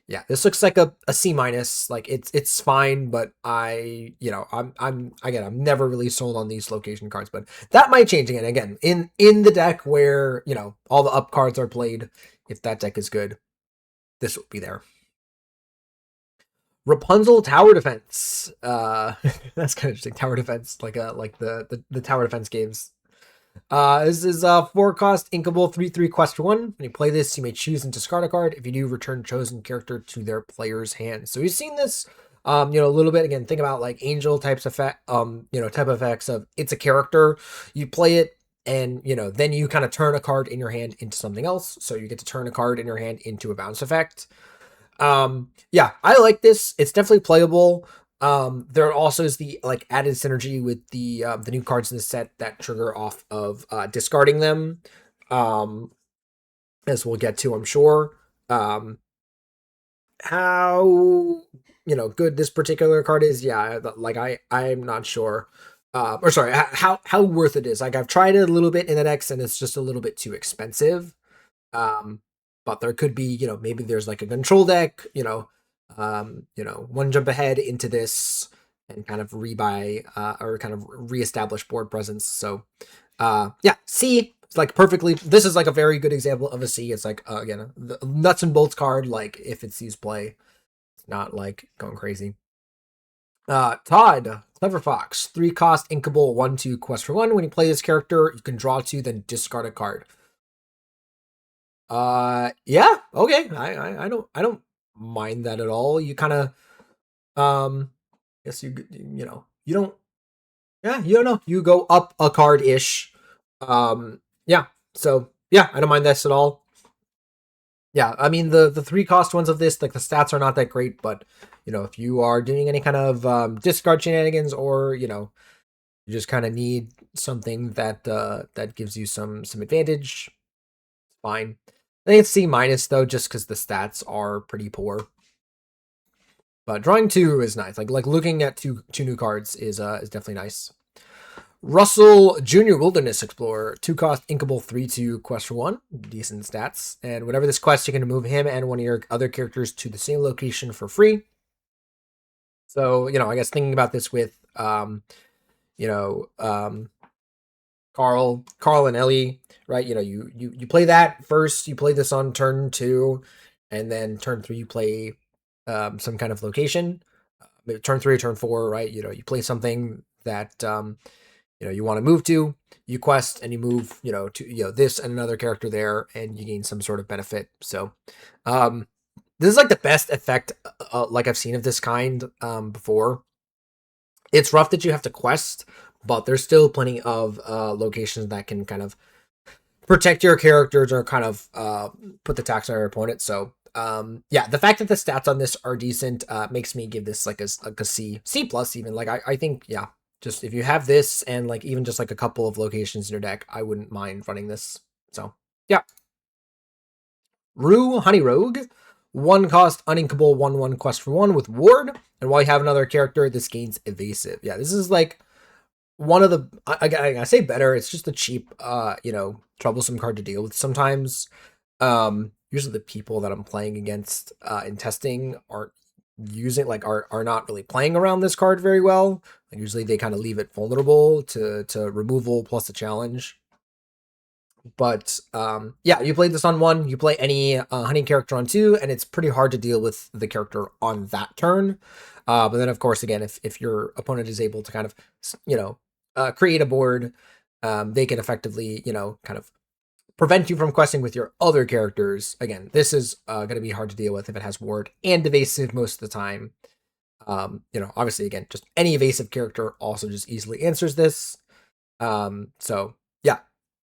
yeah, this looks like a C minus. Like it's fine, but I'm never really sold on these location cards, but that might change again. Again, in the deck where all the up cards are played, if that deck is good, this will be there. Rapunzel Tower Defense. That's kind of interesting. Tower Defense, like the Tower Defense games. This is 4 cost, inkable, 3/3, quest for 1. When you play this, you may choose and discard a card. If you do, return chosen character to their player's hand. So we've seen this, a little bit. Again, think about like angel types effect, type effects of it's a character. You play it, and then you kind of turn a card in your hand into something else. So you get to turn a card in your hand into a bounce effect. Yeah, I like this. It's definitely playable. There also is the like added synergy with the new cards in the set that trigger off of discarding them. As we'll get to, I'm sure. How good this particular card is, yeah, like I'm not sure. Or sorry, how worth it is. Like I've tried it a little bit in the decks and it's just a little bit too expensive. But there could be, maybe there's like a control deck, one jump ahead into this and kind of rebuy or kind of reestablish board presence. So yeah, C. It's like perfectly. This is like a very good example of a C. It's like again, the nuts and bolts card. Like if it sees play, it's not like going crazy. Todd, Clever Fox, 3 cost, inkable, 1/2, quest for 1. When you play this character, you can draw 2, then discard a card. Yeah, okay. I don't mind that at all. You kind of guess you don't, yeah, you don't know. You go up a card ish. Yeah. So yeah, I don't mind this at all. Yeah, I mean the 3 cost ones of this, like the stats are not that great, but if you are doing any kind of discard shenanigans, or you just kind of need something that gives you some advantage, fine. I think it's C minus though, just because the stats are pretty poor. But drawing 2 is nice. Like looking at two new cards is definitely nice. Russell Junior Wilderness Explorer, 2 cost, inkable, 3/2, quest for 1. Decent stats. And whenever this quest, you can move him and one of your other characters to the same location for free. So I guess thinking about this with Carl and Ellie, right? You play that first. You play this on turn 2, and then turn 3 you play some kind of location. Turn 3 or turn 4, right? You play something that you want to move to. You quest and you move to this and another character there, and you gain some sort of benefit. So this is like the best effect like I've seen of this kind before. It's rough that you have to quest, but there's still plenty of locations that can kind of protect your characters or kind of put the tax on your opponent. So yeah, the fact that the stats on this are decent makes me give this like a C plus even. Like I think, yeah, just if you have this and like even just like a couple of locations in your deck, I wouldn't mind running this. So yeah. Rue Honey Rogue, 1 cost, uninkable, 1/1, quest for 1 with ward. And while you have another character, this gains evasive. Yeah, this is like one of the I say better. It's just a cheap, troublesome card to deal with sometimes. Usually the people that I'm playing against in testing aren't using are not really playing around this card very well. Like usually they kind of leave it vulnerable to removal plus a challenge. But yeah, you play this on 1, you play any honey character on 2, and it's pretty hard to deal with the character on that turn. But then, of course, again, if your opponent is able to kind of, create a board they can effectively, kind of prevent you from questing with your other characters. Again, this is going to be hard to deal with if it has ward and evasive most of the time. Obviously, again, just any evasive character also just easily answers this. So yeah,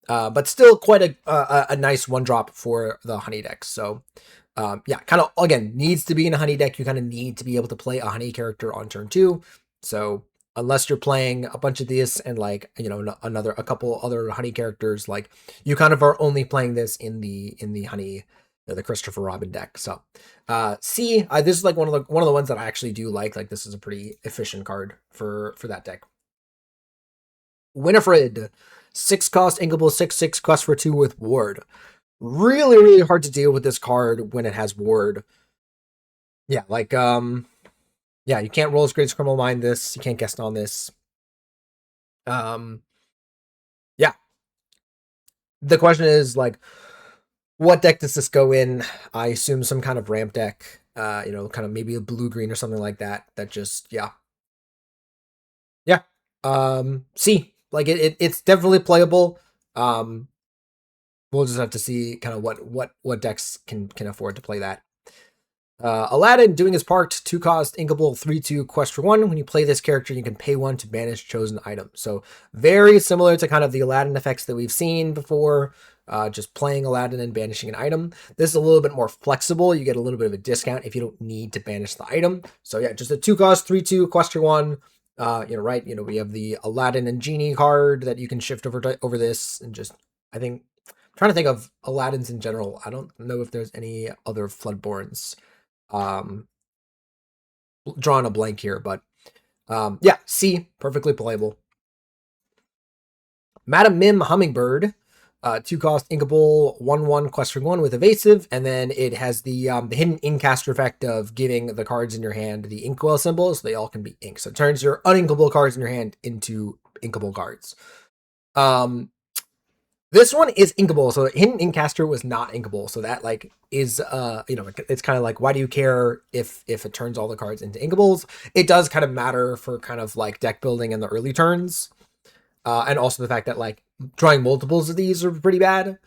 but still quite a nice one drop for the honey deck. So yeah, kind of again needs to be in a honey deck. You kind of need to be able to play a honey character on turn 2. So unless you're playing a bunch of these and like a couple other honey characters, like you kind of are only playing this in the honey, the Christopher Robin deck. So this is like one of the ones that I actually do like. Like this is a pretty efficient card for that deck. Winifred, 6 cost inkable, 6/6 quest for 2 with ward. Really, really hard to deal with this card when it has ward. Yeah, like yeah, you can't roll as Greatest Criminal Mind this. You can't guest on this. Yeah. The question is like, what deck does this go in? I assume some kind of ramp deck. Kind of maybe a blue-green or something like that. That just yeah. C. Like it's definitely playable. We'll just have to see kind of what decks can afford to play that. Aladdin, doing his part, 2 cost, inkable, 3/2, quest for 1. When you play this character, you can pay 1 to banish chosen item. So very similar to kind of the Aladdin effects that we've seen before, just playing Aladdin and banishing an item. This is a little bit more flexible. You get a little bit of a discount if you don't need to banish the item. So yeah, just a 2 cost, 3/2, quest for 1. We have the Aladdin and Genie card that you can shift over this, and just I think I'm trying to think of Aladdins in general. I don't know if there's any other Floodborns. Drawing a blank here, but yeah, C, perfectly playable. Madam Mim Hummingbird, 2 cost inkable, 1/1 quest for 1 with evasive, and then it has the hidden incaster effect of giving the cards in your hand the inkwell symbol, so they all can be ink. So it turns your uninkable cards in your hand into inkable cards. This one is inkable, so hidden incaster was not inkable, so that like is it's kind of like, why do you care if it turns all the cards into inkables? It does kind of matter for kind of like deck building in the early turns, and also the fact that like drawing multiples of these are pretty bad.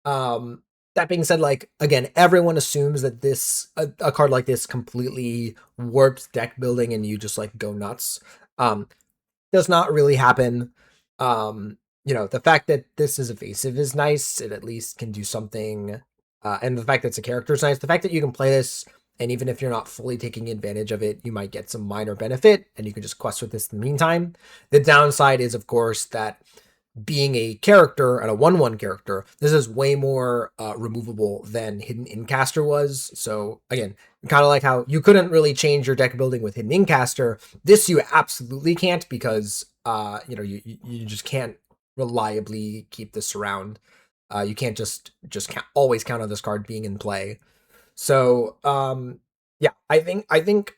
That being said, like again, everyone assumes that this a card like this completely warps deck building and you just like go nuts. Does not really happen. The fact that this is evasive is nice. It at least can do something. And the fact that it's a character is nice. The fact that you can play this, and even if you're not fully taking advantage of it, you might get some minor benefit, and you can just quest with this in the meantime. The downside is, of course, that being a character and a 1/1 character, this is way more removable than Hidden Incaster was. So again, kind of like how you couldn't really change your deck building with Hidden Incaster, this you absolutely can't, because you just can't reliably keep this around. You can't just always count on this card being in play. So yeah, I think I think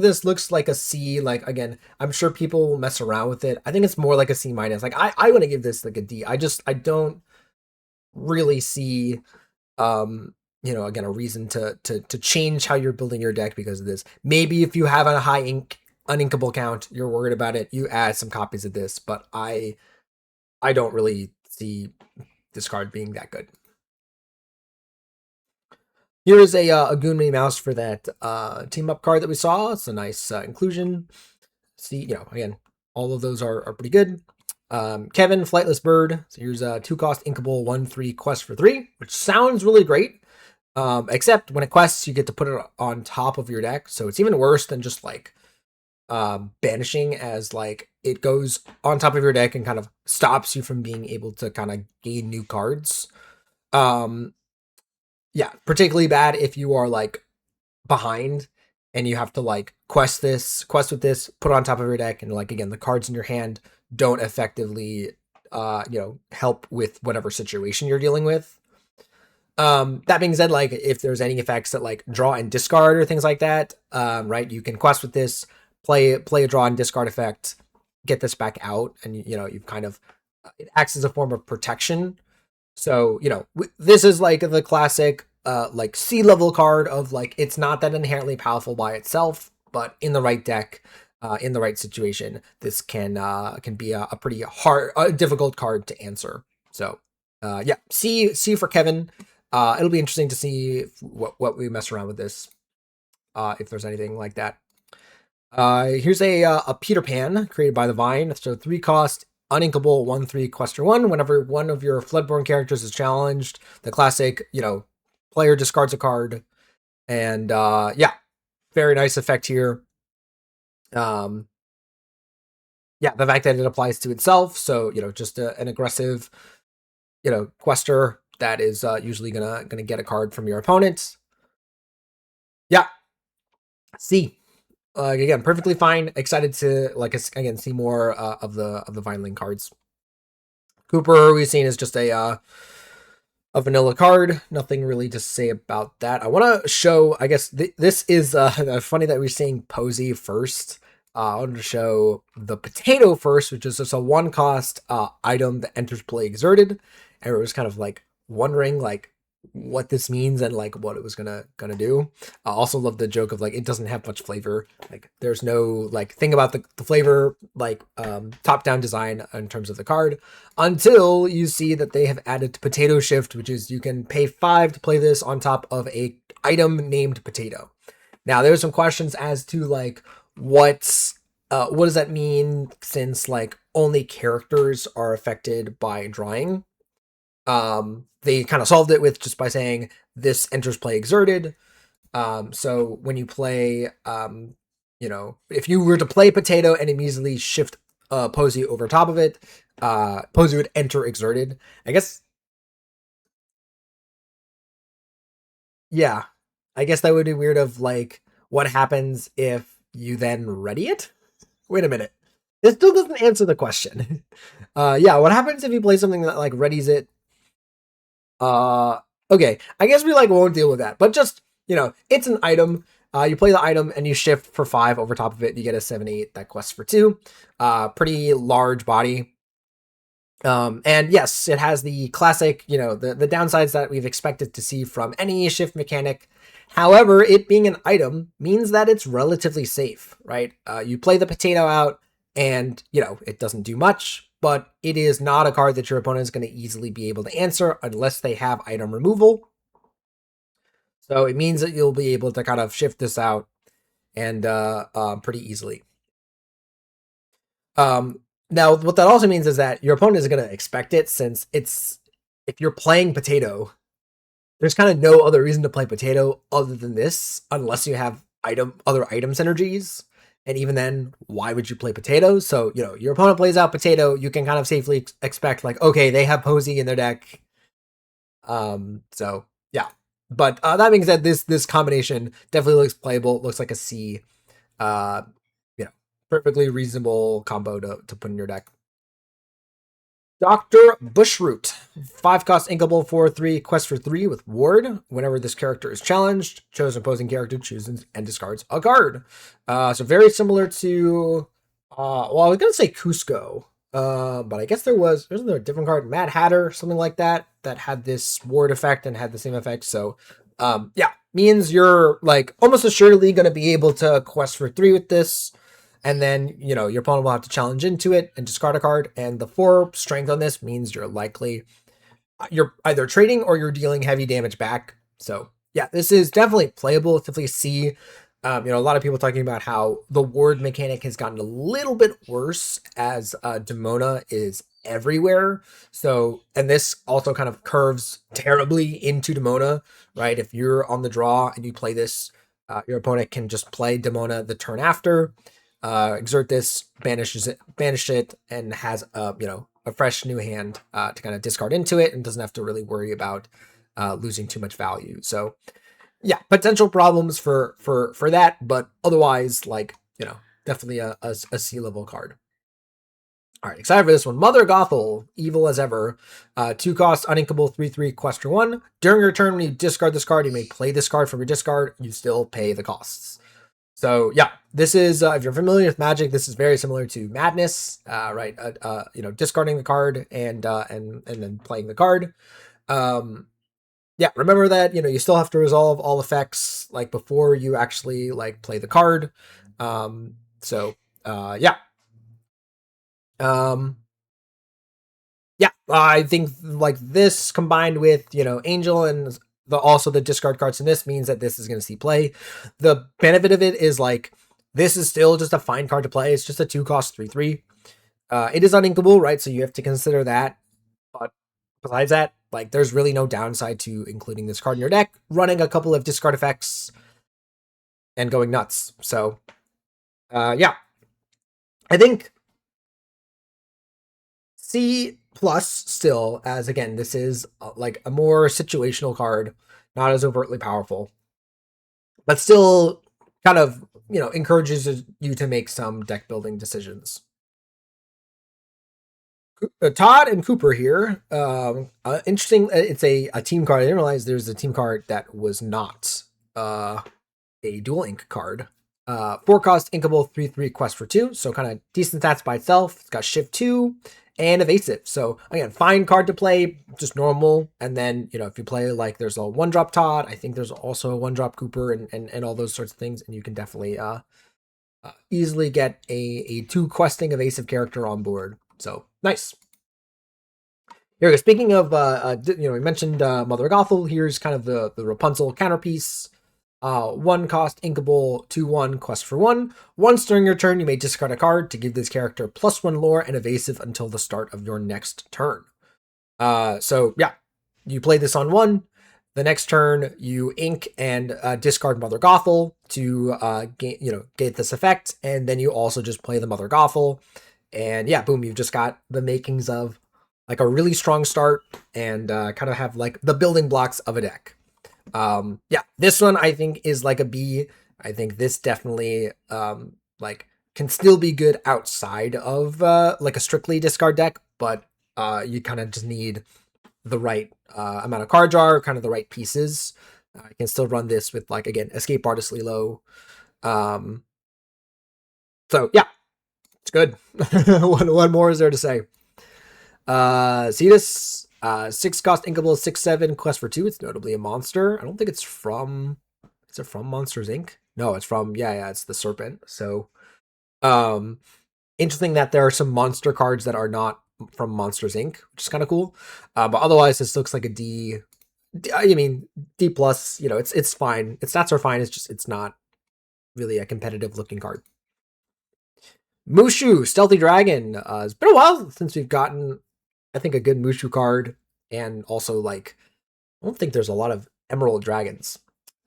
this looks like a C. Like again, I'm sure people will mess around with it. I think it's more like a C minus. Like I want to give this like a D. I don't really see again a reason to change how you're building your deck because of this. Maybe if you have a high uninkable count, you're worried about it, you add some copies of this, but I don't really see this card being that good. Here's a Goon Minnie Mouse for that team up card that we saw. It's a nice inclusion. See, again, all of those are pretty good. Kevin, Flightless Bird. So here's a 2 cost inkable 1/3 quest for 3, which sounds really great. Except when it quests, you get to put it on top of your deck. So it's even worse than just like banishing, as like it goes on top of your deck and kind of stops you from being able to kind of gain new cards. Yeah, particularly bad if you are like behind and you have to like quest with this, put it on top of your deck, and like again, the cards in your hand don't effectively help with whatever situation you're dealing with. That being said, like if there's any effects that like draw and discard or things like that, right, you can quest with this, play a draw and discard effect, get this back out, and you've kind of it acts as a form of protection. So this is like the classic like C level card of like, it's not that inherently powerful by itself, but in the right deck, in the right situation, this can be a pretty hard, difficult card to answer. So yeah, C for Kevin. It'll be interesting to see what we mess around with this, if there's anything like that. Here's a Peter Pan created by the Vine. So 3 cost, uninkable, 1/3 Quester 1. Whenever one of your Floodborn characters is challenged, the classic, player discards a card. And yeah, very nice effect here. Yeah, the fact that it applies to itself. So, just an aggressive, quester that is usually gonna get a card from your opponent. Yeah, C. Again, perfectly fine. Excited to again see more of the Vineling cards. Cooper we've seen is just a vanilla card. Nothing really to say about that. I want to show. I guess this is funny that we're seeing Posey first. I wanted to show the potato first, which is just a 1 cost item that enters play exerted, and it was kind of like wondering what this means and what it was gonna do. I also love the joke of it doesn't have much flavor. There's no thing about the flavor top down design in terms of the card until you see that they have added potato shift, which is you can pay 5 to play this on top of a item named potato. Now there's some questions as to what does that mean, since only characters are affected by drawing. They kind of solved it with just by saying this enters play exerted. So when you play, if you were to play potato and immediately shift Posey over top of it, Posey would enter exerted. I guess. Yeah, I guess that would be weird. Of what happens if you then ready it? Wait a minute. This still doesn't answer the question. Yeah, what happens if you play something that readies it? Okay, I guess we won't deal with that, but just, it's an item. You play the item and you shift for 5 over top of it. You get a 7/8 that quests for 2. Pretty large body. And yes, it has the classic, the downsides that we've expected to see from any shift mechanic. However, it being an item means that it's relatively safe, right? You play the potato out and, it doesn't do much, but it is not a card that your opponent is going to easily be able to answer unless they have item removal. So it means that you'll be able to kind of shift this out and pretty easily. Now, what that also means is that your opponent is going to expect it, since if you're playing potato, there's kind of no other reason to play potato other than this, unless you have other item synergies. And even then, why would you play potato? So, your opponent plays out potato, you can kind of safely expect okay, they have Posey in their deck. So yeah. But that being said, this combination definitely looks playable. It looks like a C. Perfectly reasonable combo to put in your deck. Dr. Bushroot. 5 cost inkable, 4/3, quest for 3 with ward. Whenever this character is challenged, chosen opposing character chooses and discards a card. So very similar to, well, I was going to say Cusco, but I guess wasn't there a different card, Mad Hatter, something like that had this ward effect and had the same effect. So, yeah, means you're almost assuredly going to be able to quest for 3 with this. And then, your opponent will have to challenge into it and discard a card. And the 4 strength on this means you're either trading or you're dealing heavy damage back. So yeah, this is definitely playable. It's definitely C. A lot of people talking about how the ward mechanic has gotten a little bit worse as Demona is everywhere. So, and this also kind of curves terribly into Demona, right? If you're on the draw and you play this, your opponent can just play Demona the turn after. Exert this, banish it, and has a fresh new hand to kind of discard into it, and doesn't have to really worry about losing too much value. So yeah, potential problems for that, but otherwise definitely a C level card. All right, excited for this one. Mother Gothel, evil as ever. 2 cost, uninkable, 3/3, question 1. During your turn, when you discard this card, you may play this card from your discard. You still pay the costs. So yeah, this is, if you're familiar with Magic, this is very similar to Madness, right? Discarding the card and then playing the card. Yeah, remember that, you still have to resolve all effects before you actually play the card. So Yeah. Um, yeah, I think like this combined with Angel and also the discard cards in this means that this is going to see play. The benefit of it is like this is still just a fine card to play. It's just a 2-cost 3/3. It is uninkable, right? So you have to consider that. But besides that, like there's really no downside to including this card in your deck, running a couple of discard effects, and going nuts. So yeah, I think C plus still, as again, this is like a more situational card, not as overtly powerful, but still kind of, encourages you to make some deck building decisions. Todd and Cooper here. Interesting. It's a team card. I didn't realize there's a team card that was not a dual ink card. 4-cost inkable 3/3 quest for 2. So kind of decent stats by itself. It's got shift 2 and evasive. So again, fine card to play, just normal. And then, if you play like there's a 1-drop Todd, I think there's also a 1-drop Cooper and all those sorts of things. And you can definitely easily get a 2 questing evasive character on board. So nice. Here we go. Speaking of, we mentioned Mother Gothel. Here's kind of the Rapunzel counterpiece. 1-cost inkable 2/1 quest for 1. Once during your turn, you may discard a card to give this character +1 lore and evasive until the start of your next turn. So yeah, you play this on 1. The next turn, you ink and discard Mother Gothel to get this effect, and then you also just play the Mother Gothel, and yeah, boom, you've just got the makings of like a really strong start and kind of have like the building blocks of a deck. Yeah, this one I think is like a B. I think this definitely like can still be good outside of like a strictly discard deck, but you kind of just need the right amount of card draw, kind of the right pieces. You can still run this with like again Escape Artist Lilo. So yeah, it's good. What more is there to say? Cetus, 6-cost inkable 6/7 quest for 2. It's notably a monster. I don't think it's from. Is it from Monsters Inc? No, it's from it's the Serpent. So, interesting that there are some monster cards that are not from Monsters Inc, which is kind of cool. But otherwise, this looks like a D. I mean D plus. It's fine. Its stats are fine. It's just it's not really a competitive looking card. Mushu, Stealthy Dragon. It's been a while since we've gotten, I think, a good Mushu card, and also like I don't think there's a lot of Emerald Dragons.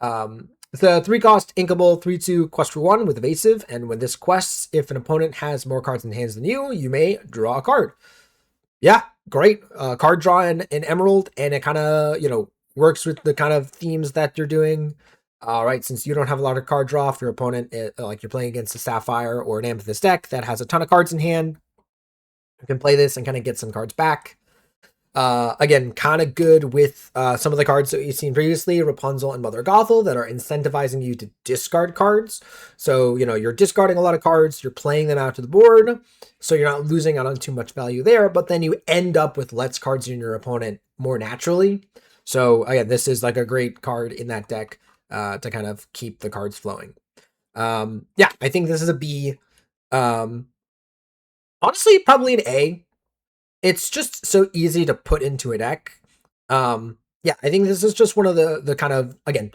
It's a 3-cost inkable 3/2 quest for 1 with evasive, and when this quests, if an opponent has more cards in hands than you may draw a card. Yeah, great card draw in Emerald, and it kind of works with the kind of themes that you're doing. Right, since you don't have a lot of card draw, if your opponent like you're playing against a Sapphire or an Amethyst deck that has a ton of cards in hand, you can play this and kind of get some cards back. Again, kind of good with some of the cards that you've seen previously, Rapunzel and Mother Gothel, that are incentivizing you to discard cards. So, you're discarding a lot of cards, you're playing them out to the board, so you're not losing out on too much value there, but then you end up with less cards in your opponent more naturally. So, again, this is like a great card in that deck to kind of keep the cards flowing. Yeah, I think this is a B. Honestly, probably an A. It's just so easy to put into a deck. Yeah, I think this is just one of the kind of, again,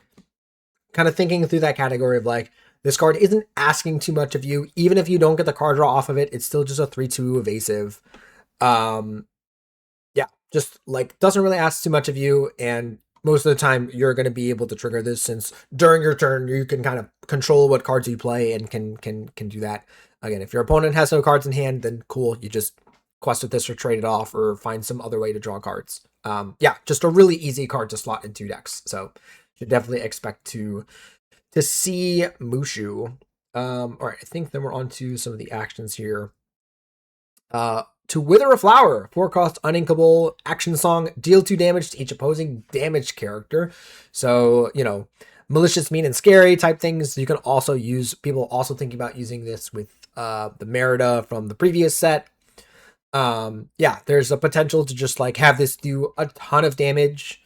kind of thinking through that category of like, this card isn't asking too much of you. Even if you don't get the card draw off of it, it's still just a 3/2 evasive. Yeah, just like doesn't really ask too much of you, and most of the time you're going to be able to trigger this, since during your turn you can kind of control what cards you play and can do that. Again, if your opponent has no cards in hand, then cool, you just quest with this or trade it off or find some other way to draw cards. Yeah, just a really easy card to slot into decks. So you should definitely expect to see Mushu. All right, I think then we're on to some of the actions here. To Wither a Flower, 4-cost uninkable action song, deal 2 damage to each opposing damaged character. So, malicious, mean, and scary type things. You can also use, people also thinking about using this with the Merida from the previous set. Yeah, there's a potential to just like have this do a ton of damage.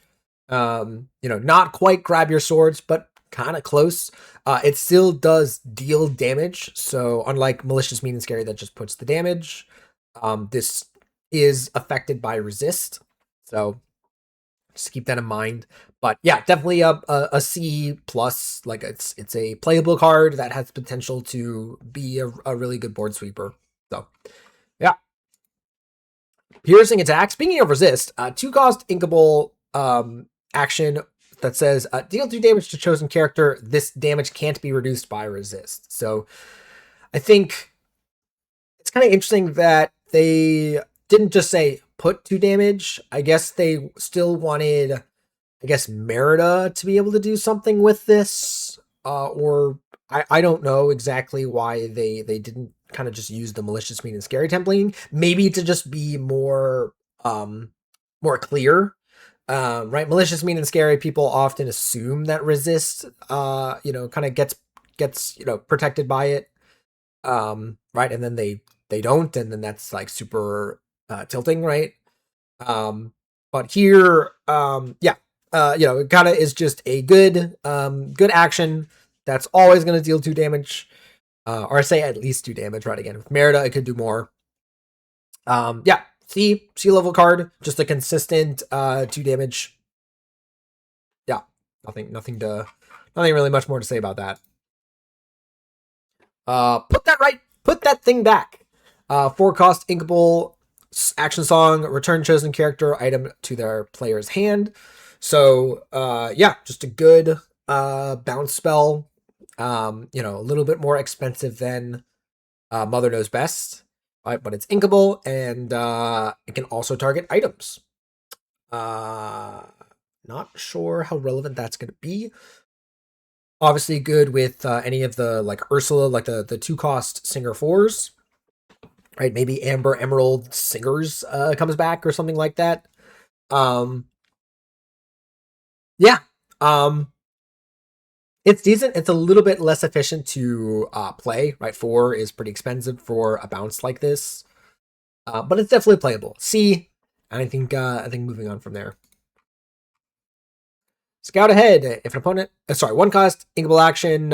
Not quite grab your swords, but kind of close. It still does deal damage. So unlike Malicious, Mean, and Scary that just puts the damage, this is affected by resist. So just keep that in mind. But yeah, definitely a C plus. Like it's a playable card that has potential to be a really good board sweeper. So yeah. Piercing attack. Speaking of resist, 2-cost inkable action that says deal 2 damage to chosen character. This damage can't be reduced by resist. So I think it's kind of interesting that they didn't just say put 2 damage. I guess they still wanted, I guess, Merida to be able to do something with this. Or I don't know exactly why they didn't kind of just use the Malicious, Mean, and Scary templating. Maybe to just be more more clear. Right, Malicious, Mean, and Scary, people often assume that resist kind of gets protected by it. Right, and then they don't, and then that's like super tilting, right? But here, yeah, it kind of is just a good action that's always going to deal 2 damage, or I say at least 2 damage, right? Again, with Merida, it could do more. Yeah, C level card, just a consistent 2 damage. Yeah, nothing really much more to say about that. Put that thing back. 4-cost inkable action song, return chosen character item to their player's hand. So yeah, just a good bounce spell. A little bit more expensive than Mother Knows Best, right? But it's inkable, and it can also target items. Not sure how relevant that's going to be. Obviously good with any of the like Ursula, like the 2-cost Singer 4s, right? Maybe Amber Emerald Singers comes back or something like that. Yeah. It's decent. It's a little bit less efficient to play, right? 4 is pretty expensive for a bounce like this. But it's definitely playable. C, and I think moving on from there. Scout ahead. If an opponent, 1-cost inkable action.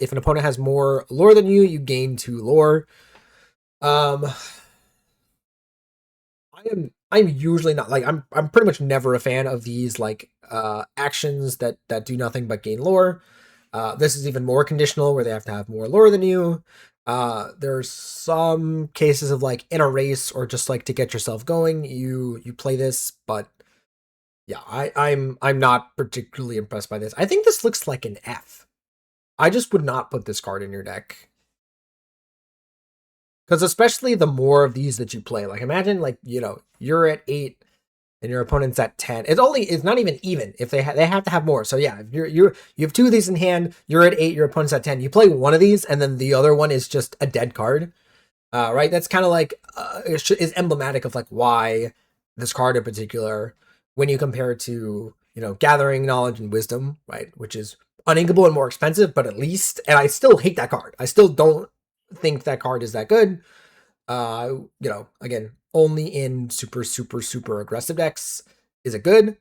If an opponent has more lore than you, you gain 2 lore. I'm usually not like I'm pretty much never a fan of these like actions that do nothing but gain lore. This is even more conditional where they have to have more lore than you. There's some cases of like in a race or just like to get yourself going, you play this, but yeah, I'm not particularly impressed by this. I think this looks like an F. I just would not put this card in your deck. Because especially the more of these that you play, like imagine like, you're at 8 and your opponent's at 10. It's not even if they have to have more. So yeah, if you have 2 of these in hand, you're at 8, your opponent's at 10. You play one of these and then the other one is just a dead card. Right? That's kind of like is emblematic of like why this card in particular, when you compare it to, Gathering Knowledge and Wisdom, right, which is uninkable and more expensive, but at least, and I still hate that card. I still don't think that card is that good. Again, only in super, super, super aggressive decks is it good.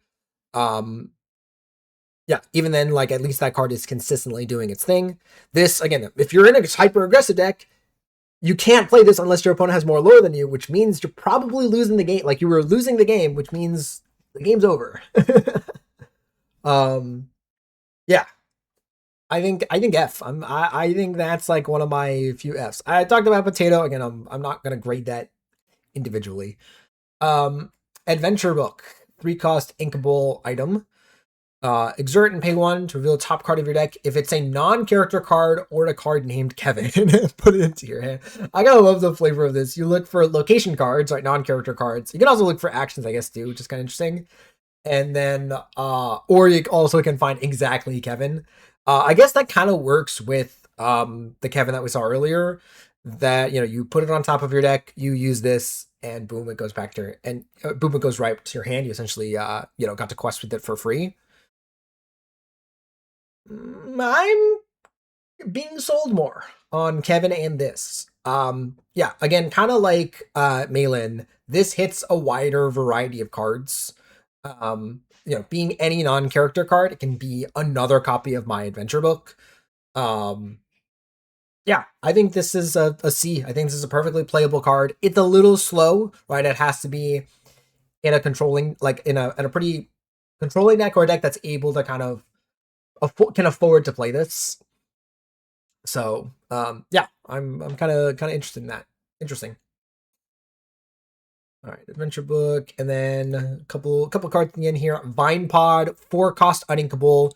Yeah, even then, like, at least that card is consistently doing its thing. This, again, if you're in a hyper aggressive deck, you can't play this unless your opponent has more lore than you, which means you're probably losing the game. Like, you were losing the game, which means the game's over. Yeah, I think F. I think that's like one of my few Fs. I talked about Potato again. I'm not gonna grade that individually. Adventure Book, 3-cost inkable item. Exert and pay 1 to reveal the top card of your deck. If it's a non-character card or a card named Kevin, put it into your hand. I gotta love the flavor of this. You look for location cards, right? Non-character cards. You can also look for actions, I guess, too, which is kind of interesting. And then, or you also can find exactly Kevin. I guess that kind of works with the Kevin that we saw earlier. That you put it on top of your deck, you use this, and boom, it goes back to your, and boom, it goes right to your hand. You essentially got to quest with it for free. I'm being sold more on Kevin and this. Yeah, again, kind of like Malin, this hits a wider variety of cards. being any non-character card, it can be another copy of my adventure book. Um, yeah, I think this is a C. I think this is a perfectly playable card. It's a little slow, right? It has to be in a controlling, like in a pretty controlling deck or a deck that's able to kind of can afford to play this. So yeah, I'm kind of interested in that. Interesting. All right, adventure book, and then a couple cards in here. Vine Pod, 4 cost uninkable.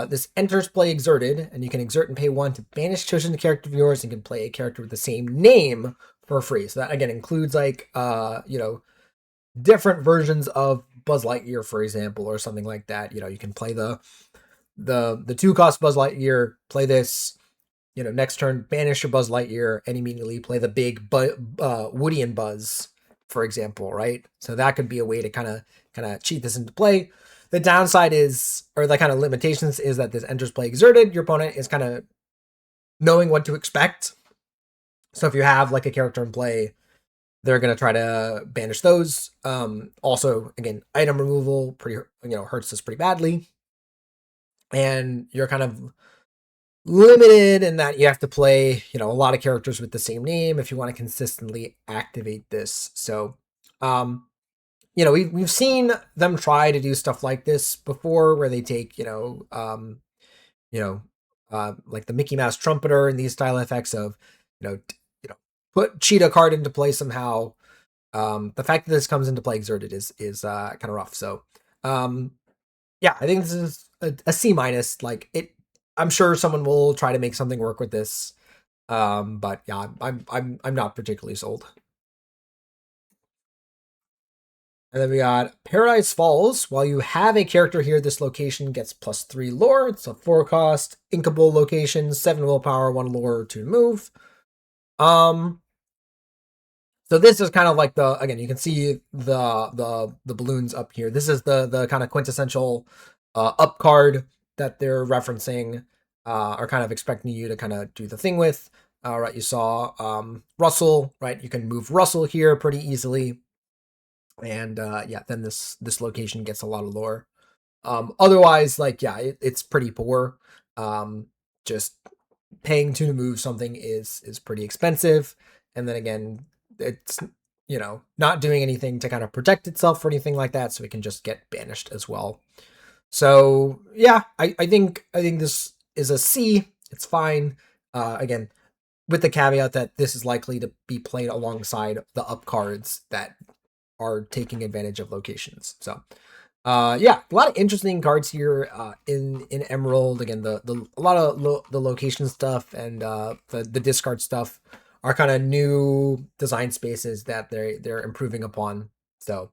This enters play exerted, and you can exert and pay 1 to banish chosen character of yours, and can play a character with the same name for free. So that again includes like different versions of Buzz Lightyear, for example, or something like that. You can play the 2 cost Buzz Lightyear, play this. Next turn, banish your Buzz Lightyear, and immediately play the big Woody and Buzz, for example, right? So that could be a way to kind of cheat this into play. The downside is, or the kind of limitations is that this enters play exerted. Your opponent is kind of knowing what to expect. So if you have like a character in play, they're going to try to banish those. Also, again, item removal hurts us pretty badly. And you're kind of limited in that you have to play, a lot of characters with the same name if you want to consistently activate this. So, we've seen them try to do stuff like this before, where they take, like the Mickey Mouse trumpeter and these style effects of, put cheetah card into play somehow. The fact that this comes into play exerted is kind of rough. So, yeah, I think this is a C minus. Like it, I'm sure someone will try to make something work with this. But yeah, I'm not particularly sold. And then we got Paradise Falls. While you have a character here, this location gets +3 lore. It's a 4 cost, inkable location, 7 willpower, 1 lore, 2 move. So this is kind of like again, you can see the balloons up here. This is the kind of quintessential up card that they're referencing, or kind of expecting you to kind of do the thing with. Right, you saw Russell, right? You can move Russell here pretty easily. And yeah, then this location gets a lot of lore. Otherwise, like, yeah, it's pretty poor. Just paying 2 to move something is pretty expensive. And then again, it's not doing anything to kind of protect itself or anything like that, so it can just get banished as well. So yeah, I think this is a C. It's fine. Again, with the caveat that this is likely to be played alongside the up cards that are taking advantage of locations. So yeah, a lot of interesting cards here in Emerald. Again, a lot of the location stuff and the discard stuff are kind of new design spaces that they're improving upon. So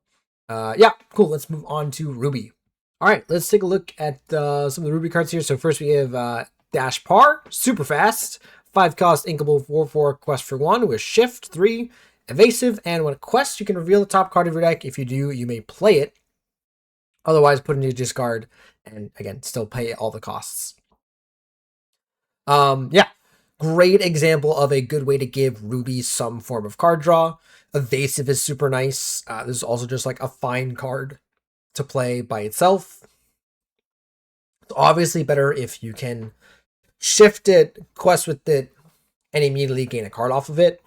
yeah, cool. Let's move on to Ruby. All right, let's take a look at some of the Ruby cards here. So first we have Dash Par, super fast, 5 cost inkable 4/4 quest for 1 with shift 3, evasive, and when a quest, you can reveal the top card of your deck. If you do, you may play it. Otherwise, put it in your discard, and again, still pay all the costs. Yeah, great example of a good way to give Ruby some form of card draw. Evasive is super nice. This is also just like a fine card to play by itself. It's obviously better if you can shift it, quest with it, and immediately gain a card off of it.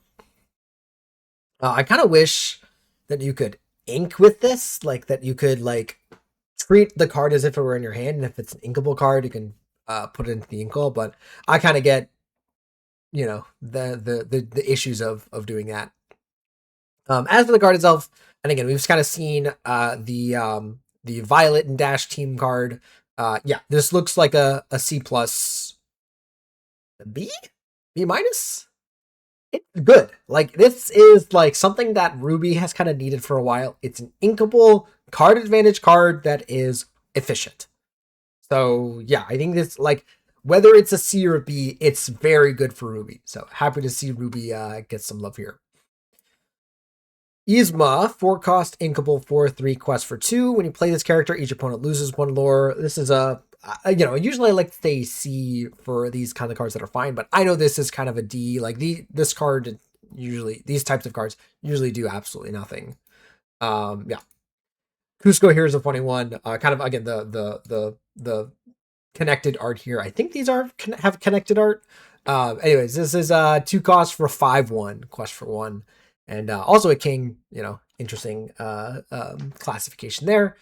I kind of wish that you could ink with this, like that you could like treat the card as if it were in your hand, and if it's an inkable card, you can put it into the inkle. But I kind of get, the issues of doing that. As for the card itself, and again, we've just kind of seen the Violet and Dash team card. Yeah, this looks like a C plus, B minus. It's good. Like this is like something that Ruby has kind of needed for a while. It's an inkable card advantage card that is efficient. So yeah, I think this, like, whether it's a C or a B, it's very good for Ruby. So happy to see Ruby get some love here. Yzma, 4 cost inkable 4/3 quest for 2. When you play this character, each opponent loses 1 lore. This is usually I like to say C for these kind of cards that are fine, but I know this is kind of a D. Like this card usually, these types of cards usually do absolutely nothing. Yeah. Cusco here is a funny one. Kind of again the connected art here. I think these are have connected art. Anyways, this is 2 costs for 5/1 quest for 1, and also a king. You know, interesting classification there.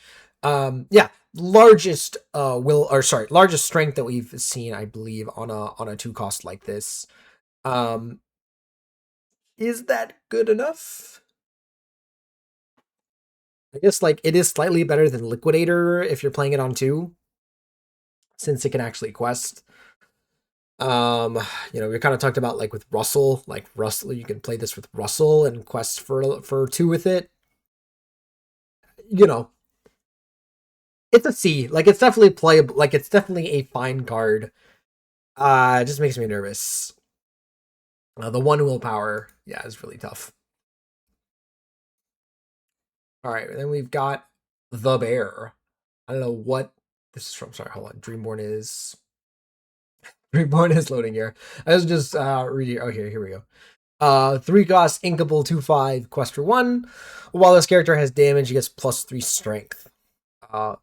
Yeah, largest largest strength that we've seen, I believe, on a 2 cost like this. Um, is that good enough? I guess like it is slightly better than Liquidator if you're playing it on 2, since it can actually quest. You know, we kind of talked about like with Russell, you can play this with Russell and quest for 2 with it. You know, it's a C. Like it's definitely playable. Like it's definitely a fine card. It just makes me nervous. The 1 willpower, yeah, is really tough. All right, then we've got the bear. I don't know what this is from. Sorry, hold on. Dreamborn is loading here. I was just reading. Oh, here we go. 3 cost, inkable, 2/5, quest for 1. While this character has damage, he gets +3 strength. Uh,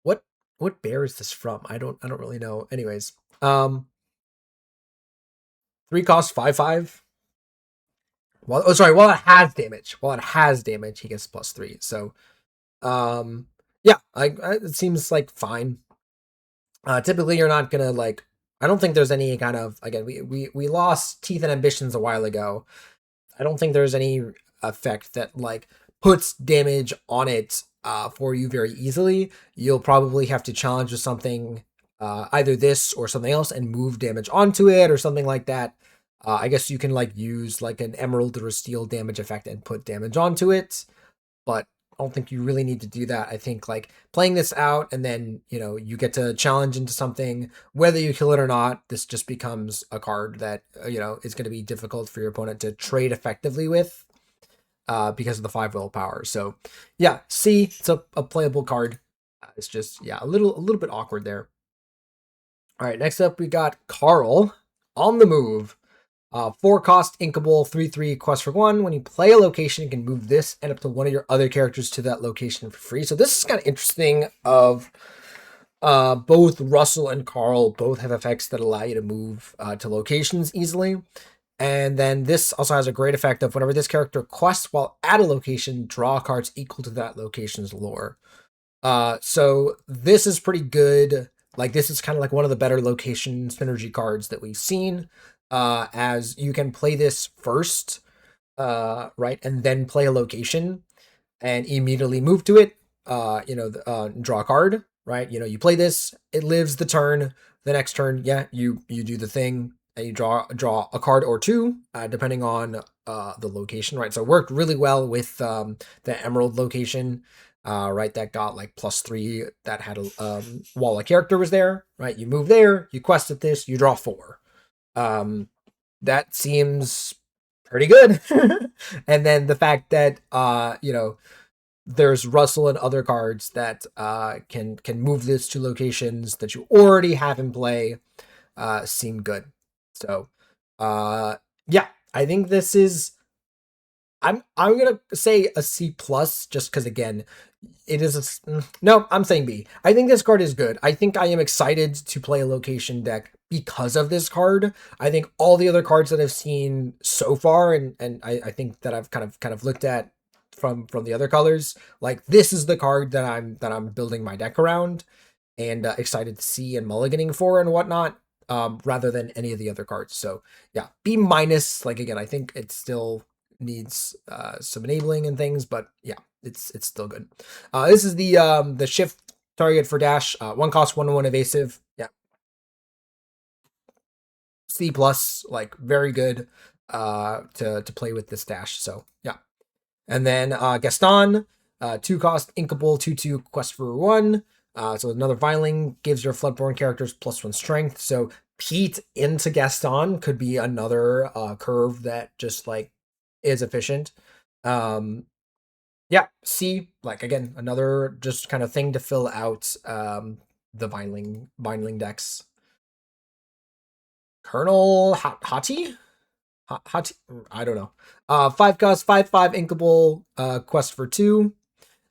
what what bear is this from? I don't really know. Anyways, 3 cost, 5/5. While it has damage, he gets +3. So, yeah, it seems like fine. Typically, you're not gonna like. I don't think there's any kind of again. We lost Teeth and Ambitions a while ago. I don't think there's any effect that like puts damage on it for you very easily. You'll probably have to challenge with something, either this or something else, and move damage onto it or something like that. I guess you can like use like an emerald or a steel damage effect and put damage onto it, but I don't think you really need to do that. I think like playing this out and then, you know, you get to challenge into something, whether you kill it or not, this just becomes a card that, you know, is going to be difficult for your opponent to trade effectively with because of the 5 willpower. So yeah, C, it's a playable card. It's just, yeah, a little bit awkward there. All right, next up we got Carl on the move. 4 cost, inkable, 3/3, quest for 1. When you play a location, you can move this and up to one of your other characters to that location for free. So this is kind of interesting of both Russell and Carl both have effects that allow you to move to locations easily. And then this also has a great effect of whenever this character quests while at a location, draw cards equal to that location's lore. So this is pretty good. Like this is kind of like one of the better location synergy cards that we've seen. As you can play this first, right, and then play a location and immediately move to it. Draw a card, right? You know, you play this, it lives the turn. The next turn, yeah, you do the thing and you draw a card or 2, depending on the location, right? So it worked really well with the Emerald location. Right, that got like +3. That had while a character was there, right? You move there, you quest at this, you draw 4. That seems pretty good. And then the fact that there's Russell and other cards that can move this to locations that you already have in play seem good. So yeah, I think this is I'm gonna say a C plus just because again it is no, I'm saying B. I think this card is good. I think I am excited to play a location deck because of this card. I think all the other cards that I've seen so far, and I think that I've kind of looked at from the other colors, like this is the card that I'm building my deck around and excited to see and mulliganing for and whatnot. Rather than any of the other cards. So yeah, B minus. Like again, I think it still needs some enabling and things, but yeah, it's still good. This is the shift target for dash. 1 cost, 1/1 evasive. Yeah, C plus, like very good to play with this dash. So yeah, and then Gaston, 2 cost, inkable, 2/2, quest for 1. So another Viling gives your Floodborn characters +1 strength. So Pete into Gaston could be another curve that just like is efficient. Yeah, C, like again, another just kind of thing to fill out the Viling decks. Colonel Hati? Hati? I don't know. 5 cost, 5/5, inkable, quest for 2.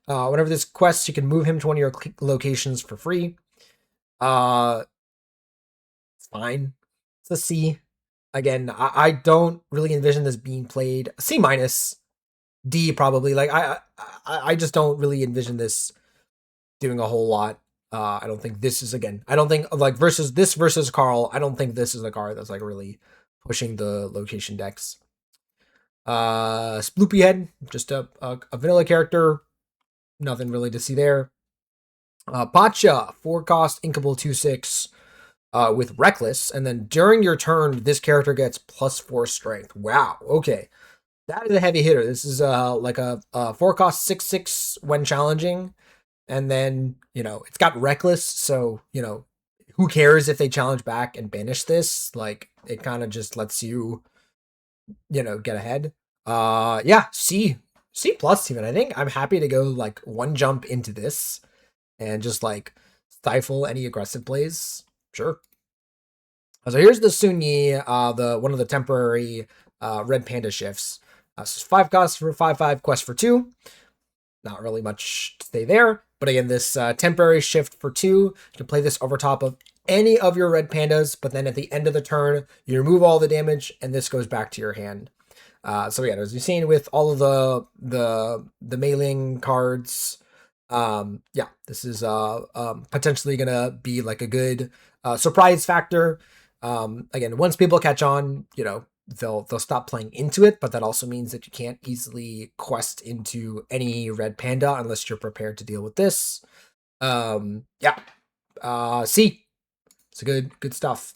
Whenever this quests, you can move him to one of your locations for free. It's fine. It's a C. Again, I don't really envision this being played. C minus, D probably. Like I just don't really envision this doing a whole lot. I don't think this is, again, I don't think like versus Carl, I don't think this is a card that's like really pushing the location decks. Sploopy Head, just a vanilla character. Nothing really to see there. Pacha, 4-cost, inkable 2/6 with Reckless, and then during your turn, this character gets +4 strength. Wow, okay. That is a heavy hitter. This is like a 4-cost 6/6 when challenging, and then, it's got Reckless, so, who cares if they challenge back and banish this? Like, it kind of just lets you, get ahead. Yeah, C plus even. I think I'm happy to go like one jump into this and just like stifle any aggressive plays. Sure. So here's the Sunyi, the one of the temporary red panda shifts. So 5 costs for 5/5, quest for 2. Not really much to say there. But again, this temporary shift for 2, you can play this over top of any of your red pandas, but then at the end of the turn, you remove all the damage, and this goes back to your hand. So yeah, as you've seen with all of the mailing cards, yeah, this is potentially gonna be like a good surprise factor. Again, once people catch on, they'll stop playing into it, but that also means that you can't easily quest into any red panda unless you're prepared to deal with this. Yeah, C. It's a good stuff.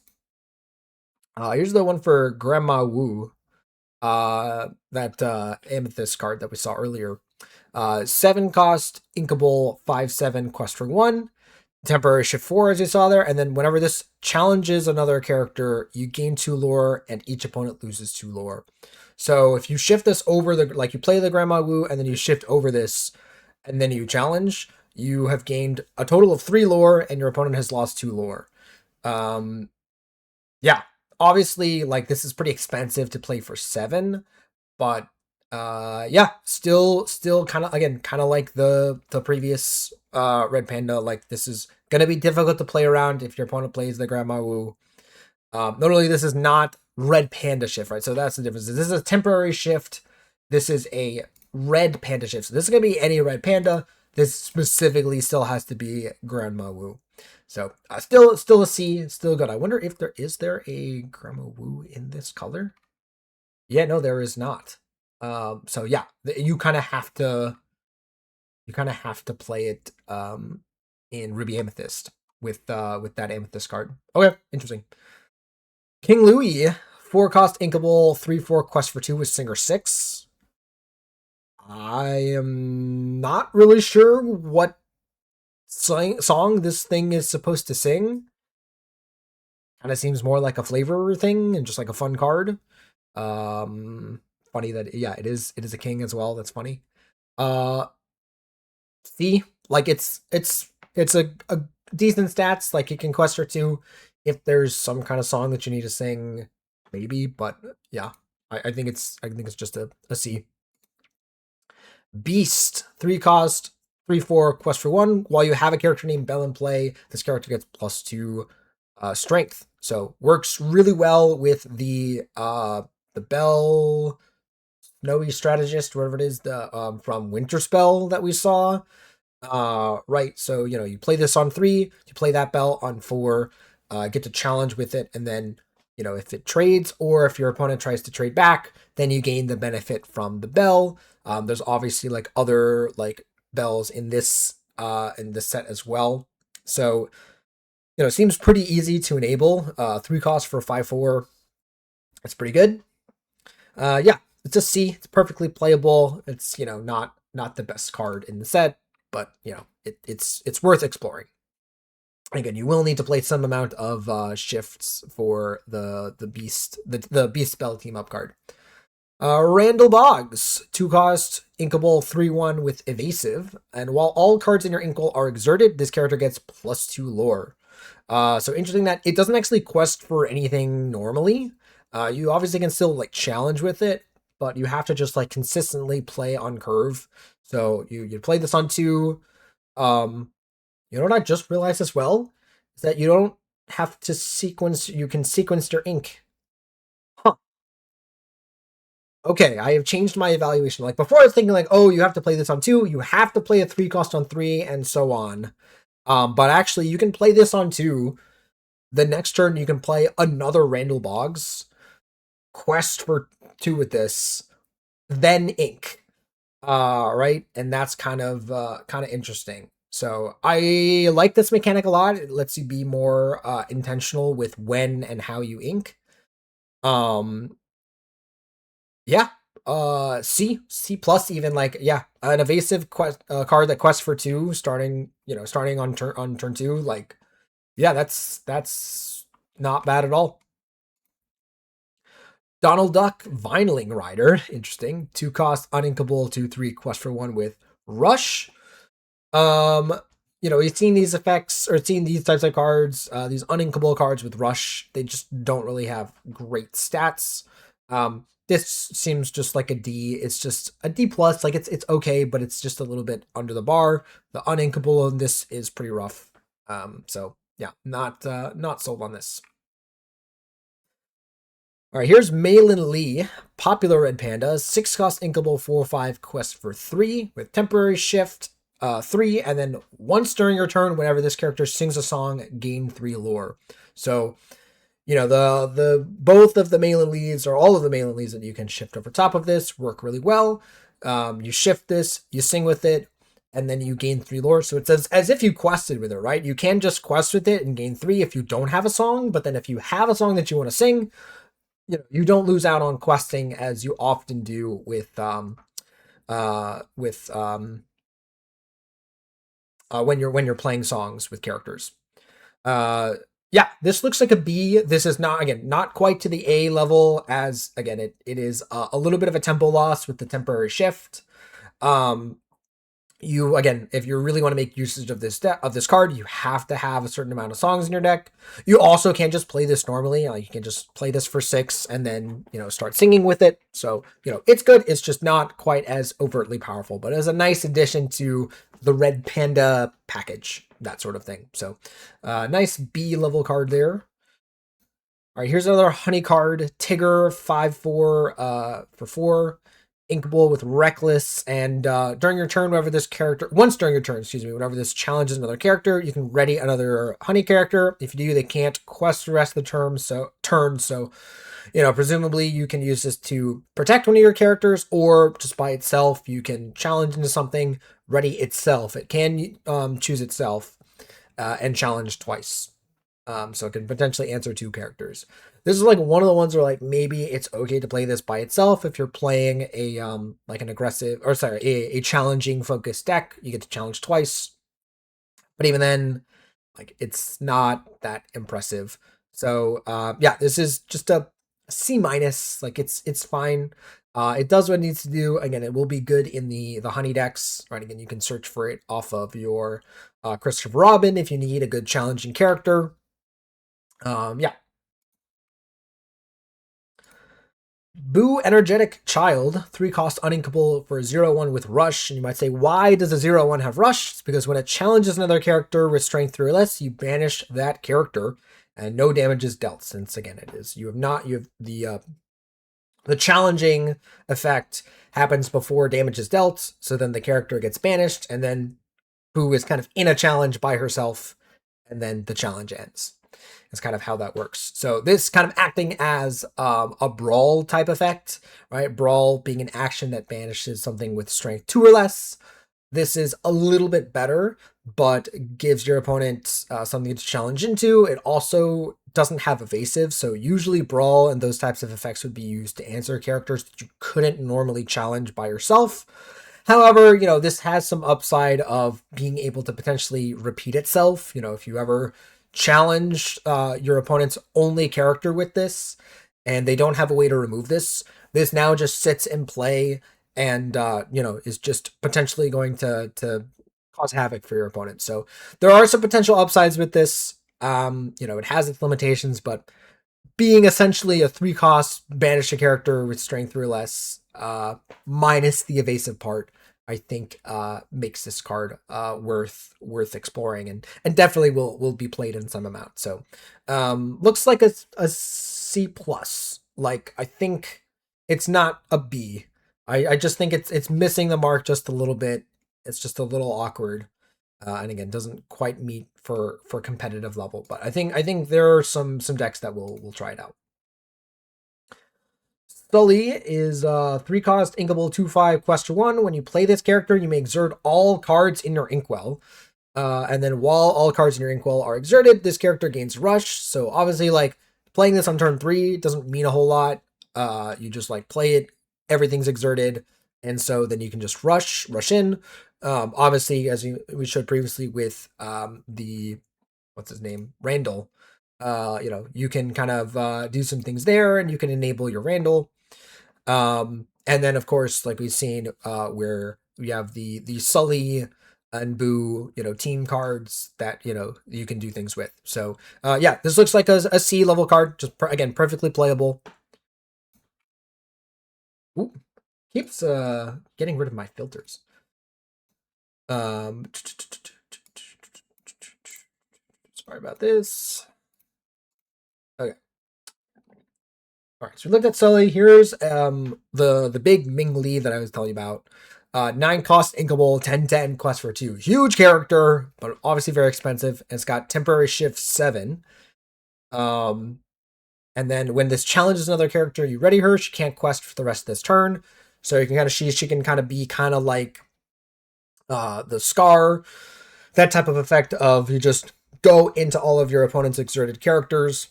Here's the one for Grandma Wu. That Amethyst card that we saw earlier. 7 cost, inkable, 5/7, quest for 1. Temporary shift 4, as you saw there, and then whenever this challenges another character, you gain 2 lore, and each opponent loses 2 lore. So if you shift this over like you play the Grandma Wu, and then you shift over this, and then you challenge, you have gained a total of 3 lore, and your opponent has lost 2 lore. Yeah, obviously, like, this is pretty expensive to play for 7, but yeah, still kind of, again, kind of like the previous red panda. Like, this is gonna be difficult to play around if your opponent plays the Grandma Wu. Notably, this is not red panda shift, right? So that's the difference. This is a temporary shift. This is a red panda shift. So this is gonna be any red panda. This specifically still has to be Grandma Wu. So still a C, still good. I wonder if is there a Grandma Wu in this color? Yeah, no, there is not. So yeah, you kind of have to play it in Ruby Amethyst with that Amethyst card. Okay, interesting. King Louis, 4-cost, inkable, 3/4, quest for 2 with Singer 6. I am not really sure what song this thing is supposed to sing. Kind of seems more like a flavor thing and just like a fun card. Funny that, yeah, it is a king as well. That's funny. C, like, it's a decent stats. Like, it can quest for 2 if there's some kind of song that you need to sing, maybe. But yeah, I think it's just a C. Beast, 3-cost, 3/4, quest for 1. While you have a character named Bell in play, this character gets +2 strength. So works really well with the Bell Snowy Strategist, whatever it is, the from Winterspell that we saw. Right, so you play this on 3, you play that Bell on 4, get to challenge with it, and then if it trades or if your opponent tries to trade back, then you gain the benefit from the Bell. There's obviously like other like bells in this set as well. So it seems pretty easy to enable. 3 costs for 5/4. That's pretty good. Yeah, it's a C. It's perfectly playable. It's not the best card in the set, but it's worth exploring. Again, you will need to play some amount of shifts for the beast the beast spell team up card. Randall Boggs, 2-cost, inkable, 3/1 with evasive, and while all cards in your inkle are exerted, this character gets +2 lore. So interesting that it doesn't actually quest for anything normally. You obviously can still like challenge with it, but you have to just like consistently play on curve. So you play this on 2. You know what I just realized as well is that you don't have to sequence. You can sequence your ink. Huh. Okay, I have changed my evaluation. Like before, I was thinking like, oh, you have to play this on 2. You have to play a 3 cost on 3, and so on. But actually, you can play this on 2. The next turn, you can play another Randall Boggs quest for 2 with this, then ink. Right, and that's kind of interesting. So I like this mechanic a lot. It lets you be more intentional with when and how you ink. Um, yeah. C plus even, like, yeah, an evasive quest card that quests for 2 starting on turn 2, like, yeah, that's not bad at all. Donald Duck Vineling Rider, interesting. 2 cost, uninkable, 2/3, quest for 1 with Rush. You've seen these effects or seen these types of cards, these uninkable cards with Rush. They just don't really have great stats. This seems just like a D. It's just a D plus. Like it's okay, but it's just a little bit under the bar. The uninkable on this is pretty rough. So yeah, not sold on this. All right, here's Malin Lee, popular red panda, 6 cost inkable, 4/5 quest for 3 with temporary shift, 3, and then once during your turn, whenever this character sings a song, gain 3 lore. So, the both of the Malin Leads, or all of the Malin Leads that you can shift over top of this, work really well. You shift this, you sing with it, and then you gain 3 lore. So it's as if you quested with it, right? You can just quest with it and gain 3 if you don't have a song, but then if you have a song that you want to sing, you don't lose out on questing as you often do with when you're playing songs with characters. Yeah, this looks like a B. This is not quite to the A level, as again it is a little bit of a tempo loss with the temporary shift. If you really want to make usage of this card, you have to have a certain amount of songs in your deck. You also can't just play this normally. You can just play this for 6 and then start singing with it. So it's good. It's just not quite as overtly powerful, but as a nice addition to the Red Panda package, that sort of thing. So nice B level card there. All right, here's another honey card, Tigger, 5/4 for 4. Inkable with Reckless, and during your turn, whenever this challenges another character, you can ready another honey character. If you do, they can't quest the rest of the turn. So, presumably you can use this to protect one of your characters, or just by itself, you can challenge into something, ready itself. It can choose itself and challenge twice. So it can potentially answer 2 characters. This is like one of the ones where like maybe it's okay to play this by itself if you're playing a like an aggressive a challenging focused deck. You get to challenge twice, but even then, like it's not that impressive. So yeah, this is just a C minus. Like it's fine. It does what it needs to do. Again, it will be good in the honey decks, right? Again, you can search for it off of your Christopher Robin if you need a good challenging character. Yeah. Boo Energetic Child, 3 cost uninkable for 0/1 with Rush. And you might say, why does a 0/1 have Rush? It's because when it challenges another character with Strength 3 or less, you banish that character and no damage is dealt. Since again, you have the challenging effect happens before damage is dealt. So then the character gets banished, and then Boo is kind of in a challenge by herself, and then the challenge ends. Is kind of how that works. So this kind of acting as a brawl type effect, right? Brawl being an action that banishes something with strength 2 or less. This is a little bit better, but gives your opponent something to challenge into. It also doesn't have evasive, so usually brawl and those types of effects would be used to answer characters that you couldn't normally challenge by yourself. However, this has some upside of being able to potentially repeat itself. If you ever challenge your opponent's only character with this and they don't have a way to remove this now just sits in play and is just potentially going to cause havoc for your opponent. So there are some potential upsides with this. It has its limitations, but being essentially a 3 cost banish a character with strength 3 or less, minus the evasive part, I think makes this card worth exploring, and definitely will be played in some amount. So looks like a C plus. Like, I think it's not a B. I just think it's missing the mark just a little bit. It's just a little awkward. And again, doesn't quite meet for competitive level, but I think there are some decks that will try it out. Sully is 3 cost, inkable, 2/5, quest 1. When you play this character, you may exert all cards in your inkwell. And then while all cards in your inkwell are exerted, this character gains rush. So obviously, like, playing this on turn 3 doesn't mean a whole lot. You just like play it, everything's exerted, and so then you can just rush in. Obviously, as we showed previously with the what's his name, Randall. You can kind of do some things there, and you can enable your Randall. And then of course, like we've seen, where we have the Sully and Boo, team cards that you can do things with. So yeah, this looks like a C level card, just again perfectly playable. Ooh, keeps getting rid of my filters. Sorry about this. Okay. All right, so we looked at Sully. Here's the big Ming Li that I was telling you about. 9 cost, inkable, 10/10, quest for 2. Huge character, but obviously very expensive. And it's got temporary shift 7. And then when this challenges another character, you ready her. She can't quest for the rest of this turn. So you can kind of she can kind of be kind of like the Scar, that type of effect of you just go into all of your opponent's exerted characters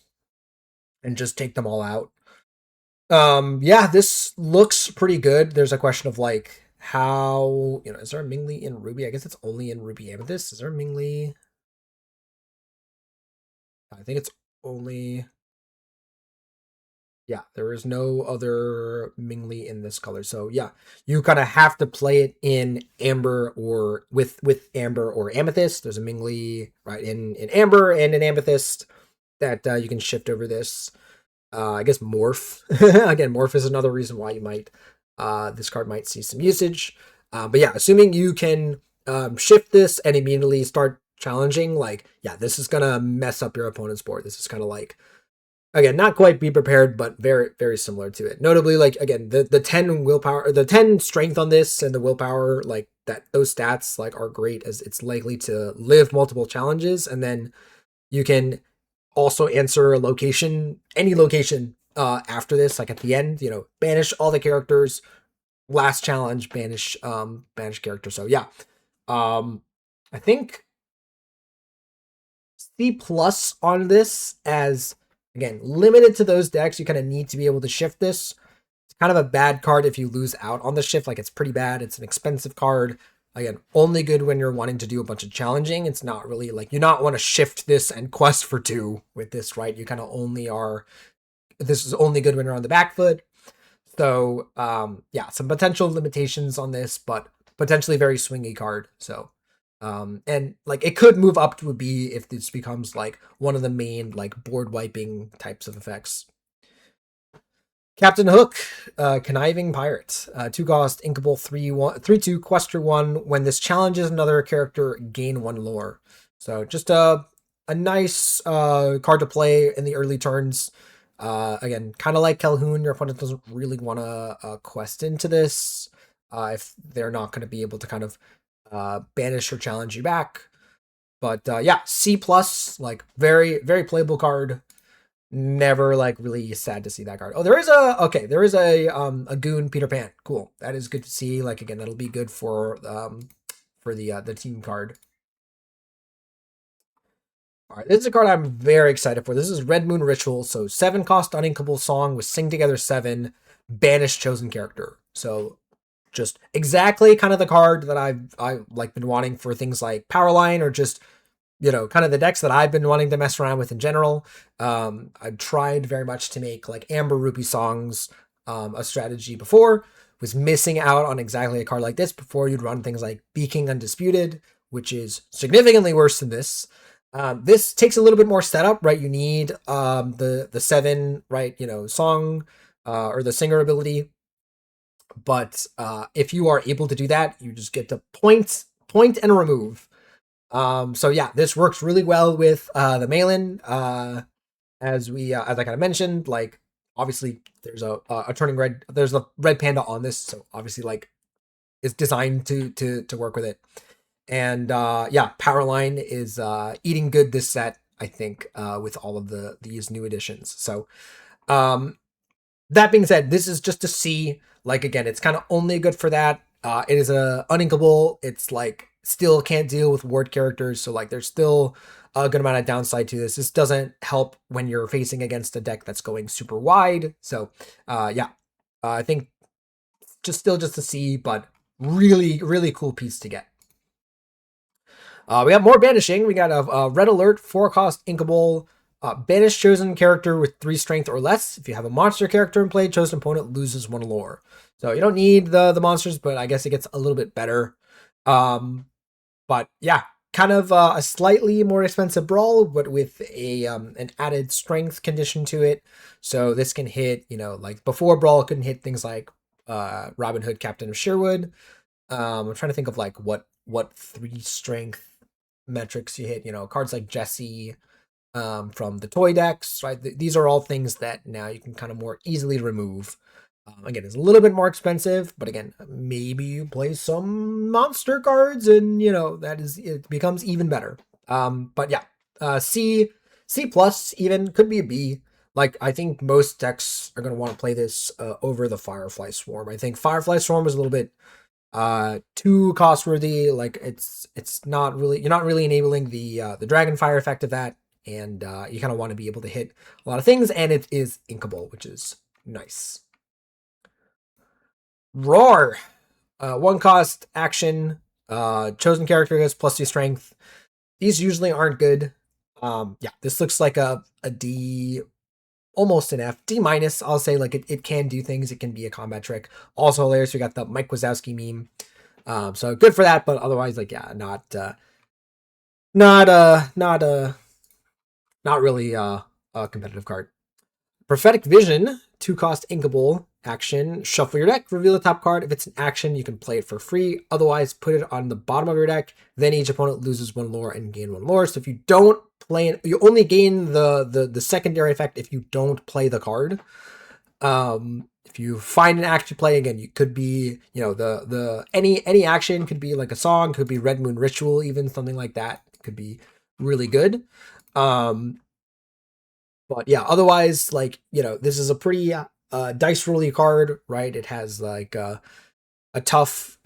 and just take them all out. Yeah, this looks pretty good. There's a question of like how, is there a Ming Li in Ruby? I guess it's only in Ruby Amethyst. Is there a Ming Li? I think it's only, yeah, there is no other Ming Li in this color. So yeah, you kind of have to play it in Amber or with Amber or Amethyst. There's a Ming Li right in Amber and in Amethyst that you can shift over this. I guess Morph. Again, Morph is another reason why you might this card might see some usage. But yeah, assuming you can shift this and immediately start challenging, like, yeah, this is gonna mess up your opponent's board. This is kind of like, again, not quite be prepared, but very, very similar to it. Notably, like, again, the 10 willpower, the 10 strength on this and the willpower, like that, those stats like are great, as it's likely to live multiple challenges, and then you can also answer a location, any location after this, like at the end, banish all the characters, last challenge, banish character. So yeah, I think C plus on this, as again limited to those decks. You kind of need to be able to shift this. It's kind of a bad card if you lose out on the shift. Like, it's pretty bad. It's an expensive card. Again, only good when you're wanting to do a bunch of challenging. It's not really like, you not want to shift this and quest for 2 with this, right? You kind of only are, this is only good when you're on the back foot. So yeah, some potential limitations on this, but potentially very swingy card. So and like, it could move up to a B if this becomes like one of the main like board wiping types of effects. Captain Hook, Conniving Pirate. 2 cost, inkable, 3/2, quest for 1. When this challenges another character, gain 1 lore. So just a nice card to play in the early turns. Again, kind of like Calhoun, your opponent doesn't really want to quest into this if they're not going to be able to kind of banish or challenge you back. But yeah, C plus, like, very, very playable card. Never like really sad to see that card. Oh, there is a Goon Peter Pan. Cool. That is good to see. Like, again, that'll be good for the team card. All right, this is a card I'm very excited for. This is Red Moon Ritual. So 7 cost, uninkable song with Sing Together 7, banish chosen character. So just exactly kind of the card that I've like been wanting for things like Powerline, or just kind of the decks that I've been wanting to mess around with in general. I've tried very much to make like Amber Rupee songs a strategy before. Was missing out on exactly a card like this. Before, you'd run things like Be King Undisputed, which is significantly worse than this. This takes a little bit more setup, right? You need the 7, right, song or the singer ability. But if you are able to do that, you just get to point, and remove. So yeah, this works really well with the Malin. As I kind of mentioned, like obviously there's a turning red. There's a red panda on this, so obviously like it's designed to work with it. And yeah, Powerline is eating good this set, I think, with all of these new additions. So that being said, this is just to see. Like again, it's kind of only good for that. It is a uninkable. It's like still can't deal with ward characters, so like there's still a good amount of downside to this. This doesn't help when you're facing against a deck that's going super wide. So yeah, I think just to see, but really cool piece to get. We got more banishing. We got a red alert, 4-cost inkable. Banish chosen character with 3 strength or less. If you have a monster character in play, chosen opponent loses 1 lore. So you don't need the monsters, but I guess it gets a little bit better. But yeah, kind of a slightly more expensive brawl, but with a an added strength condition to it. So this can hit, like before brawl couldn't hit things like Robin Hood, Captain of Sherwood. I'm trying to think of like what 3 strength metrics you hit. Cards like Jesse, from the toy decks, right? These are all things that now you can kind of more easily remove. Again, it's a little bit more expensive, but again, maybe you play some monster cards, and it becomes even better. But yeah, C plus even could be a B. Like I think most decks are going to want to play this over the Firefly Swarm. I think Firefly Swarm is a little bit too cost worthy. Like it's not really, you're not really enabling the Dragonfire effect of that, and you kind of want to be able to hit a lot of things, and it is inkable, which is nice. Roar, 1-cost action, chosen character has +2 strength. These usually aren't good. Yeah, this looks like a D, almost an F, D minus. I'll say like it can do things. It can be a combat trick. Also hilarious. We got the Mike Wazowski meme. So good for that, but otherwise, like, yeah, not really a competitive card. Prophetic Vision, 2-cost inkable action. Shuffle your deck, reveal the top card. If it's an action, you can play it for free. Otherwise, put it on the bottom of your deck. Then each opponent loses 1 lore and gain 1 lore. So if you don't play it, you only gain the secondary effect if you don't play the card. If you find an action play, again, you could be, any action could be like a song, could be Red Moon Ritual, even something like that. It could be really good. But yeah, otherwise, like, this is a pretty dice rolly card, right? It has like a tough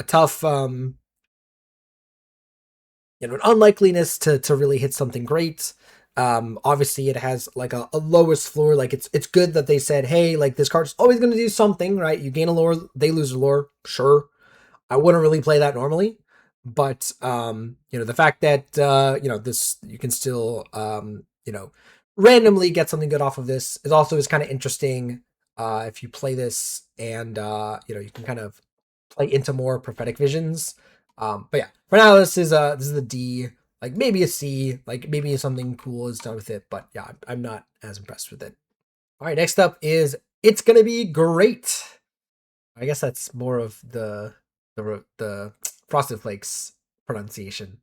an unlikeliness to really hit something great. Obviously it has like a lowest floor. Like it's good that they said, hey, like this card's always going to do something, right? You gain a lore, they lose a lore. Sure. I wouldn't really play that normally, but the fact that this, you can still randomly get something good off of this is kind of interesting. If you play this, and you can kind of play into more prophetic visions. But yeah, for now this is a D, like maybe a C, like maybe something cool is done with it, but yeah, I'm not as impressed with it. All right, next up is It's Gonna Be Great. I guess that's more of the Frosted Flakes pronunciation.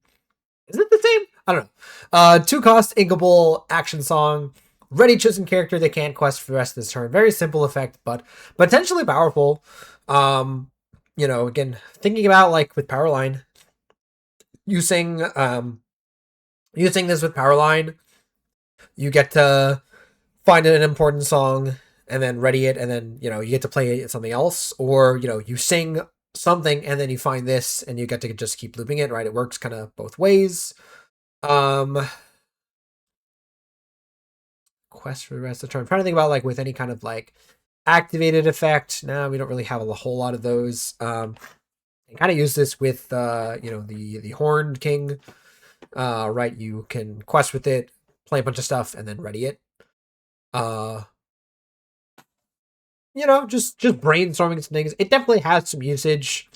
Is it the same? I don't know. 2-cost inkable action song. Ready chosen character they can't quest for the rest of this turn. Very simple effect, but potentially powerful. Again, thinking about like with Powerline, using this with Powerline, you get to find an important song and then ready it, and then you get to play something else, or you sing something and then you find this and you get to just keep looping it, right? It works kind of both ways. Quest for the rest of the turn. I'm trying to think about like with any kind of like activated effect. No, we don't really have a whole lot of those. I kind of use this with the Horned King. Right, you can quest with it, play a bunch of stuff, and then ready it. Just brainstorming some things. It definitely has some usage,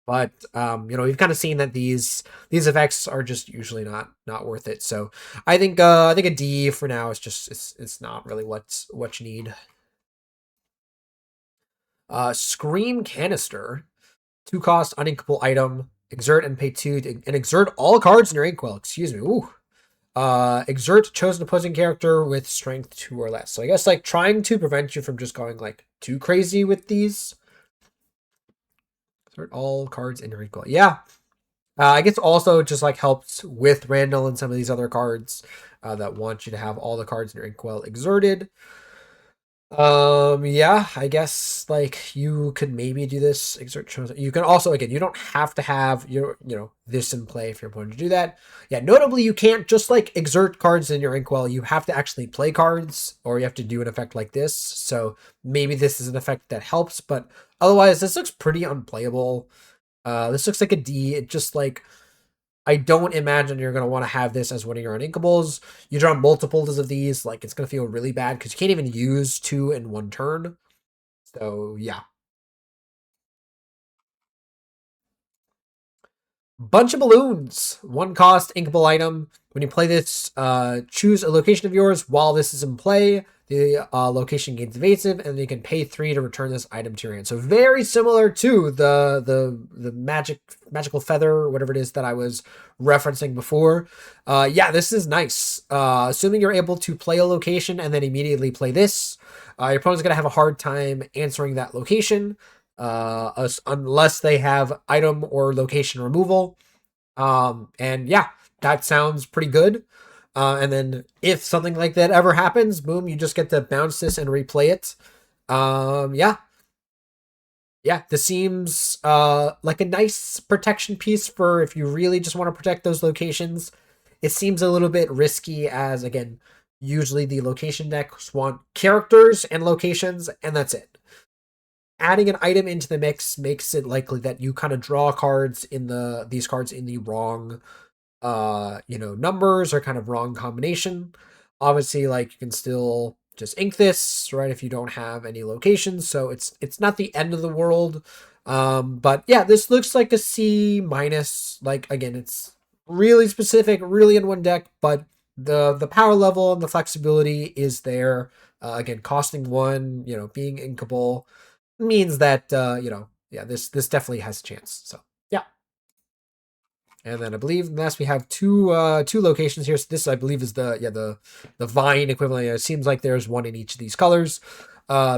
but we've kind of seen that these effects are just usually not worth it. So I think a D for now is just it's not really what you need. Scream Canister. 2 cost, uninkable item. Exert and pay 2 and exert all cards in your inkwell. Excuse me. Ooh. Exert chosen opposing character with strength 2 or less. So I guess like trying to prevent you from just going like too crazy with these. Exert all cards in your inkwell. Yeah. I guess also just like helps with Randall and some of these other cards that want you to have all the cards in your inkwell exerted. Yeah, I guess like you could maybe do this exert chosen. You can also, again, you don't have to have this in play if you're going to do that. Yeah, notably you can't just like exert cards in your inkwell. You have to actually play cards, or you have to do an effect like this. So maybe this is an effect that helps, but otherwise this looks pretty unplayable. This looks like a D. It just like, I don't imagine you're going to want to have this as one of your uninkables. You draw multiples of these, like it's going to feel really bad because you can't even use 2 in one turn. So yeah. Bunch of balloons. 1 cost, inkable item. When you play this, choose a location of yours while this is in play. The location gains evasive, and you can pay 3 to return this item to your hand. So very similar to the magical feather, or whatever it is that I was referencing before. Yeah, this is nice. Assuming you're able to play a location and then immediately play this, your opponent's gonna have a hard time answering that location. Unless they have item or location removal. And yeah, that sounds pretty good. And then if something like that ever happens, boom, you just get to bounce this and replay it. Yeah. Yeah, this seems like a nice protection piece for if you really just want to protect those locations. It seems a little bit risky as, again, usually the location decks want characters and locations, and that's it. Adding an item into the mix makes it likely that you kind of draw cards in these cards in the wrong numbers or kind of wrong combination. Obviously, like you can still just ink this, right, if you don't have any locations, so it's not the end of the world. But yeah, this looks like a C minus. Like, again, it's really specific, really in one deck, but the power level and the flexibility is there. Again, costing 1, being inkable means that yeah, this definitely has a chance. So yeah. And then I believe last we have two locations here. So this, I believe, is the vine equivalent. It seems like there's one in each of these colors.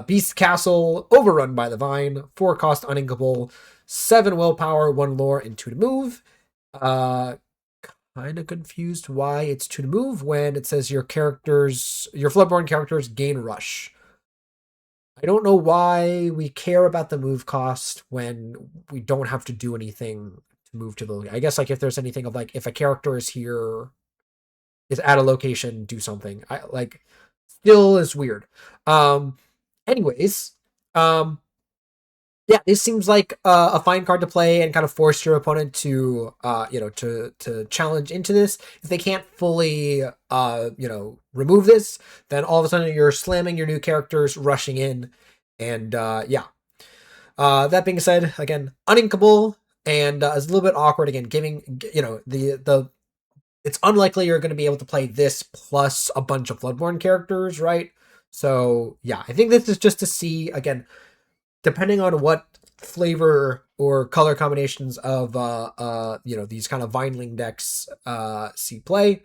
Beast Castle, overrun by the vine, 4 cost, uninkable, 7 willpower, 1 lore, and 2 to move. Kind of confused why it's 2 to move when it says your Floodborn characters gain rush. I don't know why we care about the move cost when we don't have to do anything to move to the. I guess like if there's anything of like if a character is here, is at a location, do something. I like still is weird. Anyways, yeah, this seems like a fine card to play and kind of force your opponent to to challenge into this. If they can't fully remove this, then all of a sudden you're slamming your new characters, rushing in, and yeah. That being said, again, uninkable and is a little bit awkward. Again, giving the it's unlikely you're going to be able to play this plus a bunch of Bloodborne characters, right? So yeah, I think this is just to see again, depending on what flavor or color combinations of these kind of Vineling decks see play.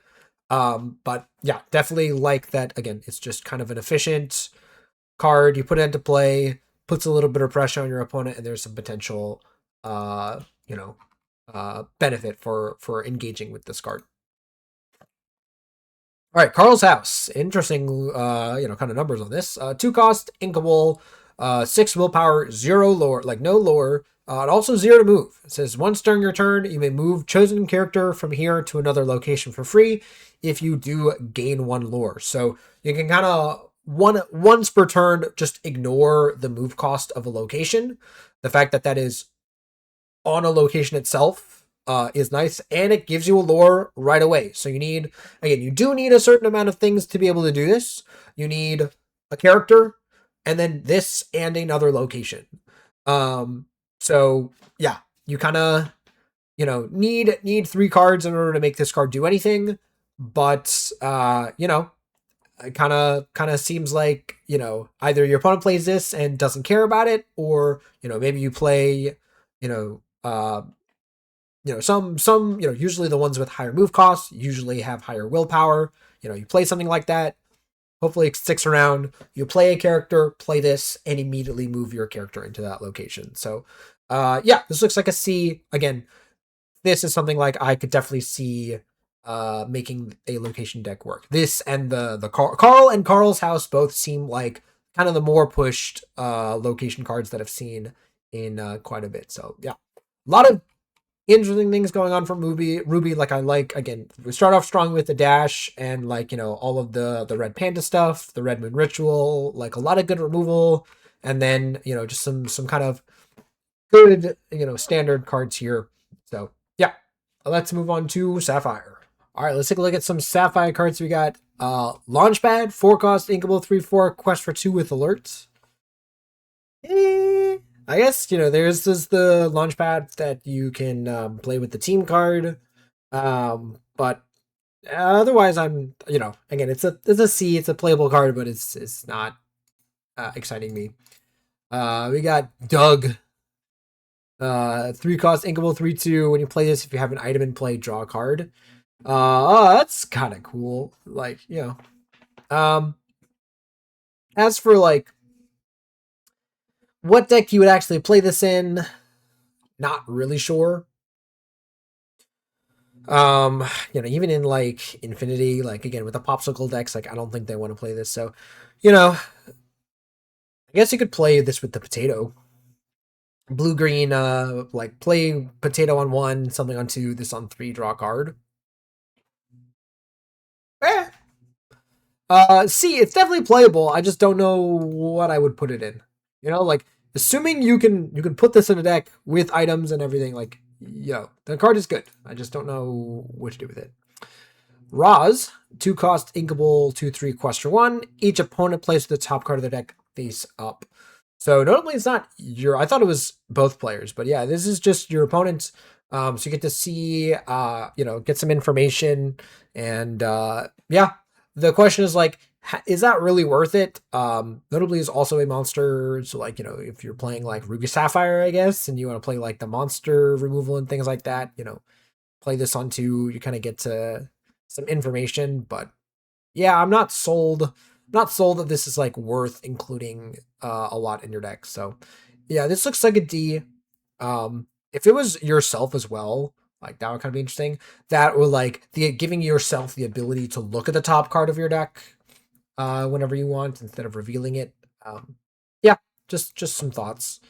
But yeah, definitely like that. Again, it's just kind of an efficient card. You put it into play, puts a little bit of pressure on your opponent, and there's some potential benefit for engaging with this card. All right, Carl's House. Interesting, kind of numbers on this. 2 cost, inkable, 6 willpower, 0 lore, like no lore, and also 0 to move. It says once during your turn, you may move chosen character from here to another location for free. If you do, gain 1 lore. So you can kind of once per turn just ignore the move cost of a location. The fact that that is on a location itself is nice, and it gives you a lore right away. So you do need a certain amount of things to be able to do this. You need a character, and then this and another location. So yeah, you kind of need 3 cards in order to make this card do anything. But it kind of seems like, either your opponent plays this and doesn't care about it, or maybe you play, you know uh some usually the ones with higher move costs usually have higher willpower. You play something like that, hopefully it sticks around. You play a character, play this, and immediately move your character into that location. So yeah, this looks like a C. Again, this is something like I could definitely see making a location deck work. This and the Carl and Carl's house both seem like kind of the more pushed location cards that I've seen in quite a bit. So yeah, a lot of interesting things going on from Ruby. Like, I like, again, we start off strong with the dash and, like, all of the red panda stuff, the red moon ritual, like a lot of good removal, and then just some kind of good standard cards here. So yeah, let's move on to Sapphire. All right, let's take a look at some Sapphire cards. We got Launchpad, 4-cost, Inkable, 3/4, Quest for 2 with alerts. I guess there's the Launchpad that you can play with the team card, but otherwise, I'm again, it's a C. It's a playable card, but it's not exciting me. We got Doug, 3-cost, Inkable, 3/2. When you play this, if you have an item in play, draw a card. Oh, that's kind of cool. Like, as for like what deck you would actually play this in, not really sure. Even in like Infinity, like, again, with the popsicle decks, like, I don't think they want to play this. So, I guess you could play this with the potato. Blue green, like, play potato on 1, something on 2, this on 3, draw a card. Eh. See, it's definitely playable. I just don't know what I would put it in. Like, assuming you can put this in a deck with items and everything, like, the card is good. I just don't know what to do with it. Roz, 2-cost, Inkable, 2/3, Quest for 1. Each opponent plays the top card of their deck face up. So notably, it's not I thought it was both players, but yeah, this is just your opponent. So you get to see, get some information, and yeah, the question is, like, is that really worth it? Notably is also a monster, so, like, if you're playing like Ruby Sapphire, I guess, and you want to play like the monster removal and things like that, play this on 2, you kind of get to some information. But yeah, I'm not sold. Not sold that this is like worth including a lot in your deck. So yeah, this looks like a D. If it was yourself as well, like, that would kind of be interesting. That would, like, the giving yourself the ability to look at the top card of your deck whenever you want instead of revealing it. Yeah, just some thoughts.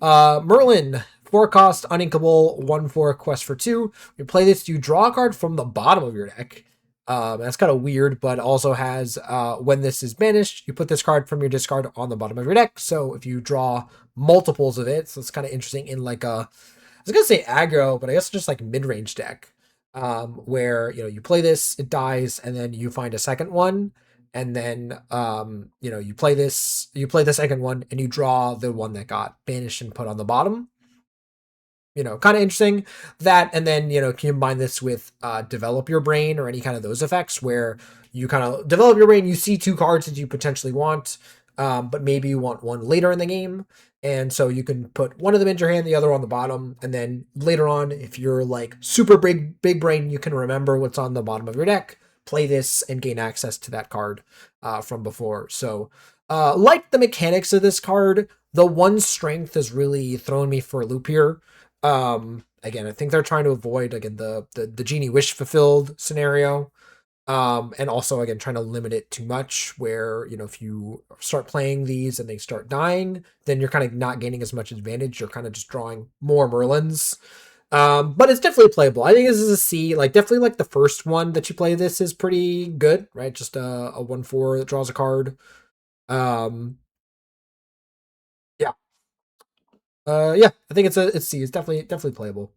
Merlin, 4-cost, uninkable, 1/4, Quest for 2. You play this, you draw a card from the bottom of your deck. That's kind of weird, but also has, when this is banished, you put this card from your discard on the bottom of your deck. So if you draw multiples of it, so it's kind of interesting in, like, I was gonna say aggro, but I guess just like mid-range deck, where you play this, it dies, and then you find a second one, and then you play the second one, and you draw the one that got banished and put on the bottom. Kind of interesting that. And then combine this with develop your brain, or any kind of those effects where you kind of develop your brain, you see 2 cards that you potentially want, but maybe you want one later in the game, and so you can put one of them in your hand, the other on the bottom, and then later on, if you're like super big brain, you can remember what's on the bottom of your deck, play this, and gain access to that card from before. So like the mechanics of this card, the one strength has really thrown me for a loop here. Again, I think they're trying to avoid, again, the genie wish fulfilled scenario. And also, again, trying to limit it too much, where, if you start playing these and they start dying, then you're kind of not gaining as much advantage. You're kind of just drawing more Merlins. But it's definitely playable. I think this is a C. Like, definitely, like, the first one that you play this is pretty good, right? Just a 1/4 that draws a card. Um, yeah. Yeah, I think it's C. It's definitely playable.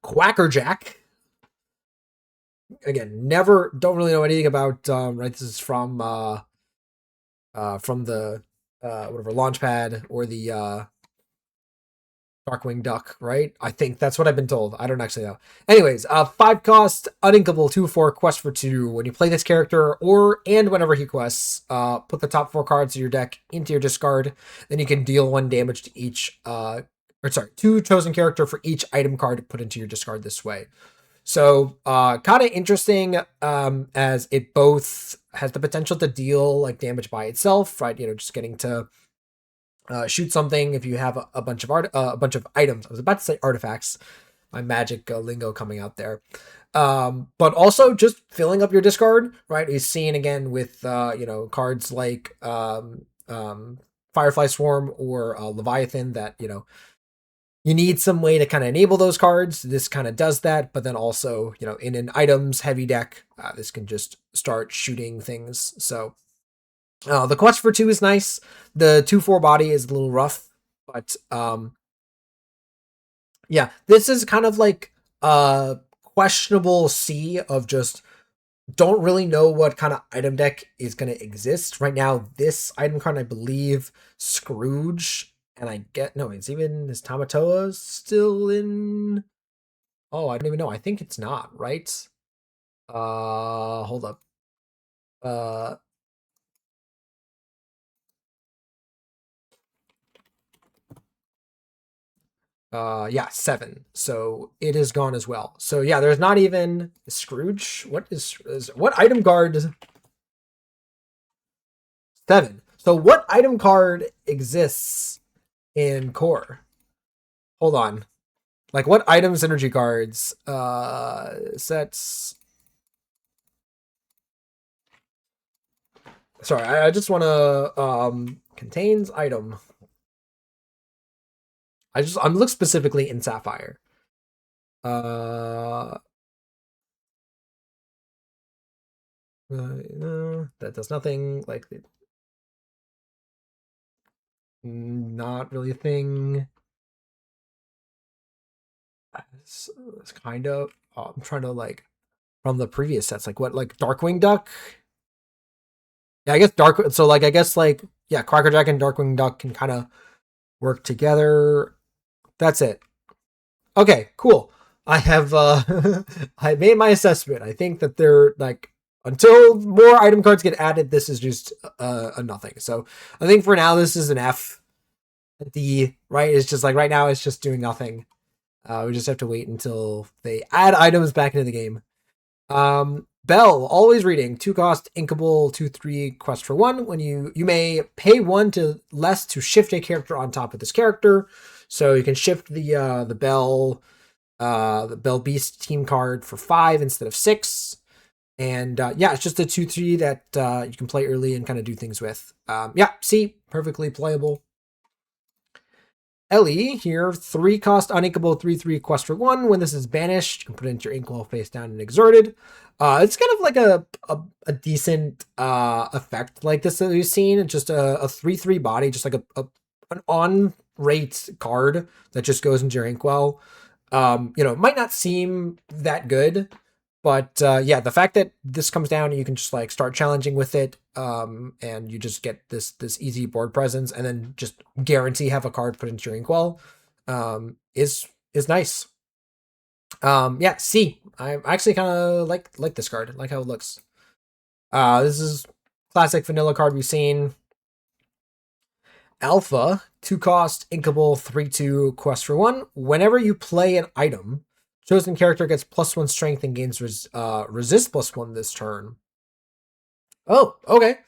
Quackerjack. Again, don't really know anything about, right? This is from the whatever Launchpad, or Darkwing Duck, right? I think that's what I've been told. I don't actually know. Anyways, 5 cost, uninkable, 2/4, quest for 2. When you play this character, and whenever he quests, put the top 4 cards of your deck into your discard. Then you can deal 1 damage to each, 2 chosen character for each item card put into your discard this way. So, kind of interesting, as it both has the potential to deal like damage by itself, right? Just getting to shoot something if you have a bunch of a bunch of items. I was about to say artifacts. My magic lingo coming out there. But also just filling up your discard, right? Is seen again with cards like Firefly Swarm or Leviathan that you need some way to kind of enable those cards. This kind of does that, but then also in an items heavy deck, this can just start shooting things. So the quest for 2 is nice. The 2/4 body is a little rough, but yeah, this is kind of like a questionable C of just don't really know what kind of item deck is going to exist right now. This item card, I believe, Scrooge, and I get no, it's even is Tamatoa still in. Oh, I don't even know. I think it's not, right? Hold up. Uh, yeah, 7. So it is gone as well. So yeah, there's not even Scrooge. What is what item card? 7. So what item card exists in core? Hold on. Like what items, energy cards, sets. Sorry, I just want to contains item. I'm look specifically in Sapphire. Uh, that does nothing. Like, not really a thing. It's kind of. I'm trying to like from the previous sets, like what, like Darkwing Duck. Yeah, I guess Dark. So like, I guess like yeah, Crackerjack and Darkwing Duck can kind of work together. That's it. Okay, cool. I have I made my assessment. I think that they're like until more item cards get added, this is just a nothing. So I think for now this is an F. D, right? It's just like right now it's just doing nothing. We just have to wait until they add items back into the game. Bell, always reading. 2 cost, inkable, 2/3, quest for 1. When you may pay 1 to less to shift a character on top of this character. So you can shift the Bell Beast team card for 5 instead of 6. And yeah, it's just a 2/3 that you can play early and kind of do things with. Yeah, see, perfectly playable. Ellie here, 3 cost, uninkable, 3/3, quest for 1. When this is banished, you can put it into your inkwell face down and exerted. It's kind of like a decent effect like this that we've seen. It's just a 3/3 body, just like an on rate card that just goes into your inkwell. Might not seem that good, but yeah, the fact that this comes down and you can just like start challenging with it, and you just get this easy board presence, and then just guarantee have a card put into your inkwell, is nice. Yeah, C. I actually kind of like this card. Like how it looks. This is classic vanilla card we've seen. Alpha, 2 cost, inkable, 3/2, quest for 1. Whenever you play an item, chosen character gets +1 strength and gains resist +1 this turn. Oh, okay.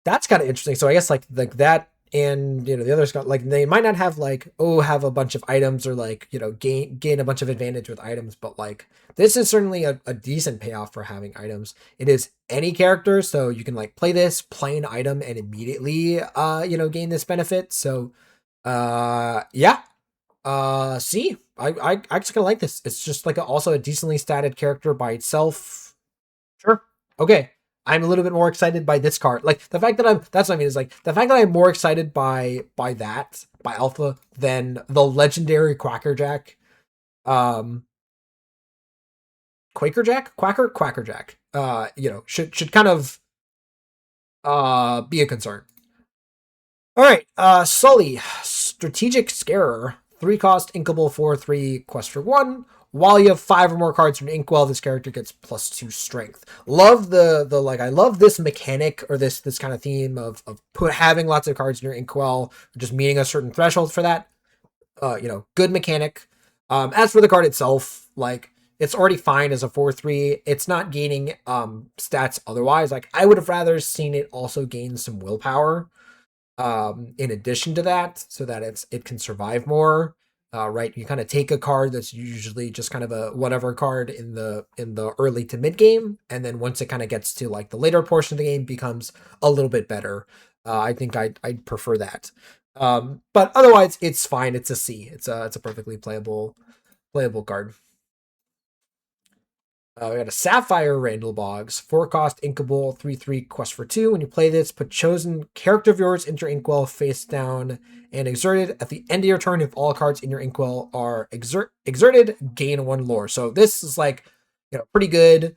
That's kind of interesting. So I guess like that, and the others got like they might not have like have a bunch of items or like gain a bunch of advantage with items, but like this is certainly a decent payoff for having items. It is any character, so you can like play this, play an item, and immediately gain this benefit. So yeah. See, I actually kind of like this. It's just like also a decently statted character by itself. Sure. Okay. I'm a little bit more excited by this card. Like the fact that that's what I mean is like the fact that I'm more excited by Alpha than the legendary Quackerjack. Quackerjack. Should kind of be a concern. All right, Sully, Strategic Scarer, 3 cost, inkable, 4/3, quest for 1. While you have 5 or more cards from Inkwell, this character gets +2 strength. Love the like. I love this mechanic or this kind of theme of having lots of cards in your Inkwell, just meeting a certain threshold for that. Good mechanic. As for the card itself, like it's already fine as a 4/3. It's not gaining stats otherwise. Like I would have rather seen it also gain some willpower in addition to that, so that it can survive more. Right, you kind of take a card that's usually just kind of a whatever card in the early to mid game, and then once it kind of gets to like the later portion of the game, becomes a little bit better. I think I'd prefer that. But otherwise, it's fine. It's a C. It's a perfectly playable card. We got a Sapphire Randall Boggs, 4 cost, inkable, 3/3, quest for 2. When you play this, put chosen character of yours into your inkwell face down and exerted. At the end of your turn, if all cards in your inkwell are exerted, gain 1 lore. So this is like, pretty good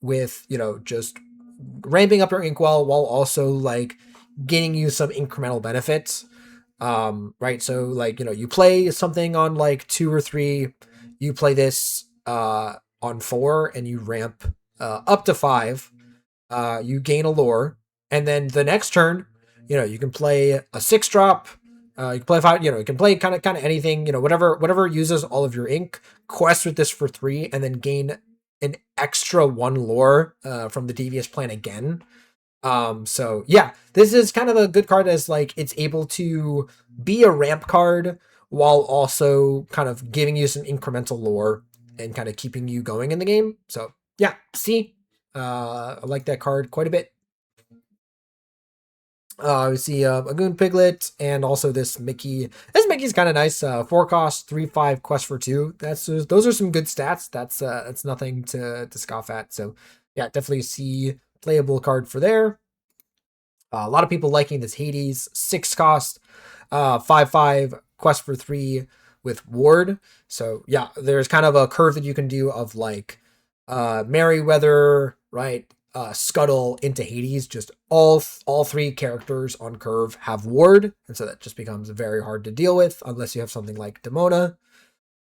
with, just ramping up your inkwell while also like getting you some incremental benefits. Right. So like, you play something on like 2 or 3, you play this, on 4 and you ramp up to 5, you gain a lore, and then the next turn, you can play a 6 drop. You can play 5. You can play kind of anything. Whatever uses all of your ink. Quest with this for 3, and then gain an extra 1 lore from the devious plan again. So yeah, this is kind of a good card as like it's able to be a ramp card while also kind of giving you some incremental lore and kind of keeping you going in the game. So yeah, C. I like that card quite a bit. We see a Goon Piglet and also this Mickey. This Mickey's kind of nice. 4 cost, 3/5, quest for 2. Those are some good stats. That's nothing to scoff at. So yeah, definitely C playable card for there. A lot of people liking this Hades 6 cost, 5/5, quest for 3 with ward. So yeah, there's kind of a curve that you can do of like Merryweather, right? Scuttle into Hades. Just all 3 characters on curve have ward, and so that just becomes very hard to deal with unless you have something like Demona.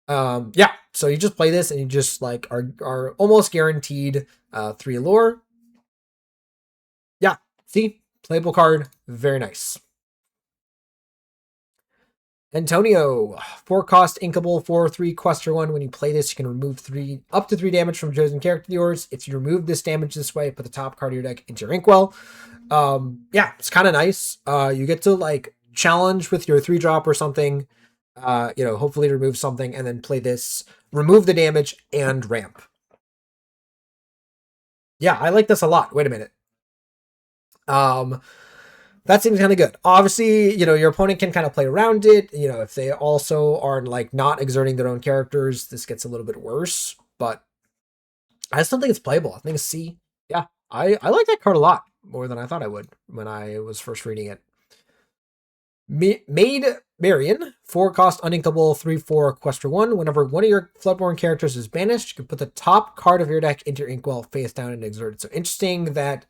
Yeah, so you just play this and you just like are almost guaranteed 3 lore. Yeah, see, playable card, very nice. Antonio, 4 cost, inkable, 4/3, quest for 1. When you play this, you can remove up to 3 damage from a chosen character of yours. If you remove this damage this way, put the top card of your deck into your inkwell. Yeah, it's kind of nice. You get to like challenge with your 3 drop or something. Hopefully remove something and then play this, remove the damage and ramp. Yeah, I like this a lot. Wait a minute. That seems kind of good. Obviously, your opponent can kind of play around it. If they also are like not exerting their own characters, this gets a little bit worse. But I still think it's playable. I think it's C. Yeah, I like that card a lot more than I thought I would when I was first reading it. Maid Marion, 4 cost, uninkable, 3/4, quest for 1. Whenever one of your Floodborn characters is banished, you can put the top card of your deck into your inkwell face down and exert it. So interesting that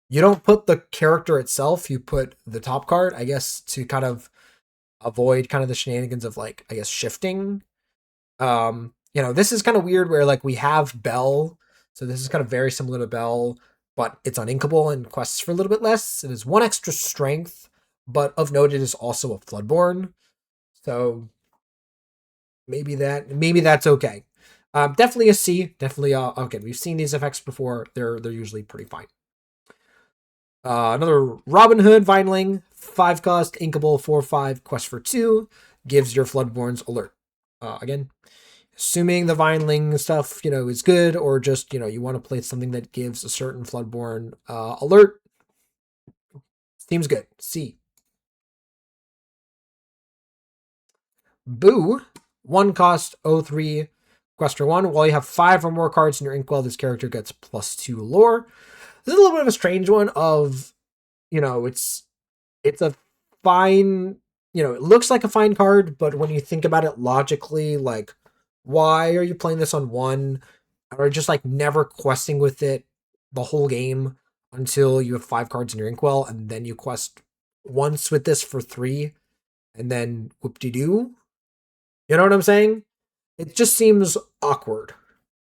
you don't put the character itself, you put the top card, I guess, to kind of avoid kind of the shenanigans of like, I guess, shifting. This is kind of weird where like we have Bell, so this is kind of very similar to Bell, but it's uninkable and quests for a little bit less. It is 1 extra strength, but of note, it is also a Floodborn. So maybe that's okay. Definitely a C. Definitely okay. We've seen these effects before. They're usually pretty fine. Another Robin Hood Vineling, 5 cost, inkable, 4/5, quest for 2, gives your Floodborns alert. Again, assuming the Vineling stuff, is good, or just, you want to play something that gives a certain Floodborn alert. Seems good. C. Boo, 1 cost, 0/3, quest for 1. While you have 5 or more cards in your inkwell, this character gets +2 lore. This is a little bit of a strange one of, it's a fine, it looks like a fine card, but when you think about it logically, like, why are you playing this on 1? Or just like never questing with it the whole game until you have 5 cards in your inkwell and then you quest once with this for 3 and then whoop de doo. You know what I'm saying? It just seems awkward.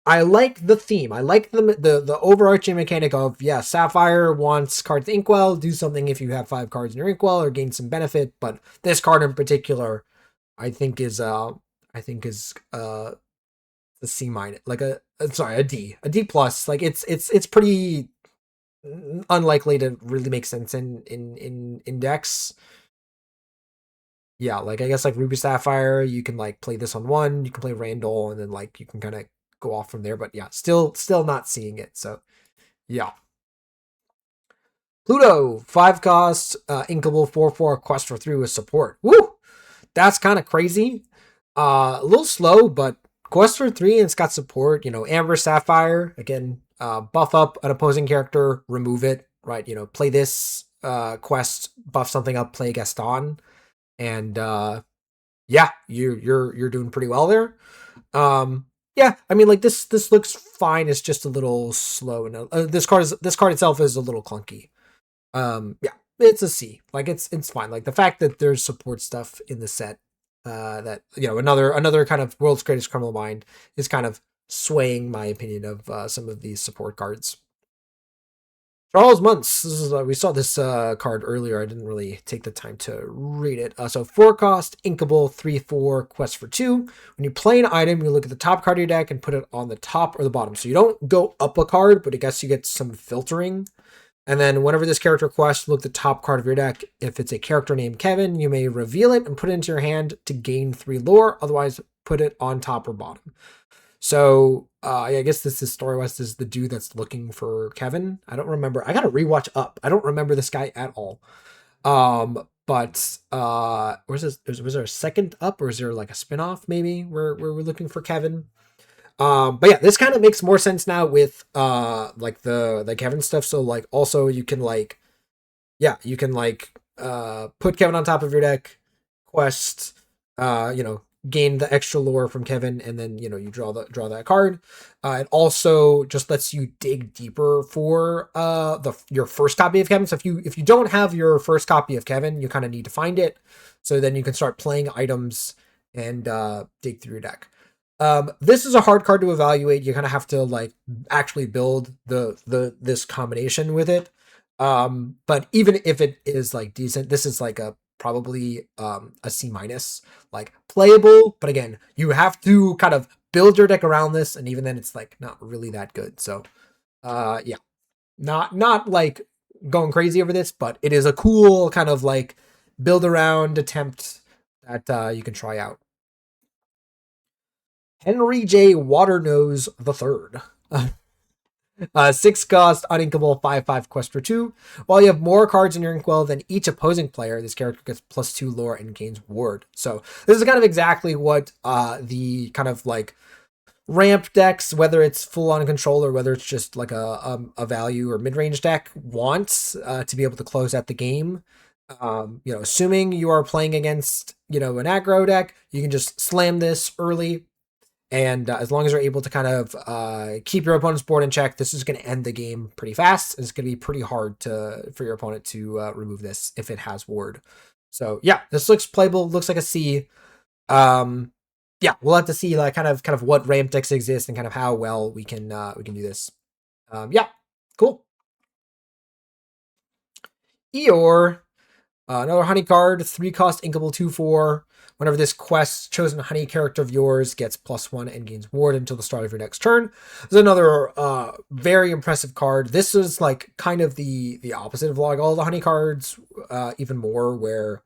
I like the theme. I like the overarching mechanic of, yeah, Sapphire wants cards to inkwell, do something if you have 5 cards in your inkwell or gain some benefit, but this card in particular I think is a C minus, like a D, a D plus. Like it's pretty unlikely to really make sense in index. Yeah, like I guess like Ruby Sapphire, you can like play this on one, you can play Randall, and then like you can kind of go off from there. But yeah, still not seeing it. So yeah. Pluto, 5 cost, inkable 4/4 quest for 3 with support. Woo! That's kind of crazy. A little slow, but quest for 3 and it's got support. You know, Amber Sapphire, again, buff up an opposing character, remove it, right? You know, play this quest, buff something up, play Gaston. And yeah, you're doing pretty well there. Yeah, I mean, like this looks fine. It's just a little slow, and this card itself is a little clunky. Yeah, it's a C. Like it's fine. Like the fact that there's support stuff in the set, that you know another kind of world's greatest criminal mind is kind of swaying my opinion of some of these support cards. Charles Muntz. This is we saw this card earlier. I didn't really take the time to read it. So 4 cost, inkable, 3/4, quest for 2. When you play an item, you look at the top card of your deck and put it on the top or the bottom. So you don't go up a card, but I guess you get some filtering. And then whenever this character quests, look at the top card of your deck. If it's a character named Kevin, you may reveal it and put it into your hand to gain 3 lore. Otherwise, put it on top or bottom. So I guess this is Story West is the dude that's looking for Kevin. I don't remember. I gotta rewatch Up. I don't remember this guy at all. But was there a second Up, or is there like a spinoff maybe where we're looking for Kevin? But yeah, this kind of makes more sense now with like the Kevin stuff. So like also you can like, yeah, you can like put Kevin on top of your deck, quest, you know, gain the extra lore from Kevin, and then you know you draw that card. It also just lets you dig deeper for your first copy of Kevin. So if you don't have your first copy of Kevin, you kind of need to find it. So then you can start playing items and dig through your deck. This is a hard card to evaluate. You kind of have to like actually build this combination with it. But even if it is like decent, this is like a probably a C minus, like playable. But again, you have to kind of build your deck around this, and even then, it's like not really that good. So, yeah, not like going crazy over this, but it is a cool kind of like build around attempt that you can try out. Henry J. Waternose the Third. 6 cost, uninkable, 5/5 quest for 2. While you have more cards in your inkwell than each opposing player, this character gets +2 lore and gains ward. So this is kind of exactly what the kind of like ramp decks, whether it's full on control or whether it's just like a value or mid-range deck, wants to be able to close out the game. You know, assuming you are playing against, you know, an aggro deck, you can just slam this early, and as long as you're able to kind of keep your opponent's board in check, this is going to end the game pretty fast. It's going to be pretty hard for your opponent to remove this if it has ward. So yeah, this looks playable. Looks like a C. Yeah, we'll have to see like kind of what ramp decks exist and kind of how well we can do this. Yeah, cool. Eeyore. Another honey card, 3 cost, inkable, 2/4. Whenever this quest, chosen honey character of yours gets +1 and gains ward until the start of your next turn. This is another very impressive card. This is like kind of the opposite of like all the honey cards, even more where,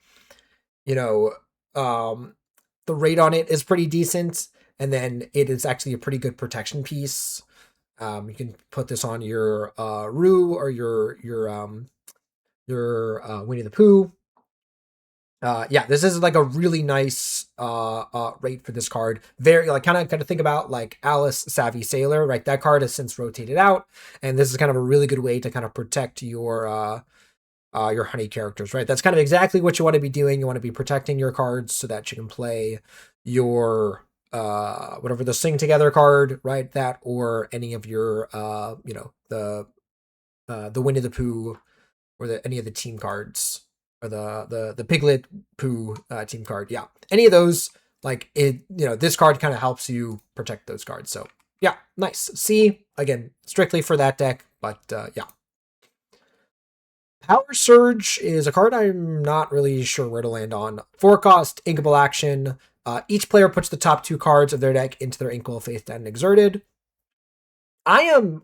you know, the rate on it is pretty decent, and then it is actually a pretty good protection piece. You can put this on your Rue or your Winnie the Pooh. Yeah, this is like a really nice rate for this card. Very like kind of think about like Alice Savvy Sailor, right? That card has since rotated out, and this is kind of a really good way to kind of protect your honey characters, right? That's kind of exactly what you want to be doing. You want to be protecting your cards so that you can play your whatever the Sing Together card, right? That or any of your you know, the Winnie the Pooh or any of the team cards. or the Piglet Poo team card. Yeah, any of those, like it, this card kind of helps you protect those cards. So yeah, nice. C again, strictly for that deck, but yeah. Power Surge is a card I'm not really sure where to land on. 4-cost, inkable action. Each player puts the top 2 cards of their deck into their Inkwell Face Down and Exerted. I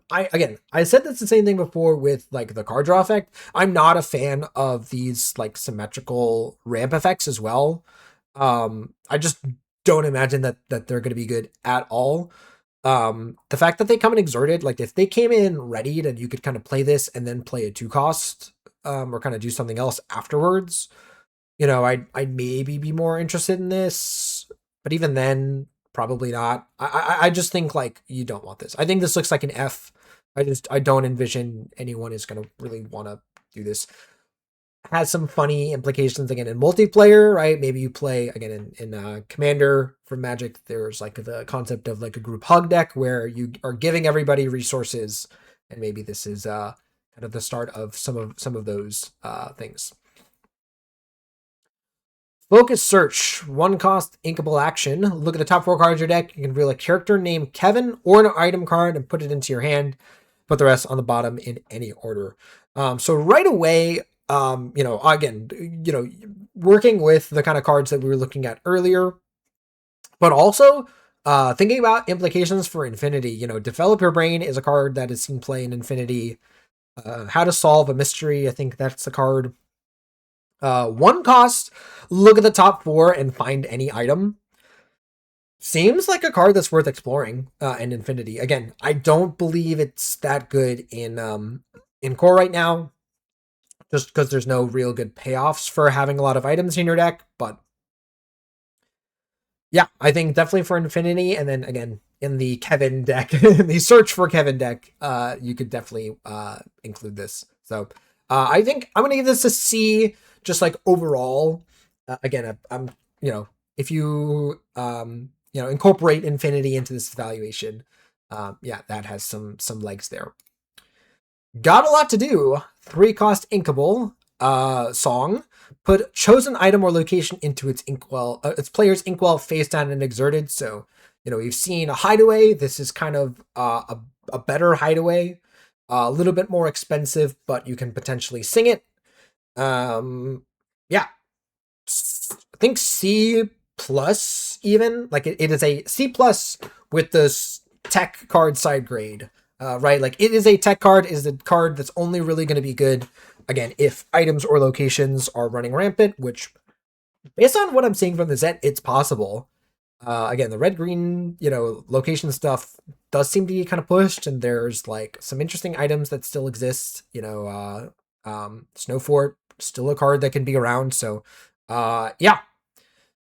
said that's the same thing before with like the card draw effect. I'm not a fan of these like symmetrical ramp effects as well. I just don't imagine that they're going to be good at all. The fact that they come in exerted, like if they came in ready and you could kind of play this and then play a 2-cost, or kind of do something else afterwards, I'd maybe be more interested in this. But even then, probably not. I just think like you don't want this. I think this looks like an F. I don't envision anyone is gonna really want to do this. Has some funny implications again in multiplayer, right? Maybe you play again in Commander for Magic. There's like the concept of like a group hug deck where you are giving everybody resources, and maybe this is kind of the start of some of those things. Focus Search, 1-cost, inkable action. Look at the top 4 cards of your deck. You can reveal a character named Kevin or an item card and put it into your hand. Put the rest on the bottom in any order. So right away, again, working with the kind of cards that we were looking at earlier, but also thinking about implications for Infinity. Develop Your Brain is a card that is seen play in Infinity. How to Solve a Mystery, I think that's the card. 1-cost, look at the top 4 and find any item. Seems like a card that's worth exploring in Infinity. Again, I don't believe it's that good in core right now, just because there's no real good payoffs for having a lot of items in your deck. But yeah, I think definitely for Infinity, and then again in the Kevin deck, in the search for Kevin deck, you could definitely include this. So I think I'm gonna give this a C. Just like overall, again, I'm if you incorporate Infinity into this evaluation, yeah, that has some legs there. Got a Lot to Do, 3-cost inkable song. Put chosen item or location into its inkwell, its player's inkwell face down and exerted. So we've seen a hideaway. This is kind of a better hideaway, a little bit more expensive, but you can potentially sing it. Yeah, I think C plus even, like it is a C plus with this tech card side grade, right? Like it is a tech card, is a card that's only really going to be good again if items or locations are running rampant, which based on what I'm seeing from the set, it's possible. Again, the red green, location stuff does seem to be kind of pushed, and there's like some interesting items that still exist. Snowfort, still a card that can be around. So, yeah,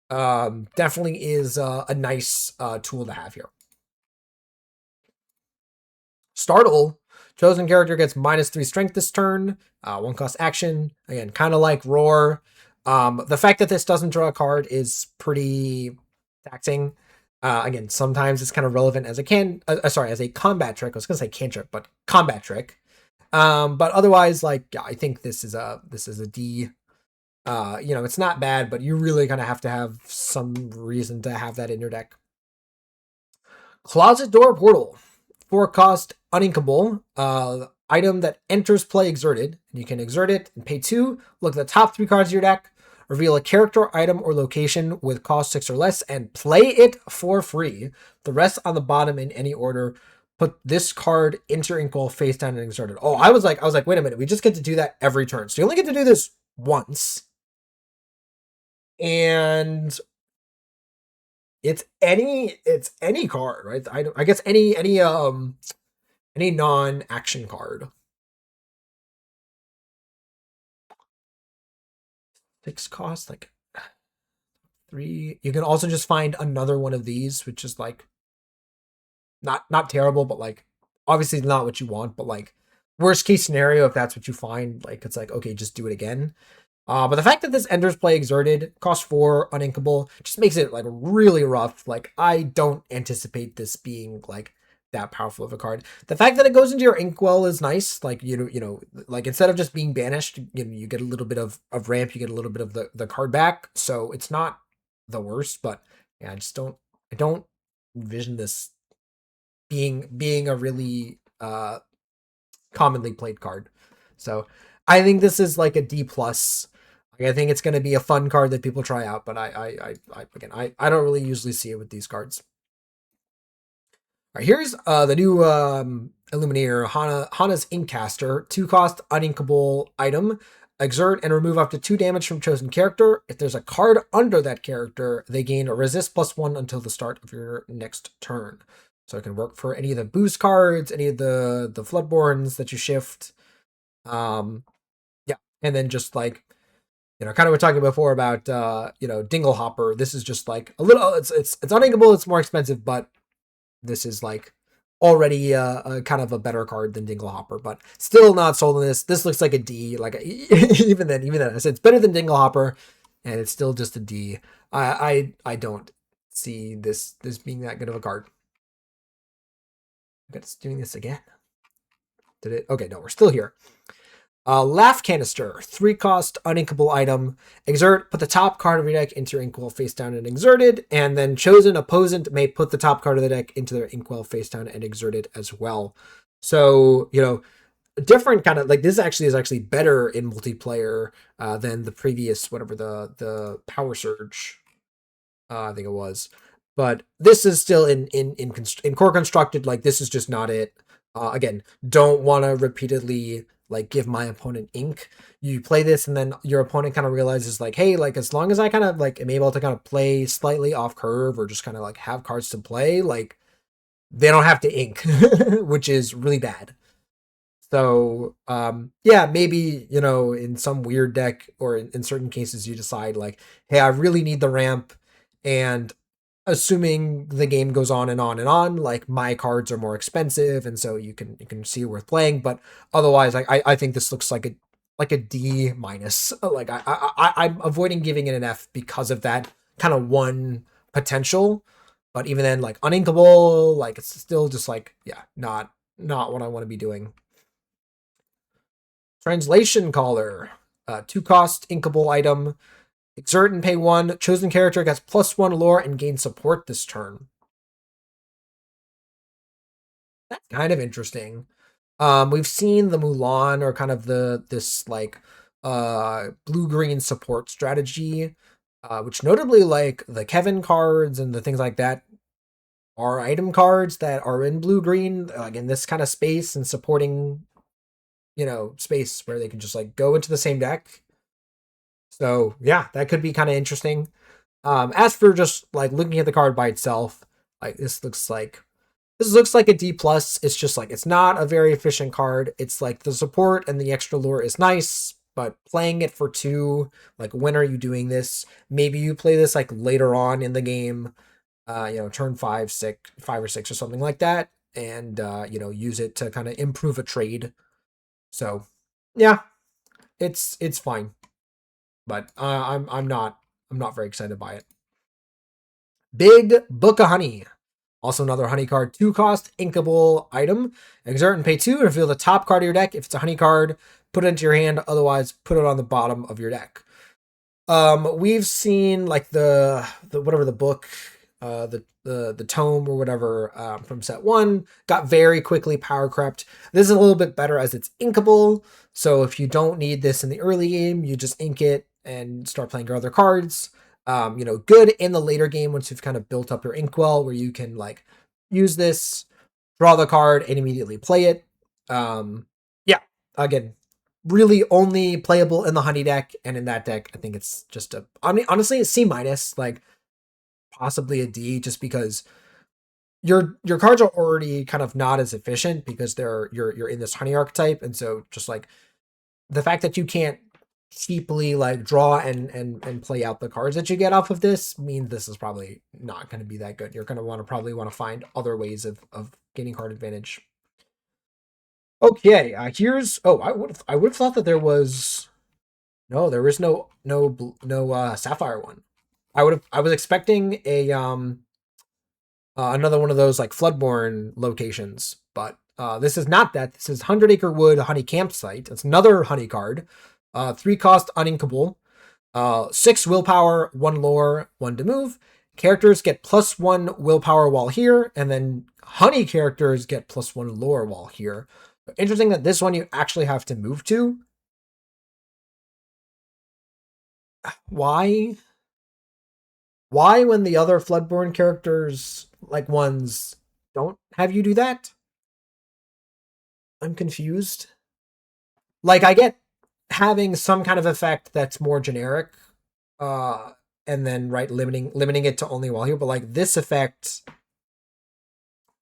definitely is a nice tool to have here. Startle, chosen character gets -3 strength this turn. 1-cost action. Again, kind of like Roar. The fact that this doesn't draw a card is pretty taxing. Again, sometimes it's kind of relevant as as a combat trick. I was gonna say cantrip, but combat trick. But otherwise, like, yeah, I think this is a D. It's not bad, but you really kind of have to have some reason to have that in your deck. Closet Door Portal, 4-cost, uninkable, item that enters play exerted. You can exert it and pay 2. Look at the top 3 cards of your deck. Reveal a character, item, or location with cost 6 or less, and play it for free. The rest on the bottom in any order. Put this card into your inkwell face down and exerted. Oh, I was like, wait a minute, we just get to do that every turn. So you only get to do this once. And it's any card, right? I guess any non-action card. 6 cost, like 3. You can also just find another one of these, which is like not terrible, but like obviously not what you want, but like worst case scenario, if that's what you find, like it's like, okay, just do it again. But the fact that this enters play exerted, cost 4, uninkable, just makes it like really rough. Like I don't anticipate this being like that powerful of a card. The fact that it goes into your inkwell is nice. Like like instead of just being banished, you get a little bit of ramp, you get a little bit of the card back. So it's not the worst, but yeah, I don't envision this being a really commonly played card. So I think this is like a D plus. Like, I think it's going to be a fun card that people try out, but I don't really usually see it with these cards. All right, here's the new Illuminator Hana's Inkcaster, 2-cost uninkable item. Exert and remove up to 2 damage from chosen character. If there's a card under that character, they gain a resist +1 until the start of your next turn. So it can work for any of the boost cards, any of the Floodborns that you shift. Yeah, and then just like kind of we're talking before about Dinglehopper. This is just like a little. It's uninkable. It's more expensive, but this is like already a kind of a better card than Dinglehopper, but still not sold on this. This looks like a D. Like even then, I said it's better than Dinglehopper, and it's still just a D. I don't see this being that good of a card. It's doing this again. Did it? Okay, no, we're still here. Laugh Canister, 3-cost uninkable item. Exert, put the top card of your deck into your inkwell face down and exerted, and then chosen opponent may put the top card of the deck into their inkwell face down and exerted as well. So, different kind of like this actually is actually better in multiplayer than the previous whatever the Power Surge I think it was. But this is still in core constructed. Like this is just not it. Again, don't want to repeatedly like give my opponent ink. You play this and then your opponent kind of realizes like, hey, like as long as I kind of like am able to kind of play slightly off curve or just kind of like have cards to play, like they don't have to ink, which is really bad. So yeah, maybe in some weird deck or in certain cases you decide like, hey, I really need the ramp, and assuming the game goes on and on and on, like my cards are more expensive, and so you can see worth playing. But otherwise, I think this looks like a D minus. Like I'm avoiding giving it an F because of that kind of one potential. But even then, like uninkable, like it's still just like not what I want to be doing. Translation Caller, 2-cost inkable item. Exert and pay 1. Chosen character gets +1 lore and gains support this turn. That's kind of interesting. We've seen the Mulan or kind of this like blue-green support strategy, which notably like the Kevin cards and the things like that are item cards that are in blue-green, like in this kind of space and supporting space where they can just like go into the same deck. So yeah, that could be kind of interesting. As for just like looking at the card by itself, like this looks like a D plus. It's just like it's not a very efficient card. It's like the support and the extra lore is nice, but playing it for 2, like when are you doing this? Maybe you play this like later on in the game, turn 5, 6, 5 or 6 or something like that, and use it to kind of improve a trade. So yeah, it's fine, but I'm not very excited by it. Big Book of Honey, also another honey card, 2-cost inkable item. Exert and pay 2 and reveal the top card of your deck. If it's a honey card, put it into your hand. Otherwise, put it on the bottom of your deck. We've seen like the whatever the book, the tome or whatever from set 1 got very quickly power crept. This is a little bit better as it's inkable. So if you don't need this in the early game, you just ink it and start playing your other cards. Good in the later game once you've kind of built up your inkwell where you can like use this, draw the card, and immediately play it. Yeah, again, really only playable in the honey deck, and in that deck, I think it's just honestly a C minus, like possibly a D, just because your cards are already kind of not as efficient because you're in this honey archetype, and so just like the fact that you can't cheaply like draw and play out the cards that you get off of this means this is probably not going to be that good. You're going to probably want to find other ways of gaining card advantage. Okay, here's I would have thought that there was no Sapphire one. I was expecting a another one of those like Floodborne locations. But this is not that. This is 100 Acre Wood Honey Campsite. It's another honey card. 3 cost uninkable. 6 willpower, 1 lore, 1 to move. Characters get +1 willpower while here, and then honey characters get +1 lore while here. Interesting that this one you actually have to move to. Why? Why when the other Floodborne characters, like ones, don't have you do that? I'm confused. Like, I get having some kind of effect that's more generic, and then right limiting it to only while here, but like this effect,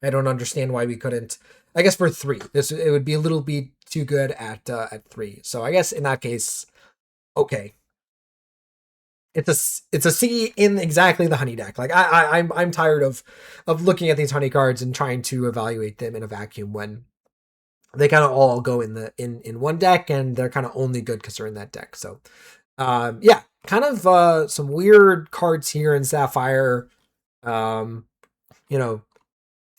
I don't understand why we couldn't. I guess for 3, it would be a little bit too good at 3. So I guess in that case, okay, it's a C in exactly the honey deck. Like I'm tired of looking at these honey cards and trying to evaluate them in a vacuum when they kind of all go in one deck, and they're kind of only good because they're in that deck. So yeah, kind of some weird cards here in Sapphire. You know,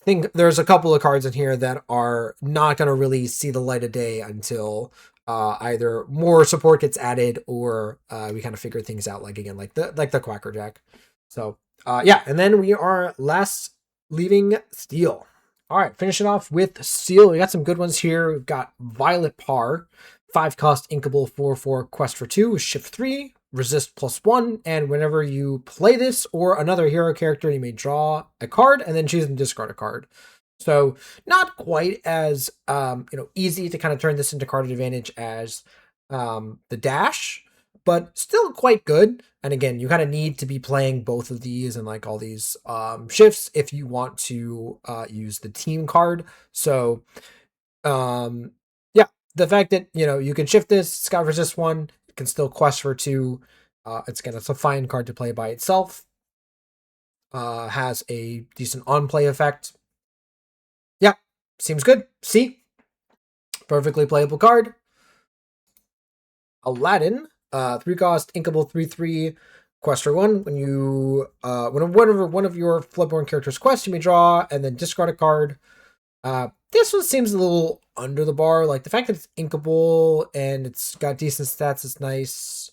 I think there's a couple of cards in here that are not going to really see the light of day until either more support gets added or we kind of figure things out, like again, like the Quackerjack. So yeah, and then we are last leaving Steel. All right, finish it off with Steel. We got some good ones here. We've got Violet Par, 5 cost inkable, 4/4 quest for 2, shift 3, resist +1, and whenever you play this or another hero character, you may draw a card and then choose and discard a card. So not quite as easy to kind of turn this into card advantage as the dash, but still quite good. And again, you kind of need to be playing both of these and like all these shifts if you want to use the team card. So yeah, the fact that you can shift this, it's got resist 1, it can still quest for 2. It's a fine card to play by itself. Has a decent on-play effect. Yeah, seems good. See, perfectly playable card. Aladdin, 3 cost inkable, 3/3 quest for 1. When you whenever one of your Floodborne characters quest, you may draw and then discard a card. This one seems a little under the bar. Like the fact that it's inkable and it's got decent stats is nice.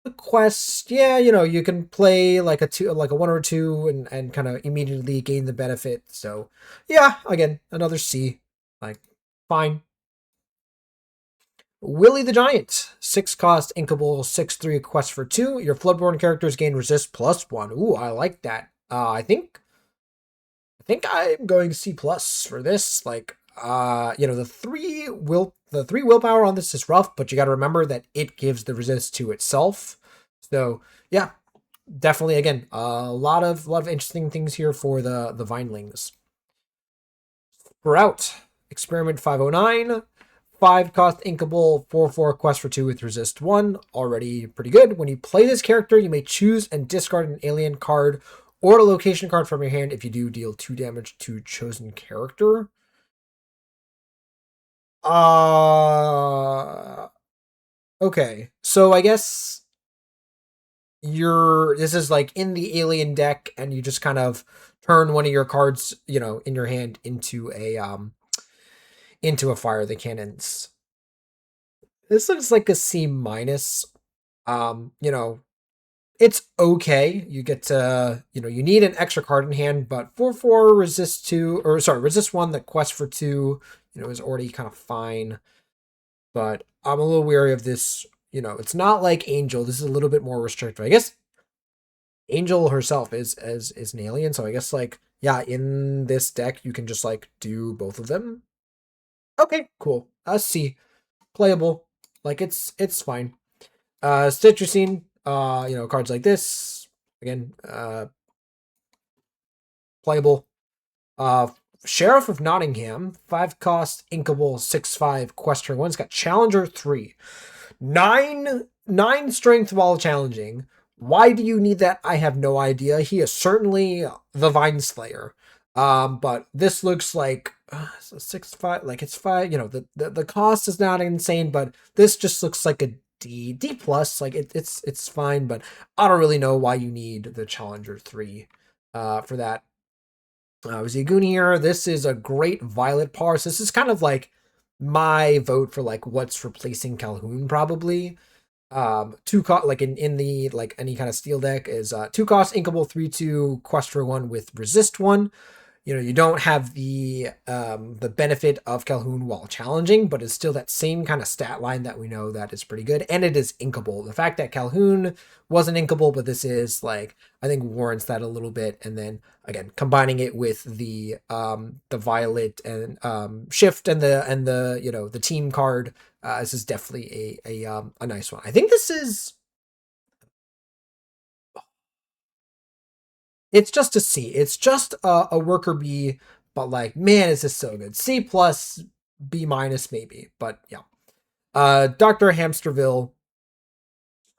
The quest, yeah, you can play like a 1 or 2 and kind of immediately gain the benefit. So yeah, again, another C. Like, fine. Willie the Giant, 6 cost inkable, 6/3 quest for 2. Your Floodborne characters gain resist +1. Ooh, I like that. I think I'm going C+ for this. Like, the 3 willpower on this is rough, but you got to remember that it gives the resist to itself. So yeah, definitely again a lot of interesting things here for the Vinelings. Sprout, Experiment 509, 5 cost inkable, 4/4 quest for 2 with resist 1. Already pretty good. When you play this character, you may choose and discard an alien card or a location card from your hand. If you do, deal 2 damage to chosen character. Okay. So I guess this is like in the alien deck, and you just kind of turn one of your cards, in your hand into a fire the cannons. This looks like a C-. It's okay. You get to, you need an extra card in hand, but 4/4 resist 1 that quest for 2, is already kind of fine. But I'm a little weary of this. It's not like Angel. This is a little bit more restrictive. I guess Angel herself is an alien, so I guess like, yeah, in this deck you can just like do both of them. Okay, cool. C, playable. Like it's fine. Citrusine, cards like this, again, playable. Sheriff of Nottingham, 5 cost inkable, 6/5 quest for 1. It's got Challenger 3. 9 strength while challenging. Why do you need that? I have no idea. He is certainly the Vine Slayer. But this looks like 6/5, like it's 5, the cost is not insane, but this just looks like a D+. Like it's fine, but I don't really know why you need the Challenger 3 for that. Zigun here. This is a great Violet Parse. This is kind of like my vote for like what's replacing Calhoun probably. Two cost like in the like any kind of steel deck is 2 cost inkable 3/2 quest for 1 with resist 1. You don't have the benefit of Calhoun while challenging, but it's still that same kind of stat line that we know that is pretty good, and it is inkable. The fact that Calhoun wasn't inkable, but this is like I think warrants that a little bit, and then again combining it with the Violet and shift and the the team card, this is definitely a nice one. I think this is it's just a C. It's just a worker B, but like, man, is this so good. C plus, B minus maybe, but yeah. Dr. Hamsterville,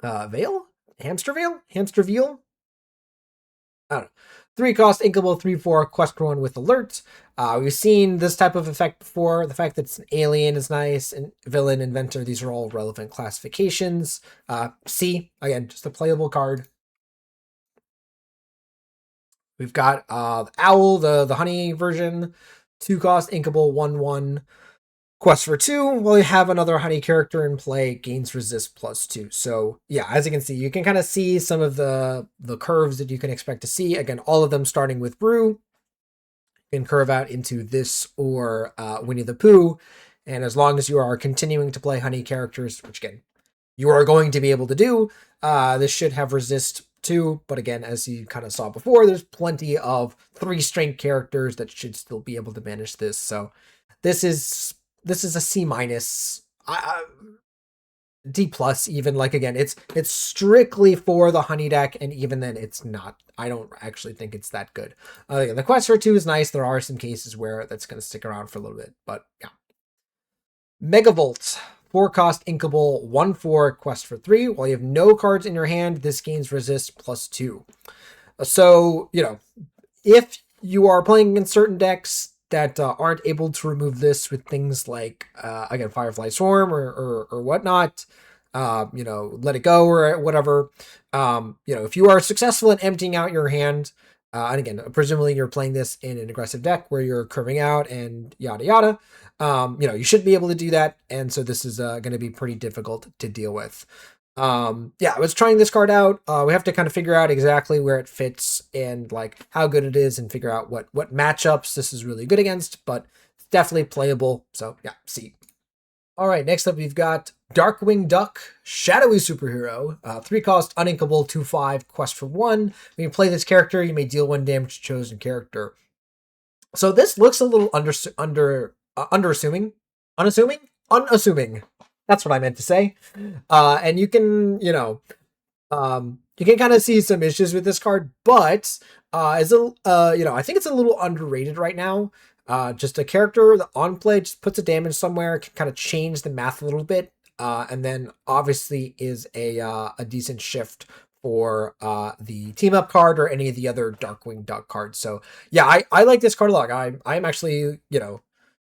Vale? Hamsterville? Hamsterville? I don't know. 3 cost, inkable, 3/4, quest 1 with alert. We've seen this type of effect before. The fact that it's an alien is nice, and villain, inventor, these are all relevant classifications. C, again, just a playable card. We've got Owl, the honey version, 2 cost, inkable, 1/1. Quest for 2, well, you have another honey character in play, gains resist +2. So yeah, as you can see, you can kind of see some of the curves that you can expect to see. Again, all of them starting with Brew can curve out into this or Winnie the Pooh. And as long as you are continuing to play honey characters, which again, you are going to be able to do, this should have resist 2. But again, as you kind of saw before, there's plenty of 3 strength characters that should still be able to manage this. So this is a C minus, D plus even. Like again, it's strictly for the honey deck, and even then, it's not. I don't actually think it's that good. Again, the quest for 2 is nice. There are some cases where that's going to stick around for a little bit, but yeah. Megavolt, 4 cost, inkable, 1/4, quest for 3. While you have no cards in your hand, this gains resist +2. So if you are playing in certain decks that aren't able to remove this with things like again Firefly Swarm or whatnot, Let It Go or whatever. If you are successful in emptying out your hand, and again, presumably you're playing this in an aggressive deck where you're curving out and yada yada. You should be able to do that, and so this is going to be pretty difficult to deal with. I was trying this card out. We have to kind of figure out exactly where it fits and like how good it is, and figure out what matchups this is really good against. But it's definitely playable. So yeah, C. All right, next up we've got Darkwing Duck, Shadowy Superhero, 3 cost, uninkable, 2/5, quest for 1. When you play this character, you may deal 1 damage to chosen character. So this looks a little underassuming, unassuming. That's what I meant to say. And you can, you can kind of see some issues with this card, but as a, I think it's a little underrated right now. Just a character that on play just puts a damage somewhere, can kind of change the math a little bit, and then obviously is a decent shift for the team up card or any of the other Darkwing Duck cards. So yeah, I like this card a lot. I'm actually,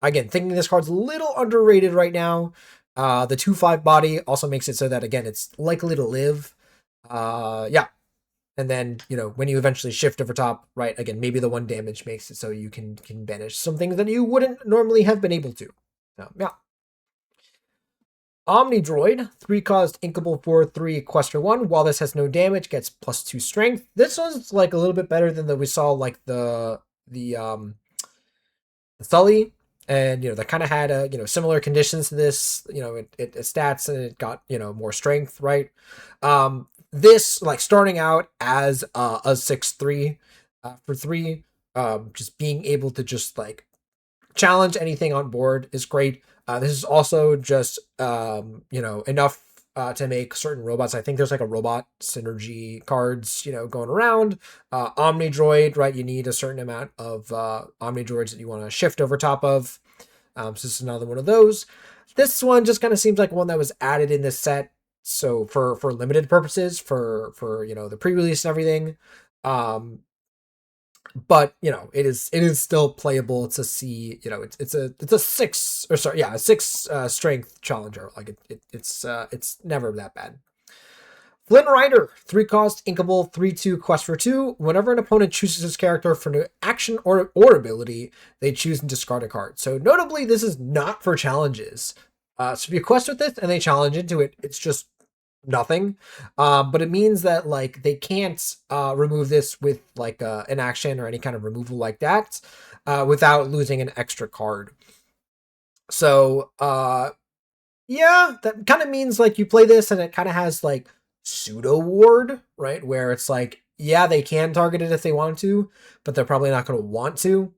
again, thinking this card's a little underrated right now. The 2/5 body also makes it so that again it's likely to live. Yeah. And then, when you eventually shift over top, right, again, maybe the 1 damage makes it so you can banish some things that you wouldn't normally have been able to. So, yeah. Omnidroid, 3 cost, inkable, 4/3, quest for 1. While this has no damage, gets +2 strength. This one's like a little bit better than we saw like the Sully, and that kind of had similar conditions to this. It stats and it got more strength, right? This like starting out as a 6/3 for 3, just being able to just like challenge anything on board is great. This is also just enough to make certain robots. I think there's like a robot synergy cards going around. Omnidroid, right? You need a certain amount of Omnidroids that you want to shift over top of. So this is another one of those. This one just kind of seems like one that was added in this set, so for limited purposes, for the pre-release and everything. But it is still playable. It's a C. It's a 6, or sorry, yeah, a 6 strength challenger. Like it's never that bad. Flynn Rider, 3 cost, inkable, 3/2, quest for 2. Whenever an opponent chooses his character for an action or ability, they choose and discard a card. So notably, this is not for challenges. So if you quest with this and they challenge into it, it's just nothing. But it means that like they can't remove this with like an action or any kind of removal like that without losing an extra card. So yeah, that kind of means like you play this and it kind of has like pseudo ward, right? Where it's like, yeah, they can target it if they want to, but they're probably not going to want to.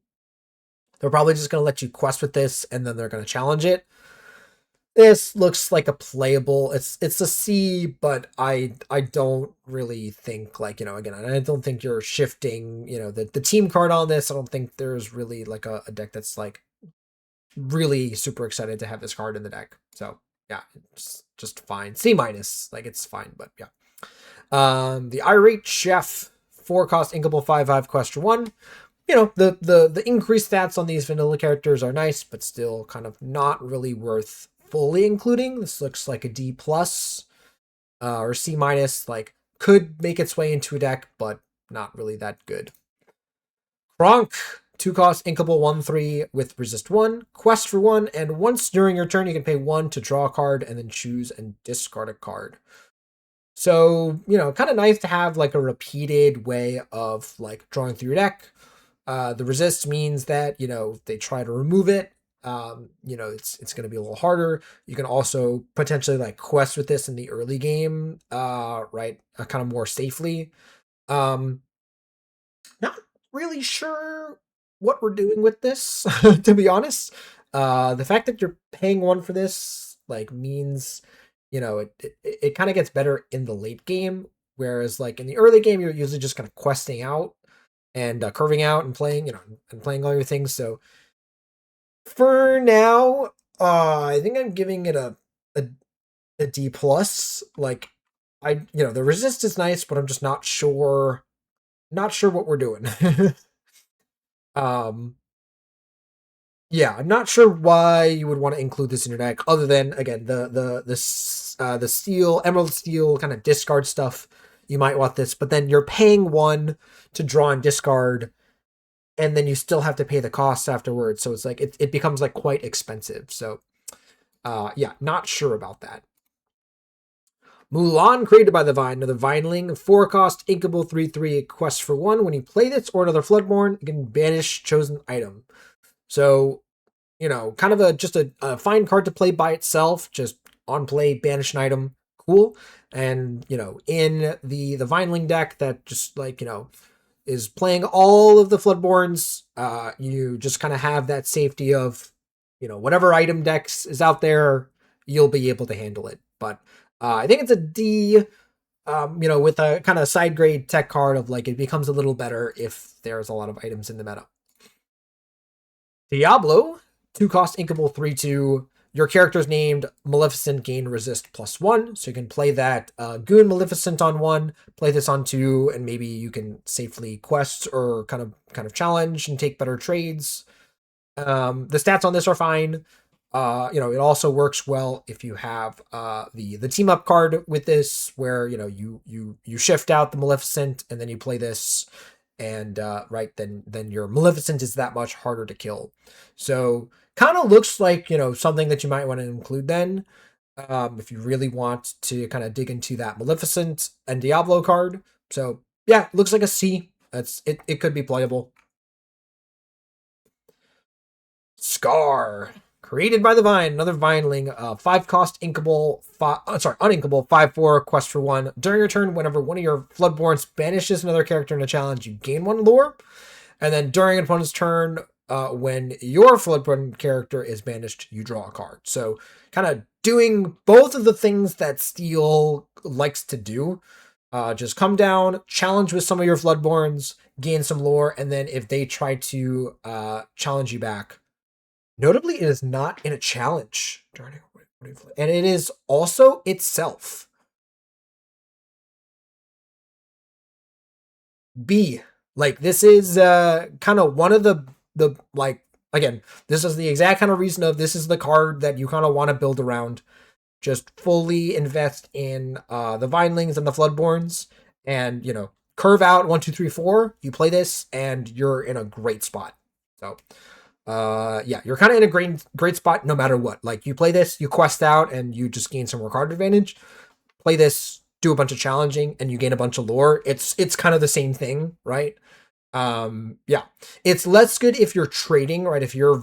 They're probably just going to let you quest with this and then they're going to challenge it. This looks like a playable. It's a C, but I don't really think like, you know, again, I don't think you're shifting, you know, the team card on this. I don't think there's really like a deck that's like really super excited to have this card in the deck. So yeah, it's just fine. C minus, like it's fine, but yeah. The Irate Chef, 4 cost, inkable, 5/5, quest for 1. You know, the increased stats on these vanilla characters are nice, but still kind of not really worth fully including. This looks like a D plus or C minus, like could make its way into a deck, but not really that good. Kronk, 2 cost, inkable, 1/3 with resist 1, quest for 1, and once during your turn you can pay 1 to draw a card and then choose and discard a card. So, you know, kind of nice to have like a repeated way of like drawing through your deck. The resist means that, you know, if they try to remove it, you know, it's going to be a little harder. You can also potentially like quest with this in the early game, right? Kind of more safely. Not really sure what we're doing with this, to be honest. The fact that you're paying 1 for this like means, you know, it kind of gets better in the late game, whereas like in the early game you're usually just kind of questing out and curving out and playing, you know, and playing all your things. So for now, I think I'm giving it a D plus. Like you know, the resist is nice, but I'm just not sure what we're doing. um yeah, I'm not sure why you would want to include this in your deck, other than again the steel, emerald steel kind of discard stuff. You might want this, but then you're paying 1 to draw and discard, and then you still have to pay the costs afterwards. So it's like it becomes like quite expensive. So yeah, not sure about that. Mulan, created by the Vine, another Vineling, 4 cost, inkable, 3/3, quest for 1. When you play this or another Floodborn, you can banish chosen item. So, you know, kind of just a fine card to play by itself, just on play, banish an item, cool. And, you know, in the Vineling deck that just like, you know, is playing all of the Floodborns, you just kind of have that safety of, you know, whatever item decks is out there, you'll be able to handle it. But I think it's a D, you know, with a kind of side grade tech card of like, it becomes a little better if there's a lot of items in the meta. Diablo, 2 cost, inkable, 3/2. Your character's named Maleficent, gain resist +1. So you can play that Goon Maleficent on 1, play this on 2, and maybe you can safely quest or kind of challenge and take better trades. The stats on this are fine. You know, it also works well if you have the team up card with this, where you know you shift out the Maleficent and then you play this, and right then your Maleficent is that much harder to kill. So kind of looks like, you know, something that you might want to include then, if you really want to kind of dig into that Maleficent and Diablo card. So yeah, looks like a C. It could be playable. Scar, created by the Vine, another Vineling, 5 cost, inkable, uninkable, 5/4, quest for 1. During your turn, whenever one of your Floodborns banishes another character in a challenge, you gain 1 lore. And then during an opponent's turn, when your Floodborn character is banished, you draw a card. So kind of doing both of the things that Steel likes to do. Just come down, challenge with some of your Floodborns, gain some lore, and then if they try to challenge you back, notably, it is not in a challenge. And it is also itself. B. Like, this is kind of one of the like, again, this is the exact kind of reason of this is the card that you kind of want to build around. just fully invest in the Vinelings and the Floodborns, and curve out 1, 2, 3, 4. You play this, and you're in a great spot. So, yeah, you're kind of in a great spot no matter what. Like, you play this, you quest out, and you just gain some more card advantage. Play this, do a bunch of challenging, and you gain a bunch of lore. It's kind of the same thing, right? Yeah, it's less good if you're trading, right? If your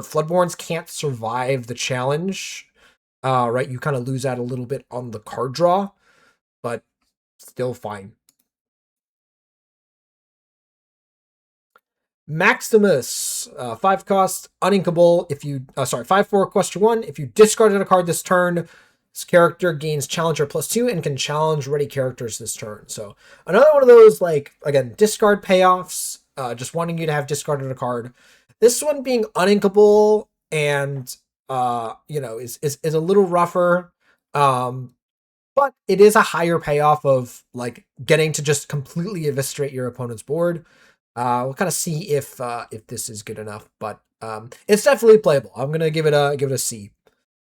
Floodborns can't survive the challenge, right, you kind of lose out a little bit on the card draw, but still fine. Maximus, 5 cost, uninkable. If you, 5/4, question 1. If you discarded a card this turn, this character gains Challenger +2 and can challenge ready characters this turn. So another one of those, like, again, discard payoffs, just wanting you to have discarded a card. This one being uninkable and, is a little rougher. But it is a higher payoff of, like, getting to just completely eviscerate your opponent's board. We'll kind of see if this is good enough, but it's definitely playable. I'm gonna give it a C.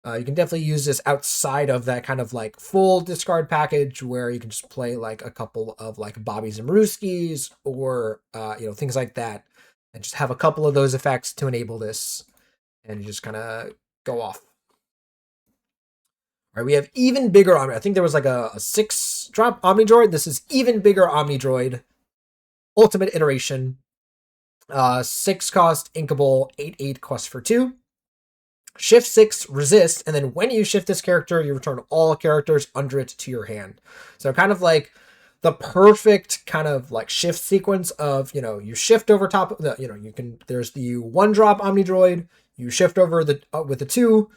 You can definitely use this outside of that kind of like full discard package where you can just play like a couple of like Bobbies and Maruskis or things like that, and just have a couple of those effects to enable this, and you just kind of go off. All right, we have even bigger Omni. I think there was like a 6-drop Omni Droid. This is even bigger Omni Droid. Ultimate iteration. 6 cost, inkable, 8/8 quest for 2. Shift 6, resist, and then when you shift this character, you return all characters under it to your hand. So kind of like the perfect kind of like shift sequence of, you shift over top of the, there's the 1-drop Omni Droid, you shift over the with the 2,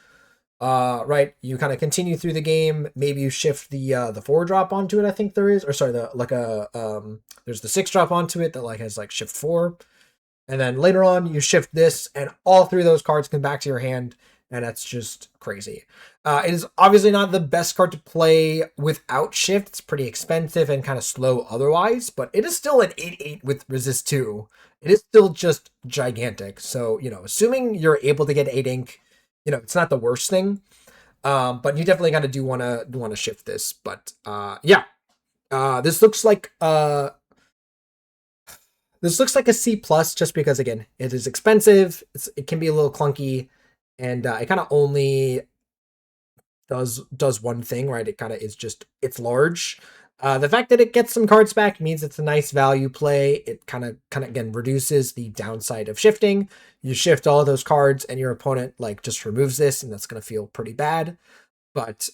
right, you kind of continue through the game, maybe you shift the 4-drop onto it, I think there is, or sorry, there's the 6-drop onto it that like has like shift 4, and then later on you shift this, and all 3 of those cards come back to your hand, and that's just crazy. It is obviously not the best card to play without shift. It's pretty expensive and kind of slow otherwise, but it is still an 8/8 with resist 2. It is still just gigantic. So, assuming you're able to get 8 ink, it's not the worst thing. But you definitely kind of do want to shift this. But yeah, this looks like a C plus, just because again it is expensive. It can be a little clunky, and it kind of only does one thing, right? It kind of is just, it's large. The fact that it gets some cards back means it's a nice value play. It kind of again reduces the downside of shifting. You shift all of those cards and your opponent like just removes this, and that's going to feel pretty bad. But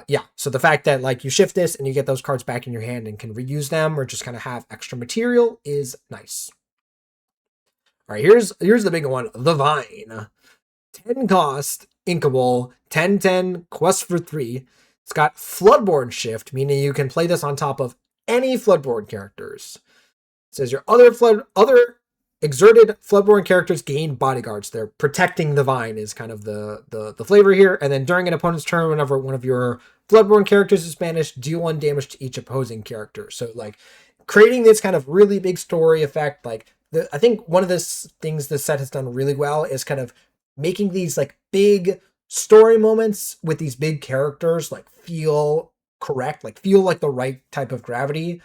yeah, so the fact that like you shift this and you get those cards back in your hand and can reuse them or just kind of have extra material is nice. All right, here's the big one, the Vine. 10 cost, inkable, 10/10, quest for 3. It's got Floodborn shift, meaning you can play this on top of any Floodborn characters. It says your other exerted Floodborn characters gain bodyguards. They're protecting the Vine is kind of the flavor here. And then during an opponent's turn, whenever one of your Floodborn characters is banished, deal 1 damage to each opposing character. So like creating this kind of really big story effect. Like I think one of the things this set has done really well is kind of making these like big story moments with these big characters like feel correct, like feel like the right type of gravity.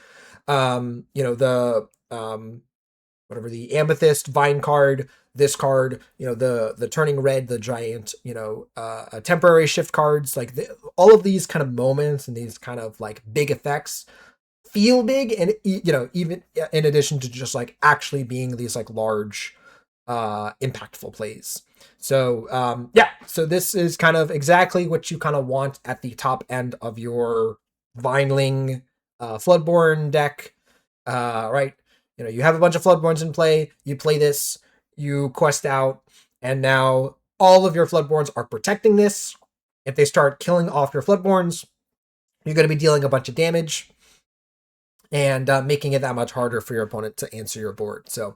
Whatever, the Amethyst Vine card, this card, the turning red, the giant, temporary shift cards, like all of these kind of moments and these kind of like big effects feel big, and even in addition to just like actually being these like large impactful plays. So yeah, so this is kind of exactly what you kind of want at the top end of your Vineling Floodborn deck, right? You have a bunch of Floodborns in play, you play this, you quest out, and now all of your Floodborns are protecting this. If they start killing off your Floodborns, you're going to be dealing a bunch of damage and making it that much harder for your opponent to answer your board. So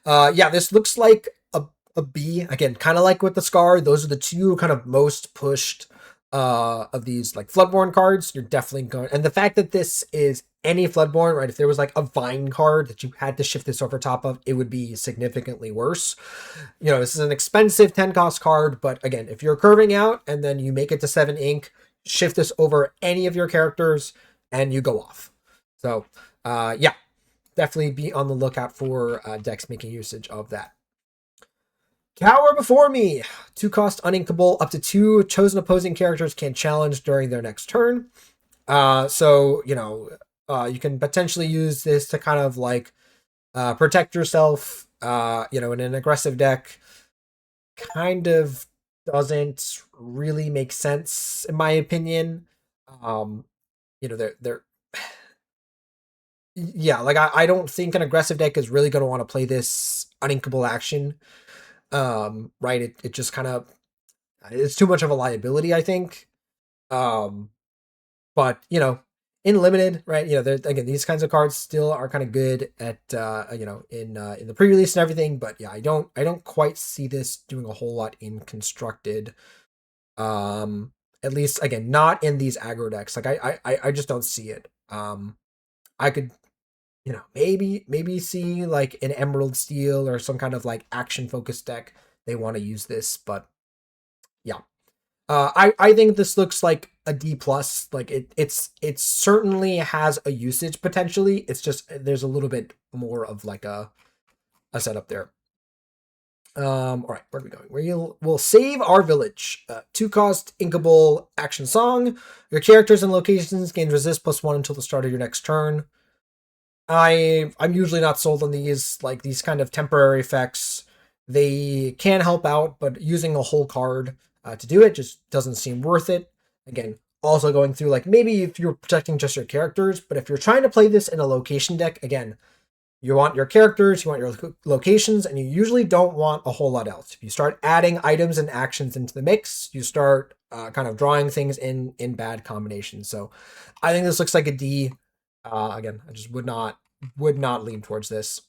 yeah, this looks like a B. Again, kind of like with the Scar, those are the 2 kind of most pushed of these like Floodborn cards. You're definitely going, and the fact that this is any Floodborn, right? If there was like a Vine card that you had to shift this over top of, it would be significantly worse. You know, this is an expensive 10 cost card, but again, if you're curving out and then you make it to 7 ink, shift this over any of your characters and you go off. So, yeah, definitely be on the lookout for decks making usage of that. Cower Before Me. 2 cost uninkable. Up to 2 chosen opposing characters can challenge during their next turn. So, you know, you can potentially use this to kind of like protect yourself, you know, in an aggressive deck. Kind of doesn't really make sense, in my opinion. Um, you know, they're yeah, like I don't think an aggressive deck is really going to want to play this uninkable action. Right? It just kind of it's too much of a liability, I think. Um, but you know, in limited, right? You know, again, these kinds of cards still are kind of good at you know, in the pre-release and everything. But yeah, I don't quite see this doing a whole lot in constructed. At least again, not in these aggro decks. Like I just don't see it. I could, you know, maybe see like an Emerald Steel or some kind of like action focused deck they want to use this, but yeah. I think this looks like a D plus. Like it certainly has a usage potentially. It's just there's a little bit more of like a setup there. All right, where are we going? We'll save our village. 2 cost inkable action song. Your characters and locations gain resist +1 until the start of your next turn. I'm usually not sold on these, like these kind of temporary effects. They can help out, but using a whole card to do it just doesn't seem worth it. Again, also going through like maybe if you're protecting just your characters, but if you're trying to play this in a location deck, again, you want your characters, you want your locations, and you usually don't want a whole lot else. If you start adding items and actions into the mix, you start kind of drawing things in bad combinations. So I think this looks like a D. Again, I just would not lean towards this.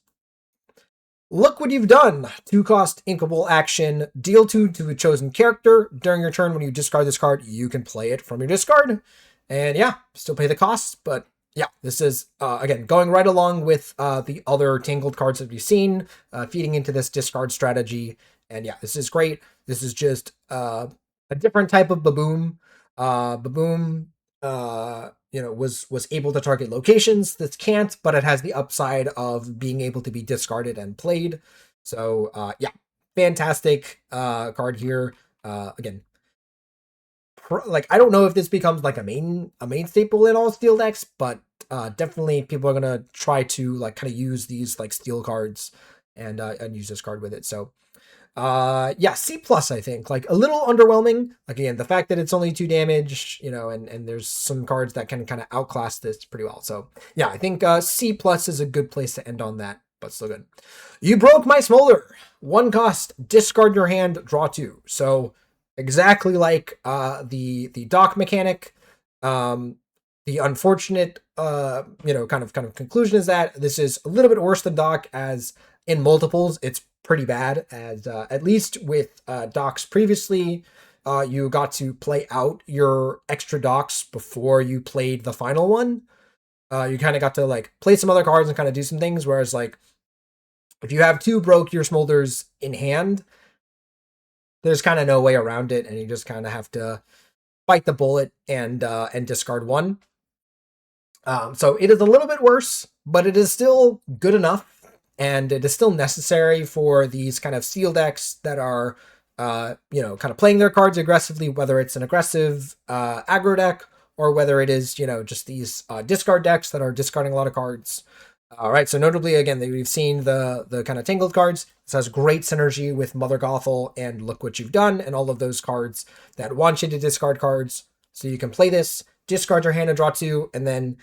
Look what you've done! 2 cost inkable action. Deal 2 to a chosen character. During your turn, when you discard this card, you can play it from your discard. And yeah, still pay the costs, but yeah, this is, again, going right along with the other Tangled cards that we've seen, feeding into this discard strategy. And yeah, this is great. This is just a different type of Baboom. Baboom, you know, was able to target locations. This can't, but it has the upside of being able to be discarded and played. So yeah, fantastic card here. Again, like I don't know if this becomes like a main staple in all steel decks, but definitely people are gonna try to like kind of use these like steel cards and use this card with it. So yeah, C plus, I think. Like a little underwhelming. Like again, the fact that it's only 2 damage, you know, and there's some cards that can kind of outclass this pretty well. So yeah, I think C plus is a good place to end on that, but still good. You broke my smolder. 1 cost, discard your hand, draw 2. So exactly like the dock mechanic. The unfortunate you know, kind of conclusion is that this is a little bit worse than dock, as in multiples it's pretty bad, as at least with docks previously, you got to play out your extra docks before you played the final one. You kind of got to like play some other cards and kind of do some things, whereas like if you have 2 broke your smolders in hand, there's kind of no way around it, and you just kind of have to bite the bullet and discard 1. So it is a little bit worse, but it is still good enough, and it is still necessary for these kind of steel decks that are, you know, kind of playing their cards aggressively, whether it's an aggressive aggro deck or whether it is, you know, just these discard decks that are discarding a lot of cards. All right, so notably, again, we've seen the kind of Tangled cards. This has great synergy with Mother Gothel and Look What You've Done, and all of those cards that want you to discard cards. So you can play this, discard your hand and draw 2, and then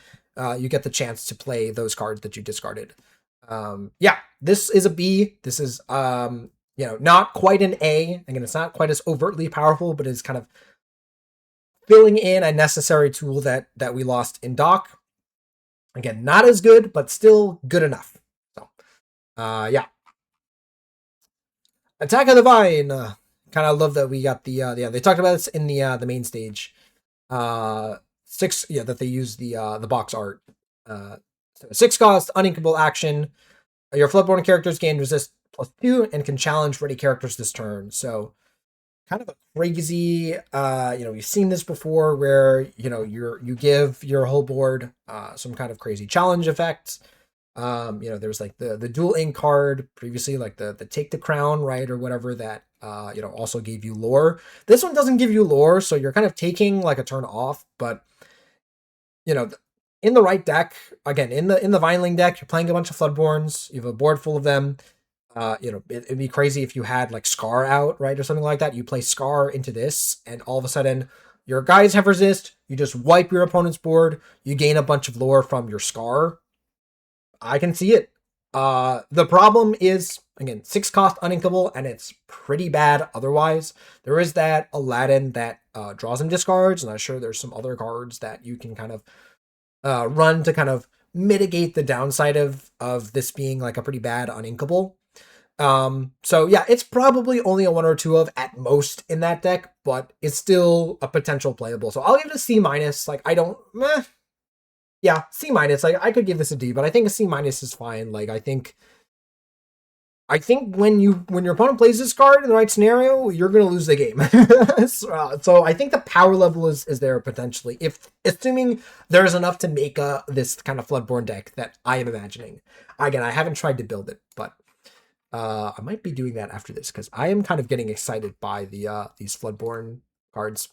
you get the chance to play those cards that you discarded. Yeah, this is a B. This is, you know, not quite an A. Again, it's not quite as overtly powerful, but it's kind of filling in a necessary tool that we lost in Dock. Again, not as good, but still good enough. So, yeah. Attack of the Vine. Kind of love that we got the yeah, they talked about this in the main stage. 6, yeah, that they use the box art. Uh, so 6 cost, uninkable action. Your Floodborne characters gain resist +2 and can challenge ready characters this turn. So kind of a crazy, we've seen this before where, you give your whole board some kind of crazy challenge effect. There was like the dual ink card previously, like the take the crown, right, or whatever that also gave you lore. This one doesn't give you lore, so you're kind of taking like a turn off, but you know, in the right deck, again, in the Vineling deck, you're playing a bunch of Floodborns, you have a board full of them. It'd be crazy if you had like Scar out, right, or something like that. You play Scar into this, and all of a sudden your guys have resist. You just wipe your opponent's board. You gain a bunch of lore from your Scar. I can see it. The problem is, again, 6 cost uninkable, and it's pretty bad otherwise. There is that Aladdin that draws and discards, and I'm sure there's some other cards that you can kind of run to kind of mitigate the downside of this being like a pretty bad uninkable. So yeah, it's probably only a 1 or 2 of at most in that deck, but it's still a potential playable. So I'll give it a C minus. Like, I don't, yeah, C minus. Like, I could give this a D, but I think a C minus is fine. Like, I think when your opponent plays this card in the right scenario, you're gonna lose the game. So I think the power level is there potentially, if assuming there's enough to make this kind of Floodborne deck that I am imagining. Again, I haven't tried to build it, but I might be doing that after this because I am kind of getting excited by these Floodborne cards.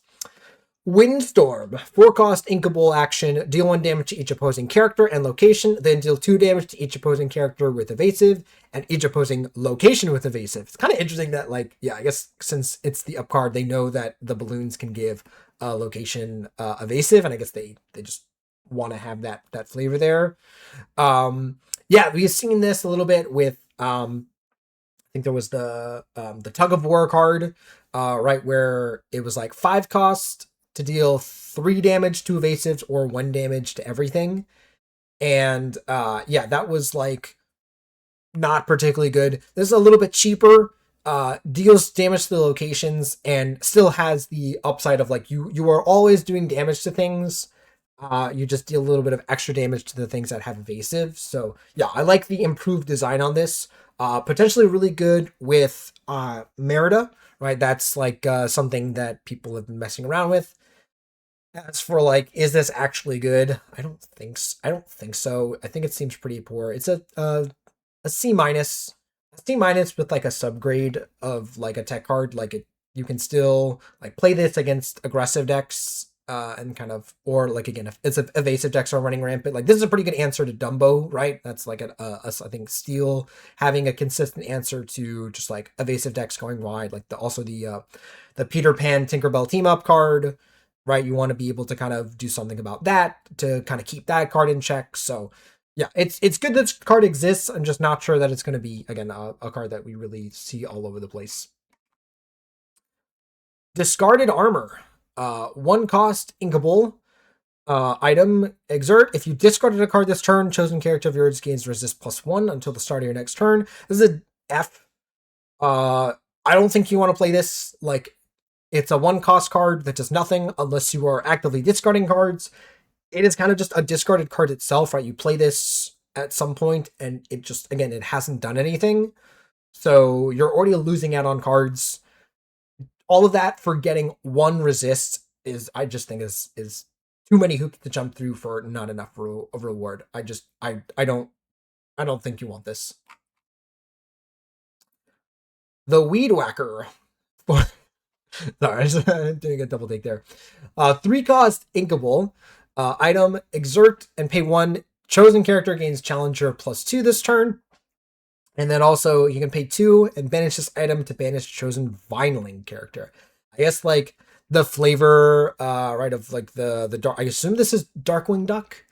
Windstorm, 4 cost inkable action, deal 1 damage to each opposing character and location, then deal 2 damage to each opposing character with evasive and each opposing location with evasive. It's kind of interesting that, like, yeah, I guess since it's the up card, they know that the balloons can give location evasive, and I guess they just want to have that flavor there. Yeah, we've seen this a little bit with I think there was the tug of war card, right, where it was like 5 cost to deal 3 damage to evasives or 1 damage to everything. And yeah, that was like not particularly good. This is a little bit cheaper, deals damage to the locations, and still has the upside of like you are always doing damage to things. You just deal a little bit of extra damage to the things that have evasive. So yeah, I like the improved design on this. Potentially really good with Merida, right? That's like something that people have been messing around with. As for like, is this actually good? I don't think so. I think it seems pretty poor. It's a C minus, with like a subgrade of like a tech card. Like you can still like play this against aggressive decks, and kind of, or like again, if it's evasive decks are running rampant. Like this is a pretty good answer to Dumbo, right? That's like I think Steel having a consistent answer to just like evasive decks going wide. Like the Peter Pan Tinkerbell team up card, right? You want to be able to kind of do something about that to kind of keep that card in check. So yeah, it's good that this card exists. I'm just not sure that it's going to be, again, a card that we really see all over the place. Discarded Armor. 1 cost inkable item, exert. If you discarded a card this turn, chosen character of yours gains resist +1 until the start of your next turn. This is a F. I don't think you want to play this. Like, it's a 1 cost card that does nothing unless you are actively discarding cards. It is kind of just a discarded card itself, right? You play this at some point, and it just, again, it hasn't done anything. So you're already losing out on cards. All of that for getting 1 resist is, I just think, is too many hoops to jump through for not enough of reward. I don't think you want this. The Weed Whacker. Sorry, I was doing a double take there. 3 cost inkable item, exert and pay 1. Chosen character gains challenger +2 this turn. And then also you can pay 2 and banish this item to banish chosen Vineling character. I guess like the flavor, right, of like the dark. I assume this is Darkwing Duck,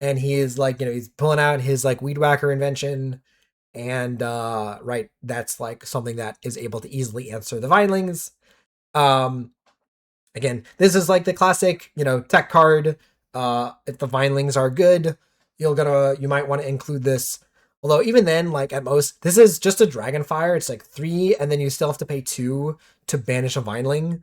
and he is like, he's pulling out his like Weed Whacker invention, and right, that's like something that is able to easily answer the Vinelings. Again, this is like the classic, tech card. If the Vinelings are good, you might want to include this. Although even then, like at most, this is just a Dragonfire. It's like 3, and then you still have to pay 2 to banish a Vineling.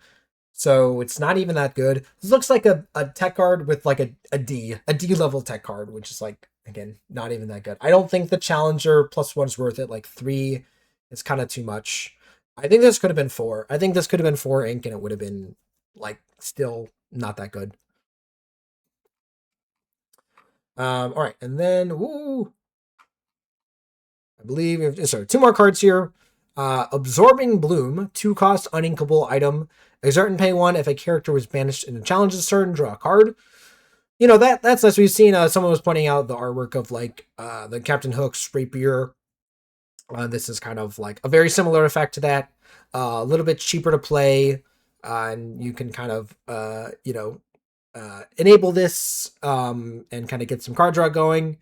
So it's not even that good. This looks like a tech card with like a D level tech card, which is like, again, not even that good. I don't think the Challenger +1's worth it. Like 3 is kind of too much. I think this could have been 4. I think this could have been 4 ink and it would have been like still not that good. All right, and then I believe we have, sorry, 2 more cards here. Absorbing Bloom, 2-cost uninkable item. Exert and pay 1 if a character was banished in a challenge's turn, draw a card. You know, that's as we've seen. Someone was pointing out the artwork of like the Captain Hook's rapier. This is kind of like a very similar effect to that. A little bit cheaper to play, and you can kind of enable this and kind of get some card draw going.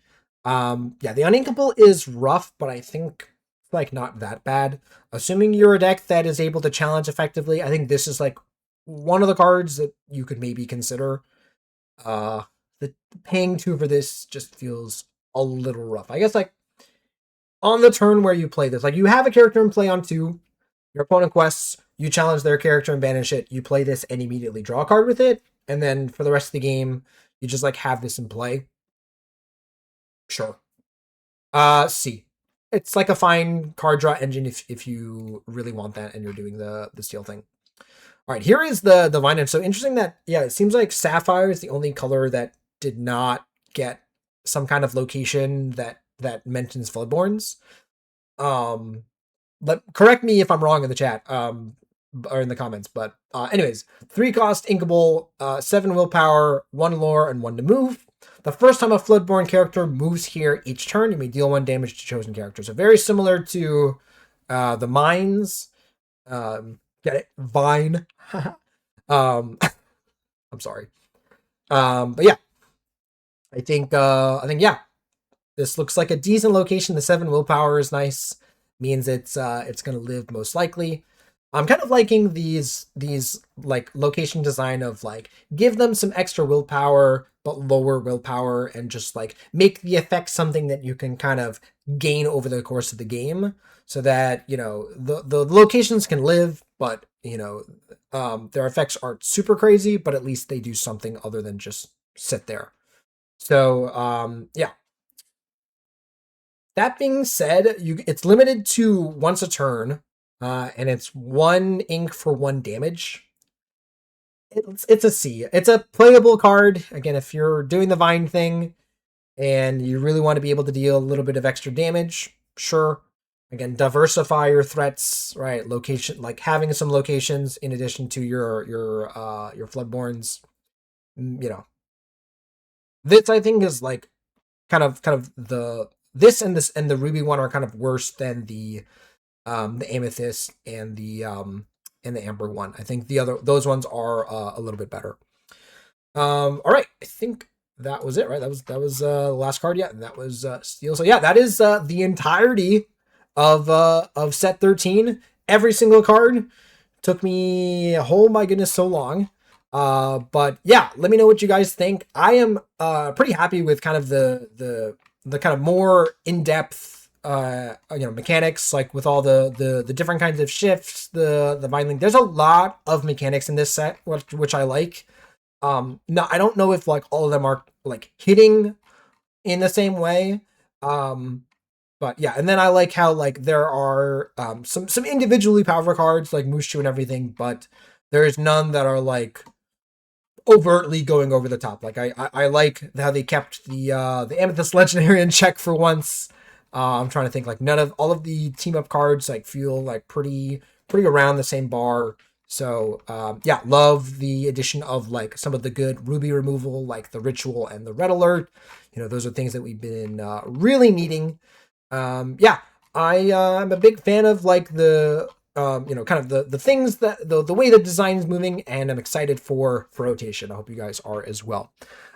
Yeah, the uninkable is rough, but I think like not that bad. Assuming you're a deck that is able to challenge effectively, I think this is like one of the cards that you could maybe consider. The paying 2 for this just feels a little rough. I guess like on the turn where you play this, like you have a character in play on 2, your opponent quests, you challenge their character and banish it, you play this and immediately draw a card with it, and then for the rest of the game, you just like have this in play. Sure. C. It's like a fine card draw engine if you really want that and you're doing the steal thing. All right, here is the vine. And so interesting that, yeah, it seems like Sapphire is the only color that did not get some kind of location that mentions Floodborns. Correct me if I'm wrong in the chat, or in the comments. But anyways, 3-cost inkable, 7 willpower, 1 lore, and 1 to move. The first time a Floodborn character moves here each turn, you may deal 1 damage to chosen characters. So very similar to the mines. Get it? Vine. I'm sorry. But yeah, I think yeah, this looks like a decent location. The 7 willpower is nice. Means it's gonna live most likely. I'm kind of liking these like location design of like give them some extra willpower but lower willpower and just like make the effect something that you can kind of gain over the course of the game so that, you know, the locations can live, but you know, their effects aren't super crazy, but at least they do something other than just sit there. So yeah. That being said, it's limited to once a turn, and it's 1 ink for 1 damage. It's a C. It's a playable card. Again, if you're doing the Vine thing and you really want to be able to deal a little bit of extra damage, sure. Again, diversify your threats, right? Location, like having some locations in addition to your Floodborns. You know, this I think is like kind of this and the Ruby one are kind of worse than the Amethyst and the Amber one. I think those ones are a little bit better. All right, I think that was it, right? That was the last card, yeah, and that was Steel. So yeah, that is the entirety of set 13. Every single card took me, oh my goodness, so long. But yeah, let me know what you guys think. I am pretty happy with kind of the kind of more in-depth mechanics, like with all the different kinds of shifts, the binding. There's a lot of mechanics in this set, which I like. No, I don't know if like all of them are like hitting in the same way. But yeah, and then I like how like there are some individually powerful cards like Mushu and everything, but there's none that are like overtly going over the top. Like I like how they kept the Amethyst Legendary in check for once. I'm trying to think, like none of all of the team up cards like feel like pretty around the same bar. So yeah, love the addition of like some of the good Ruby removal, like the Ritual and the Red Alert. You know, those are things that we've been really needing. Yeah, I'm a big fan of like the kind of the things that the way the design is moving, and I'm excited for rotation. I hope you guys are as well.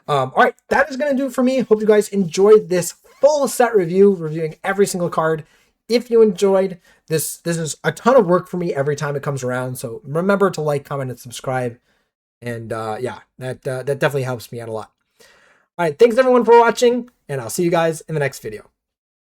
All right, that is going to do it for me. Hope you guys enjoyed this full set review, reviewing every single card. If you enjoyed this is a ton of work for me every time it comes around. So remember to like, comment, and subscribe. And yeah, that definitely helps me out a lot. All right, thanks everyone for watching, and I'll see you guys in the next video.